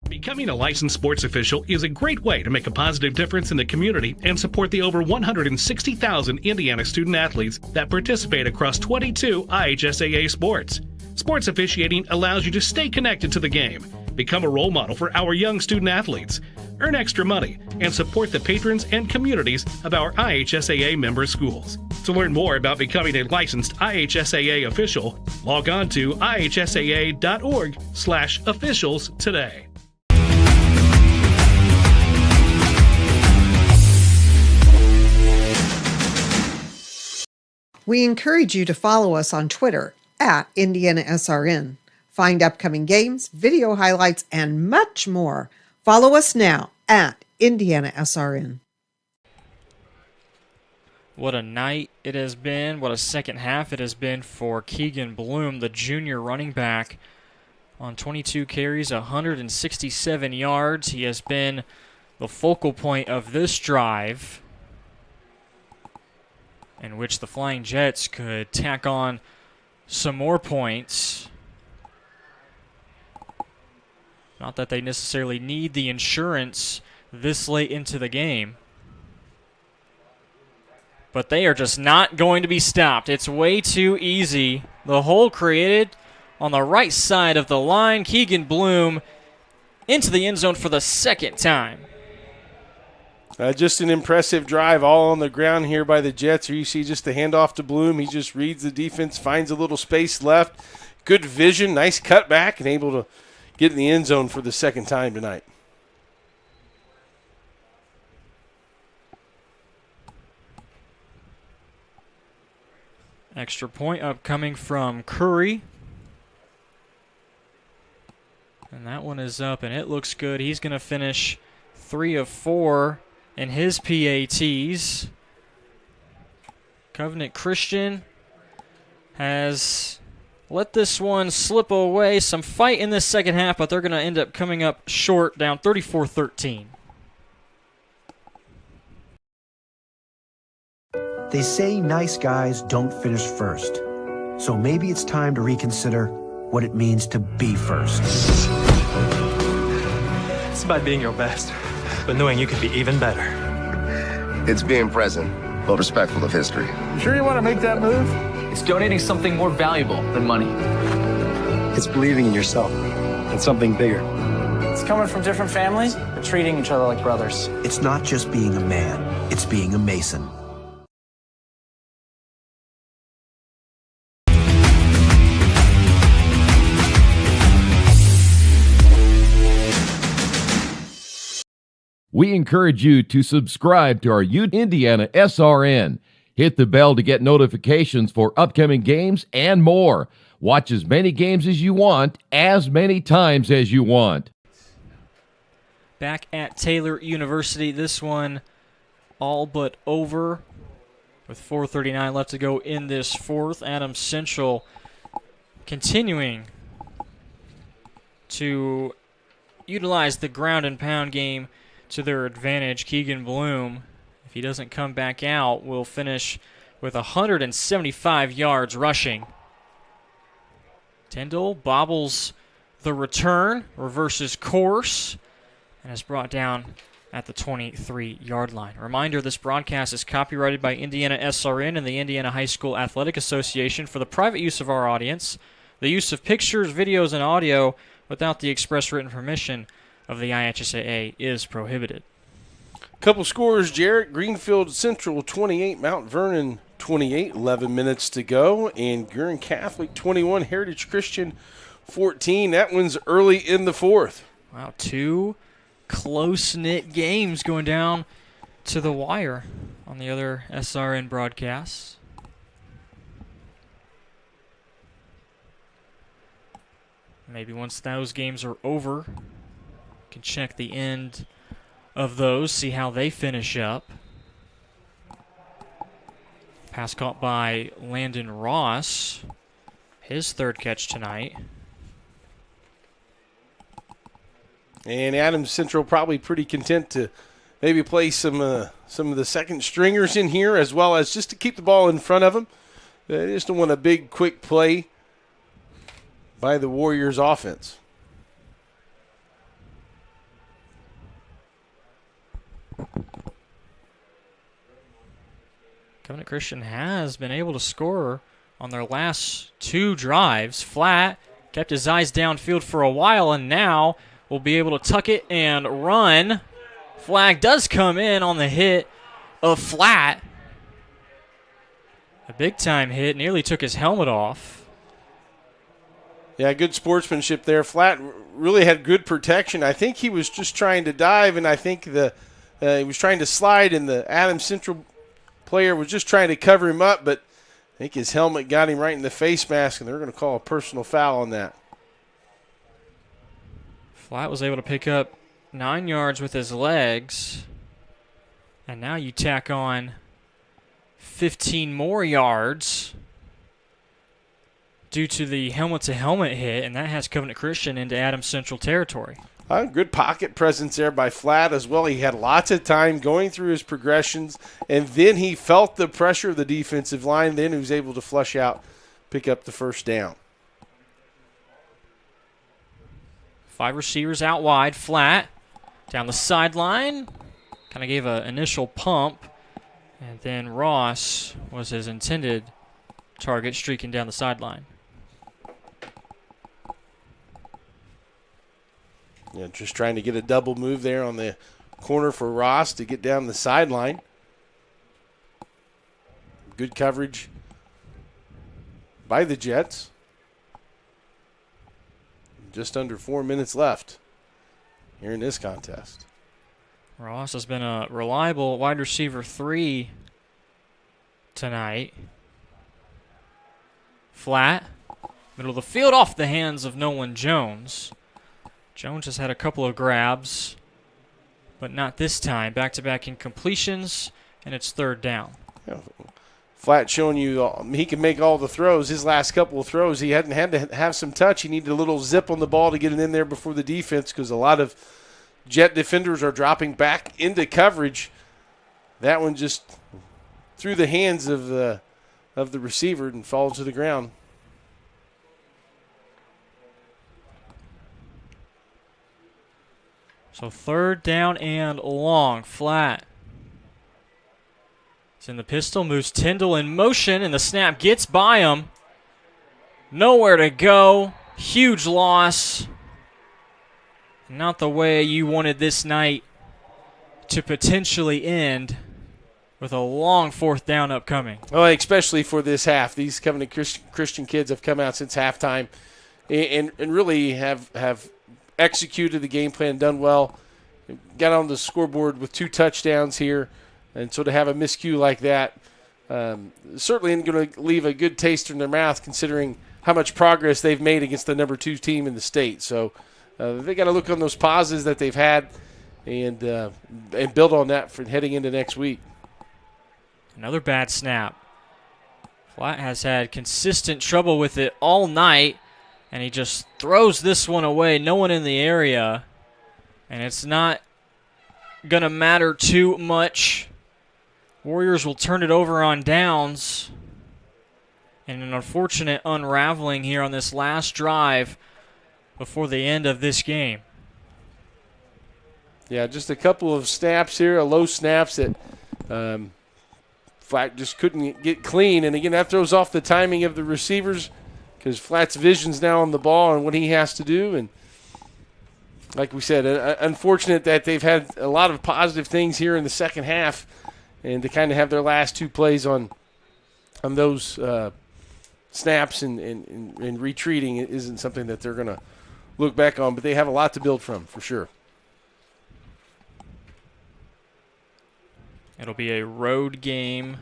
I: Becoming a licensed sports official is a great way to make a positive difference in the community and support the over 160,000 Indiana student athletes that participate across 22 IHSAA sports. Sports officiating allows you to stay connected to the game, become a role model for our young student athletes, earn extra money, and support the patrons and communities of our IHSAA member schools. To learn more about becoming a licensed IHSAA official, log on to ihsaa.org/officials today.
E: We encourage you to follow us on Twitter at IndianaSRN. Find upcoming games, video highlights, and much more. Follow us now at IndianaSRN.
B: What a night it has been. What a second half it has been for Keegan Bloom, the junior running back. On 22 carries, 167 yards. He has been the focal point of this drive, in which the Flying Jets could tack on some more points. Not that they necessarily need the insurance this late into the game, but they are just not going to be stopped. It's way too easy. The hole created on the right side of the line. Keegan Bloom into the end zone for the second time.
C: Just an impressive drive all on the ground here by the Jets. Here you see just the handoff to Bloom. He just reads the defense, finds a little space left. Good vision, nice cutback, and able to get in the end zone for the second time tonight.
B: Extra point upcoming from Curry. And that one is up, and it looks good. He's going to finish 3 of 4 in his PATs. Covenant Christian has let this one slip away. Some fight in this second half, but they're going to end up coming up short, down 34-13.
J: They say nice guys don't finish first. So maybe it's time to reconsider what it means to be first.
M: It's about being your best, but knowing you can be even better.
L: It's being present, but respectful of history.
O: You sure you want to make that move?
N: It's donating something more valuable than money.
M: It's believing in yourself and something bigger.
O: It's coming from different families, but treating each other like brothers.
J: It's not just being a man, it's being a Mason.
D: We encourage you to subscribe to our IndianaSRN. Hit the bell to get notifications for upcoming games and more. Watch as many games as you want, as many times as you want.
B: Back at Taylor University, this one all but over with 4:39 left to go in this fourth. Adams Central continuing to utilize the ground and pound game to their advantage. Keegan Bloom, if he doesn't come back out, will finish with 175 yards rushing. Tyndall bobbles the return, reverses course, and is brought down at the 23-yard line. Reminder, this broadcast is copyrighted by IndianaSRN and the Indiana High School Athletic Association for the private use of our audience. The use of pictures, videos, and audio without the express written permission of the IHSAA is prohibited.
C: Couple scores, Jarrett. Greenfield Central 28, Mount Vernon 28, 11 minutes to go. And Guerin Catholic 21, Heritage Christian 14. That one's early in the fourth.
B: Wow, 2 close-knit games going down to the wire on the other SRN broadcasts. Maybe once those games are over, can check the end of those, see how they finish up. Pass caught by Landon Ross, his third catch tonight.
C: And Adams Central probably pretty content to maybe play some of the second stringers in here, as well as just to keep the ball in front of them. They just don't want a big, quick play by the Warriors offense.
B: Covenant Christian has been able to score on their last 2 drives. Flat kept his eyes downfield for a while, and now will be able to tuck it and run. Flag does come in on the hit of Flat. A big-time hit, nearly took his helmet off.
C: Yeah, good sportsmanship there. Flat really had good protection. I think he was just trying to dive, and I think he was trying to slide, and the Adams Central player was just trying to cover him up, but I think his helmet got him right in the face mask, and they're going to call a personal foul on that.
B: Flat was able to pick up 9 yards with his legs, and now you tack on 15 more yards due to the helmet-to-helmet hit, and that has Covenant Christian into Adams Central territory.
C: Good pocket presence there by Flat as well. He had lots of time going through his progressions, and then he felt the pressure of the defensive line. Then he was able to flush out, pick up the first down.
B: 5 receivers out wide. Flat down the sideline. Kind of gave an initial pump, and then Ross was his intended target, streaking down the sideline.
C: Yeah, just trying to get a double move there on the corner for Ross to get down the sideline. Good coverage by the Jets. Just under 4 minutes left here in this contest.
B: Ross has been a reliable wide receiver 3 tonight. Flat. Middle of the field off the hands of Nolan Jones. Jones has had a couple of grabs, but not this time. Back-to-back incompletions, and it's third down.
C: Yeah. Flat showing you he can make all the throws. His last couple of throws, he hadn't had to have some touch. He needed a little zip on the ball to get it in there before the defense because a lot of Jet defenders are dropping back into coverage. That one just through the hands of the receiver and falls to the ground.
B: So third down and long. Flat. It's in the pistol, moves Tyndall in motion, and the snap gets by him. Nowhere to go. Huge loss. Not the way you wanted this night to potentially end with a long fourth down upcoming.
C: Well, especially for this half. These Covenant Christian kids have come out since halftime and really have executed the game plan, done well. Got on the scoreboard with 2 touchdowns here. And so to have a miscue like that certainly isn't going to leave a good taste in their mouth considering how much progress they've made against the number 2 team in the state. So they got to look on those pauses that they've had and build on that for heading into next week.
B: Another bad snap. Flat has had consistent trouble with it all night, and he just throws this one away. No one in the area, and it's not going to matter too much. Warriors will turn it over on downs. And an unfortunate unraveling here on this last drive before the end of this game.
C: Yeah, just a couple of snaps here, low snaps that Flat just couldn't get clean. And, again, that throws off the timing of the receivers because Flat's vision's now on the ball and what he has to do. And like we said, unfortunate that they've had a lot of positive things here in the second half and to kind of have their last 2 plays on those snaps and retreating isn't something that they're going to look back on, but they have a lot to build from for sure.
B: It'll be a road game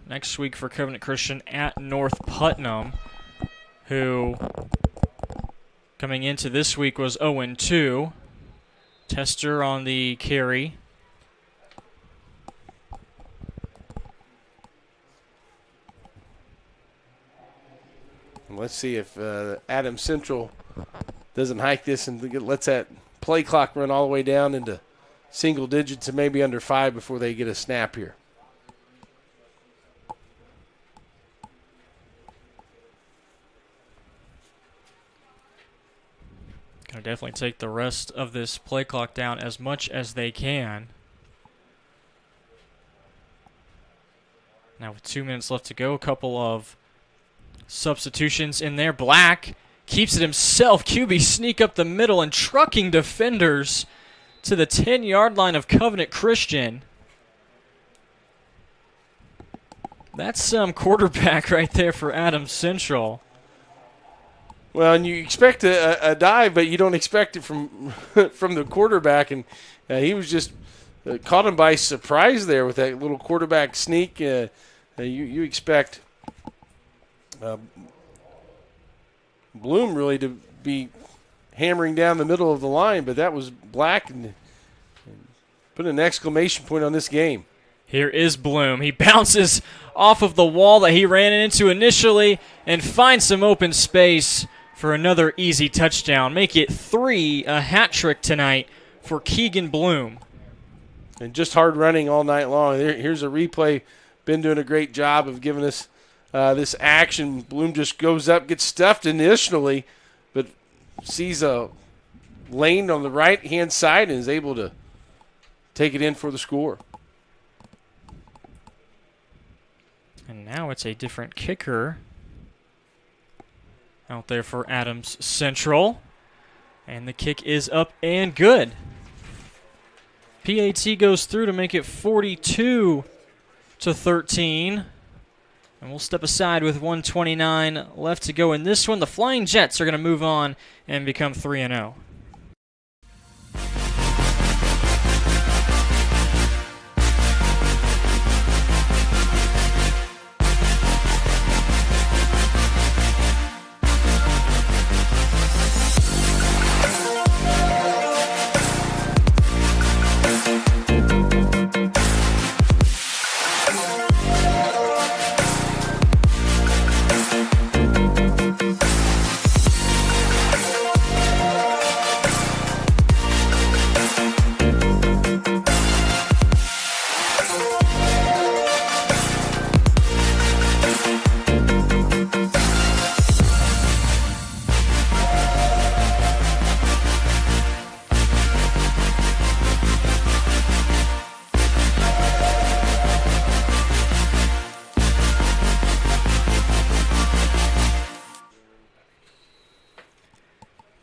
B: next week for Covenant Christian at North Putnam, who coming into this week was 0-2. Tester on the carry.
C: Let's see if Adams Central doesn't hike this and lets that play clock run all the way down into single digits and maybe under 5 before they get a snap here.
B: Gonna definitely take the rest of this play clock down as much as they can. Now with 2 minutes left to go, a couple of substitutions in there. Black keeps it himself. QB sneak up the middle and trucking defenders to the 10-yard line of Covenant Christian. That's some quarterback right there for Adams Central.
C: Well, and you expect a dive, but you don't expect it from the quarterback. And he was just caught him by surprise there with that little quarterback sneak. You expect Bloom really to be hammering down the middle of the line, but that was Black and put an exclamation point on this game.
B: Here is Bloom. He bounces off of the wall that he ran into initially and finds some open space for another easy touchdown. Make it 3, a hat trick tonight for Keegan Bloom.
C: And just hard running all night long. Here's a replay. Been doing a great job of giving us this action. Bloom just goes up, gets stuffed initially, but sees a lane on the right-hand side and is able to take it in for the score.
B: And now it's a different kicker out there for Adams Central. And the kick is up and good. PAT goes through to make it 42-13. And we'll step aside with 1:29 left to go in this one. The Flying Jets are going to move on and become 3-0.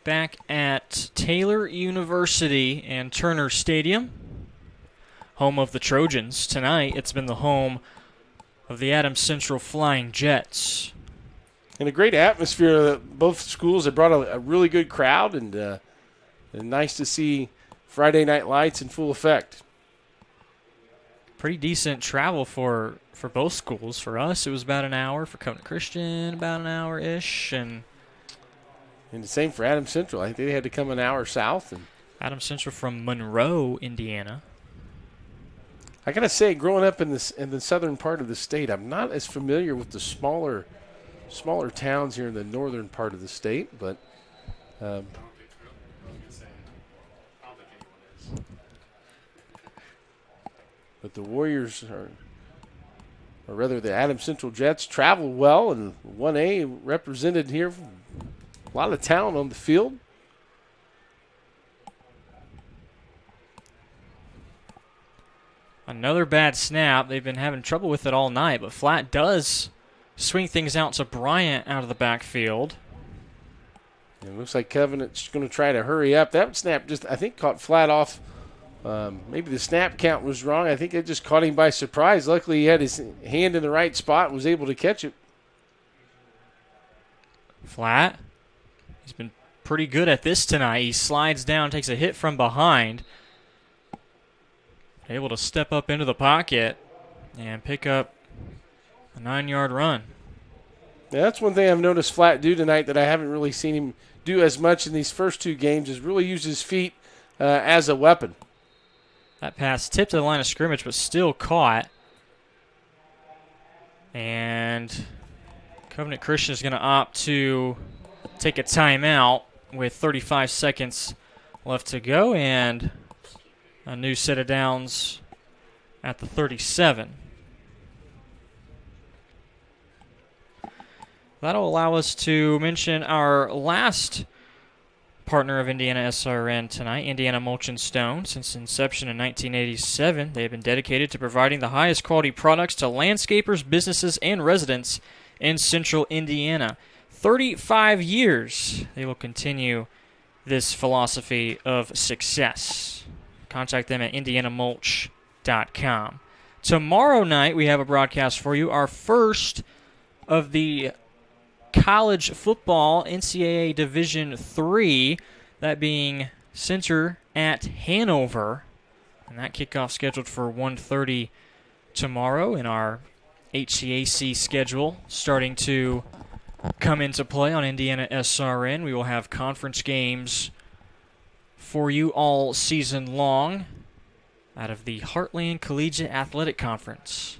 B: back at Taylor University and Turner Stadium, home of the Trojans. Tonight, it's been the home of the Adams Central Flying Jets.
C: And a great atmosphere. Both schools have brought a really good crowd, and nice to see Friday Night Lights in full effect.
B: Pretty decent travel for both schools. For us, it was about an hour. For Covenant Christian, about an hour-ish. And
C: the same for Adams Central. I think they had to come an hour south. And
B: Adams Central from Monroe, Indiana.
C: I got to say, growing up in the southern part of the state, I'm not as familiar with the smaller towns here in the northern part of the state, but the Warriors or rather the Adams Central Jets travel well, and 1A represented here. A lot of talent on the field.
B: Another bad snap. They've been having trouble with it all night, but Flat does swing things out to Bryant out of the backfield.
C: It looks like Covenant's going to try to hurry up. That snap just, I think, caught Flat off. Maybe the snap count was wrong. I think it just caught him by surprise. Luckily, he had his hand in the right spot and was able to catch it.
B: Flat. He's been pretty good at this tonight. He slides down, takes a hit from behind. Able to step up into the pocket and pick up a 9-yard run.
C: Yeah, that's one thing I've noticed Flat do tonight that I haven't really seen him do as much in these first two games, is really use his feet as a weapon.
B: That pass tipped to the line of scrimmage, but still caught. And Covenant Christian is going to opt to take a timeout with 35 seconds left to go, and a new set of downs at the 37. That'll allow us to mention our last partner of IndianaSRN tonight, Indiana Mulch & Stone. Since inception in 1987, they have been dedicated to providing the highest quality products to landscapers, businesses, and residents in central Indiana. 35 years they will continue this philosophy of success. Contact them at indianamulch.com. Tomorrow night we have a broadcast for you, our first of the college football NCAA Division III, that being Center at Hanover. And that kickoff scheduled for 1:30 tomorrow, in our HCAC schedule starting to come into play on IndianaSRN. We will have conference games for you all season long out of the Heartland Collegiate Athletic Conference.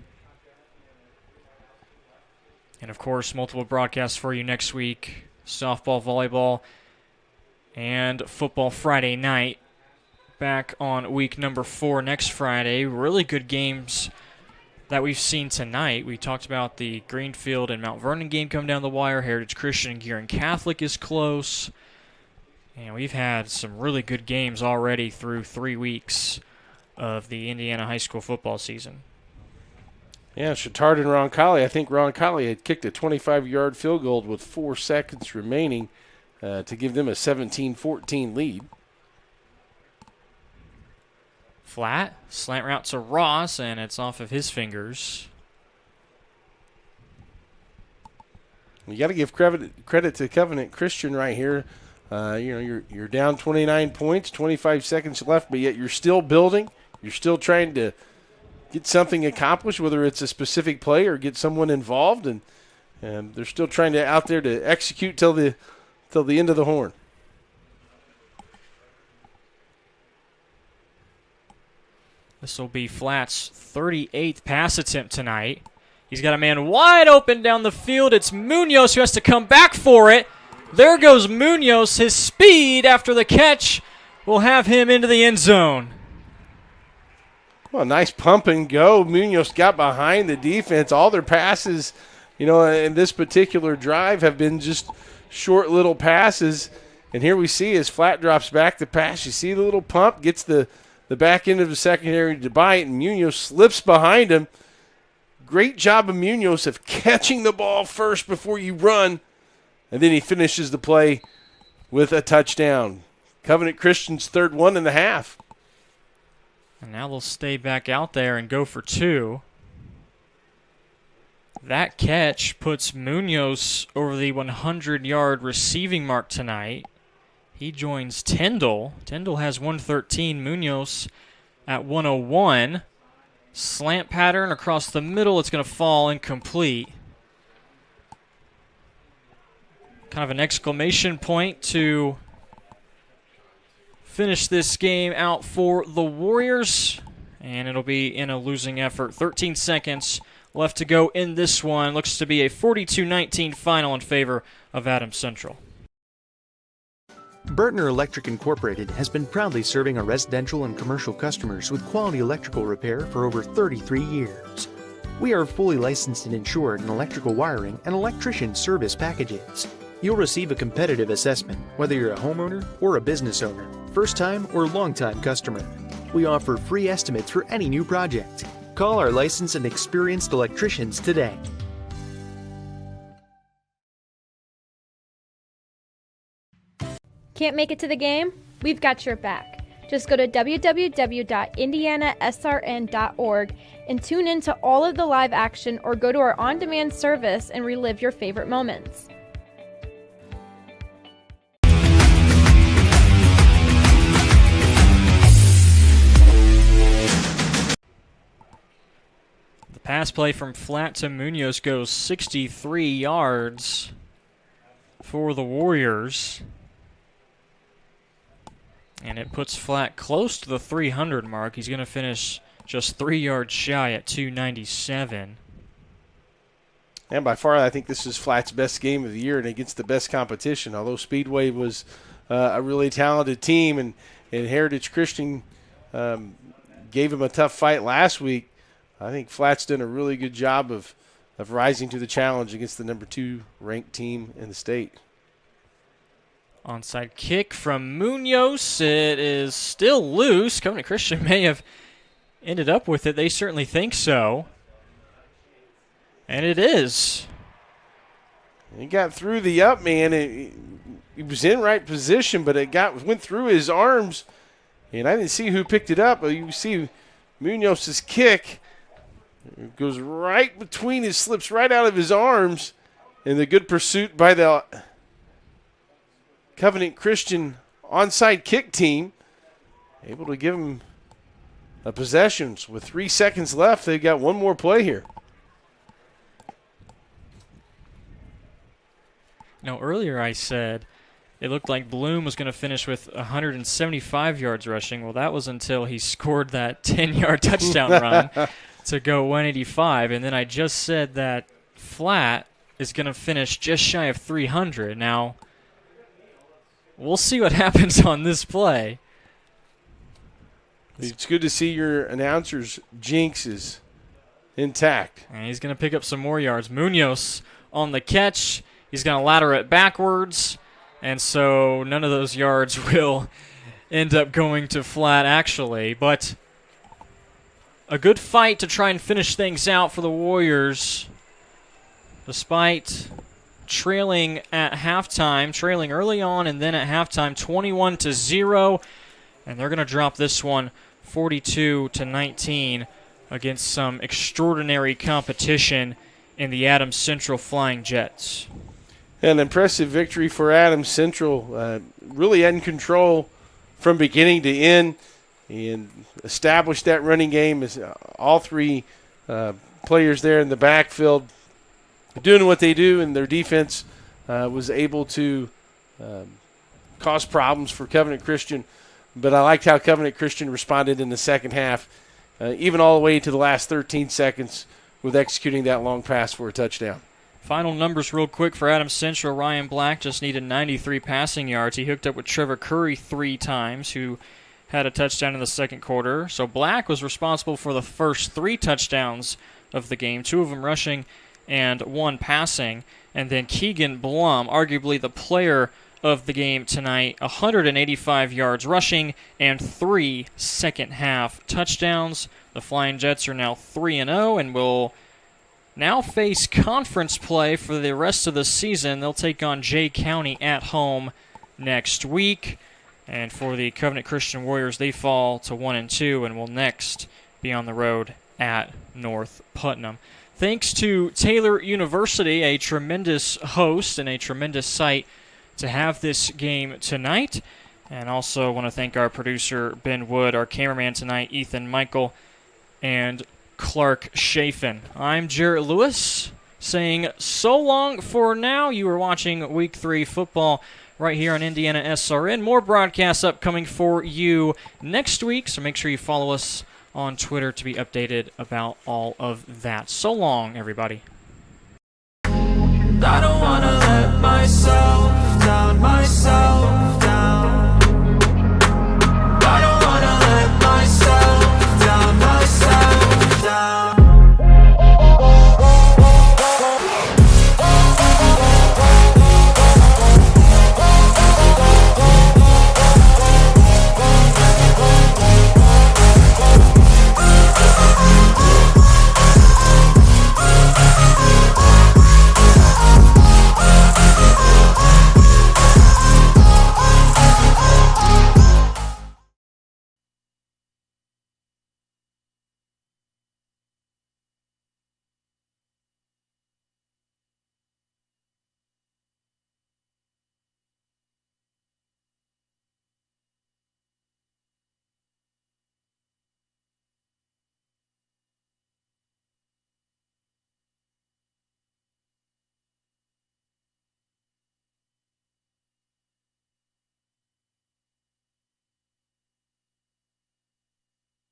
B: And, of course, multiple broadcasts for you next week. Softball, volleyball, and football Friday night. Back on week number 4 next Friday. Really good games that we've seen tonight. We talked about the Greenfield and Mount Vernon game come down the wire. Heritage Christian and Gearin Catholic is close. And we've had some really good games already through 3 weeks of the Indiana high school football season.
C: Yeah, Chittard and Roncalli. I think Roncalli had kicked a 25-yard field goal with 4 seconds remaining to give them a 17-14 lead.
B: Flat, slant route to Ross, and it's off of his fingers.
C: You got to give credit to Covenant Christian right here. You're down 29 points, 25 seconds left, but yet you're still building. You're still trying to get something accomplished, whether it's a specific play or get someone involved, and they're still trying to out there to execute till the end of the horn.
B: This will be Flat's 38th pass attempt tonight. He's got a man wide open down the field. It's Munoz who has to come back for it. There goes Munoz. His speed after the catch will have him into the end zone.
C: Well, nice pump and go. Munoz got behind the defense. All their passes, in this particular drive have been just short little passes. And here we see as Flat drops back the pass. You see the little pump, gets the back end of the secondary to bite, and Munoz slips behind him. Great job of Munoz of catching the ball first before you run. And then he finishes the play with a touchdown. Covenant Christian's third 1.5.
B: And now they'll stay back out there and go for 2. That catch puts Munoz over the 100-yard receiving mark tonight. He joins Tyndall. Tyndall has 113. Munoz at 101. Slant pattern across the middle. It's going to fall incomplete. Kind of an exclamation point to finish this game out for the Warriors. And it'll be in a losing effort. 13 seconds left to go in this one. Looks to be a 42-19 final in favor of Adams Central.
F: Burtner Electric Incorporated has been proudly serving our residential and commercial customers with quality electrical repair for over 33 years. We are fully licensed and insured in electrical wiring and electrician service packages. You'll receive a competitive assessment whether you're a homeowner or a business owner, first-time or long-time customer. We offer free estimates for any new project. Call our licensed and experienced electricians today.
H: Can't make it to the game? We've got your back. Just go to www.IndianaSRN.org and tune in to all of the live action or go to our on-demand service and relive your favorite moments.
B: The pass play from Flat to Munoz goes 63 yards for the Warriors. And it puts Flat close to the 300 mark. He's going to finish just 3 yards shy at 297.
C: And by far, I think this is Flat's best game of the year and against the best competition. Although Speedway was a really talented team and Heritage Christian gave him a tough fight last week, I think Flat's done a really good job of rising to the challenge against the number 2 ranked team in the state.
B: Onside kick from Munoz. It is still loose. Covenant Christian may have ended up with it. They certainly think so. And it is.
C: He got through the up man. He was in right position, but it went through his arms. And I didn't see who picked it up. But you see Munoz's kick. It goes right between his, slips right out of his arms. And the good pursuit by the Covenant Christian onside kick team, able to give him a possession. With 3 seconds left, they've got one more play here.
B: Now, earlier I said it looked like Bloom was going to finish with 175 yards rushing. Well, that was until he scored that 10-yard touchdown run to go 185. And then I just said that Flat is going to finish just shy of 300. Now, we'll see what happens on this play.
C: It's good to see your announcer's jinx is intact.
B: And he's going to pick up some more yards. Munoz on the catch. He's going to ladder it backwards. And so none of those yards will end up going to Flat, actually. But a good fight to try and finish things out for the Warriors, despite trailing at halftime, trailing early on, and then at halftime 21-0, and they're going to drop this one 42-19 against some extraordinary competition in the Adams Central Flying Jets.
C: An impressive victory for Adams Central. Really in control from beginning to end and established that running game as all 3 players there in the backfield doing what they do, and their defense was able to cause problems for Covenant Christian. But I liked how Covenant Christian responded in the second half, even all the way to the last 13 seconds with executing that long pass for a touchdown.
B: Final numbers real quick for Adams Central. Ryan Black just needed 93 passing yards. He hooked up with Trevor Curry 3 times, who had a touchdown in the second quarter. So Black was responsible for the first 3 touchdowns of the game, 2 of them rushing and 1 passing. And then Keegan Blum, arguably the player of the game tonight, 185 yards rushing and 3 second-half touchdowns. The Flying Jets are now 3-0 and will now face conference play for the rest of the season. They'll take on Jay County at home next week. And for the Covenant Christian Warriors, they fall to 1-2 and will next be on the road at North Putnam. Thanks to Taylor University, a tremendous host and a tremendous site to have this game tonight. And also want to thank our producer, Ben Wood, our cameraman tonight, Ethan Michael, and Clark Chafin. I'm Jarrett Lewis saying so long for now. You are watching Week 3 football right here on Indiana SRN. More broadcasts upcoming for you next week, so make sure you follow us on Twitter to be updated about all of that. So long, everybody.
K: I don't wanna let myself down myself.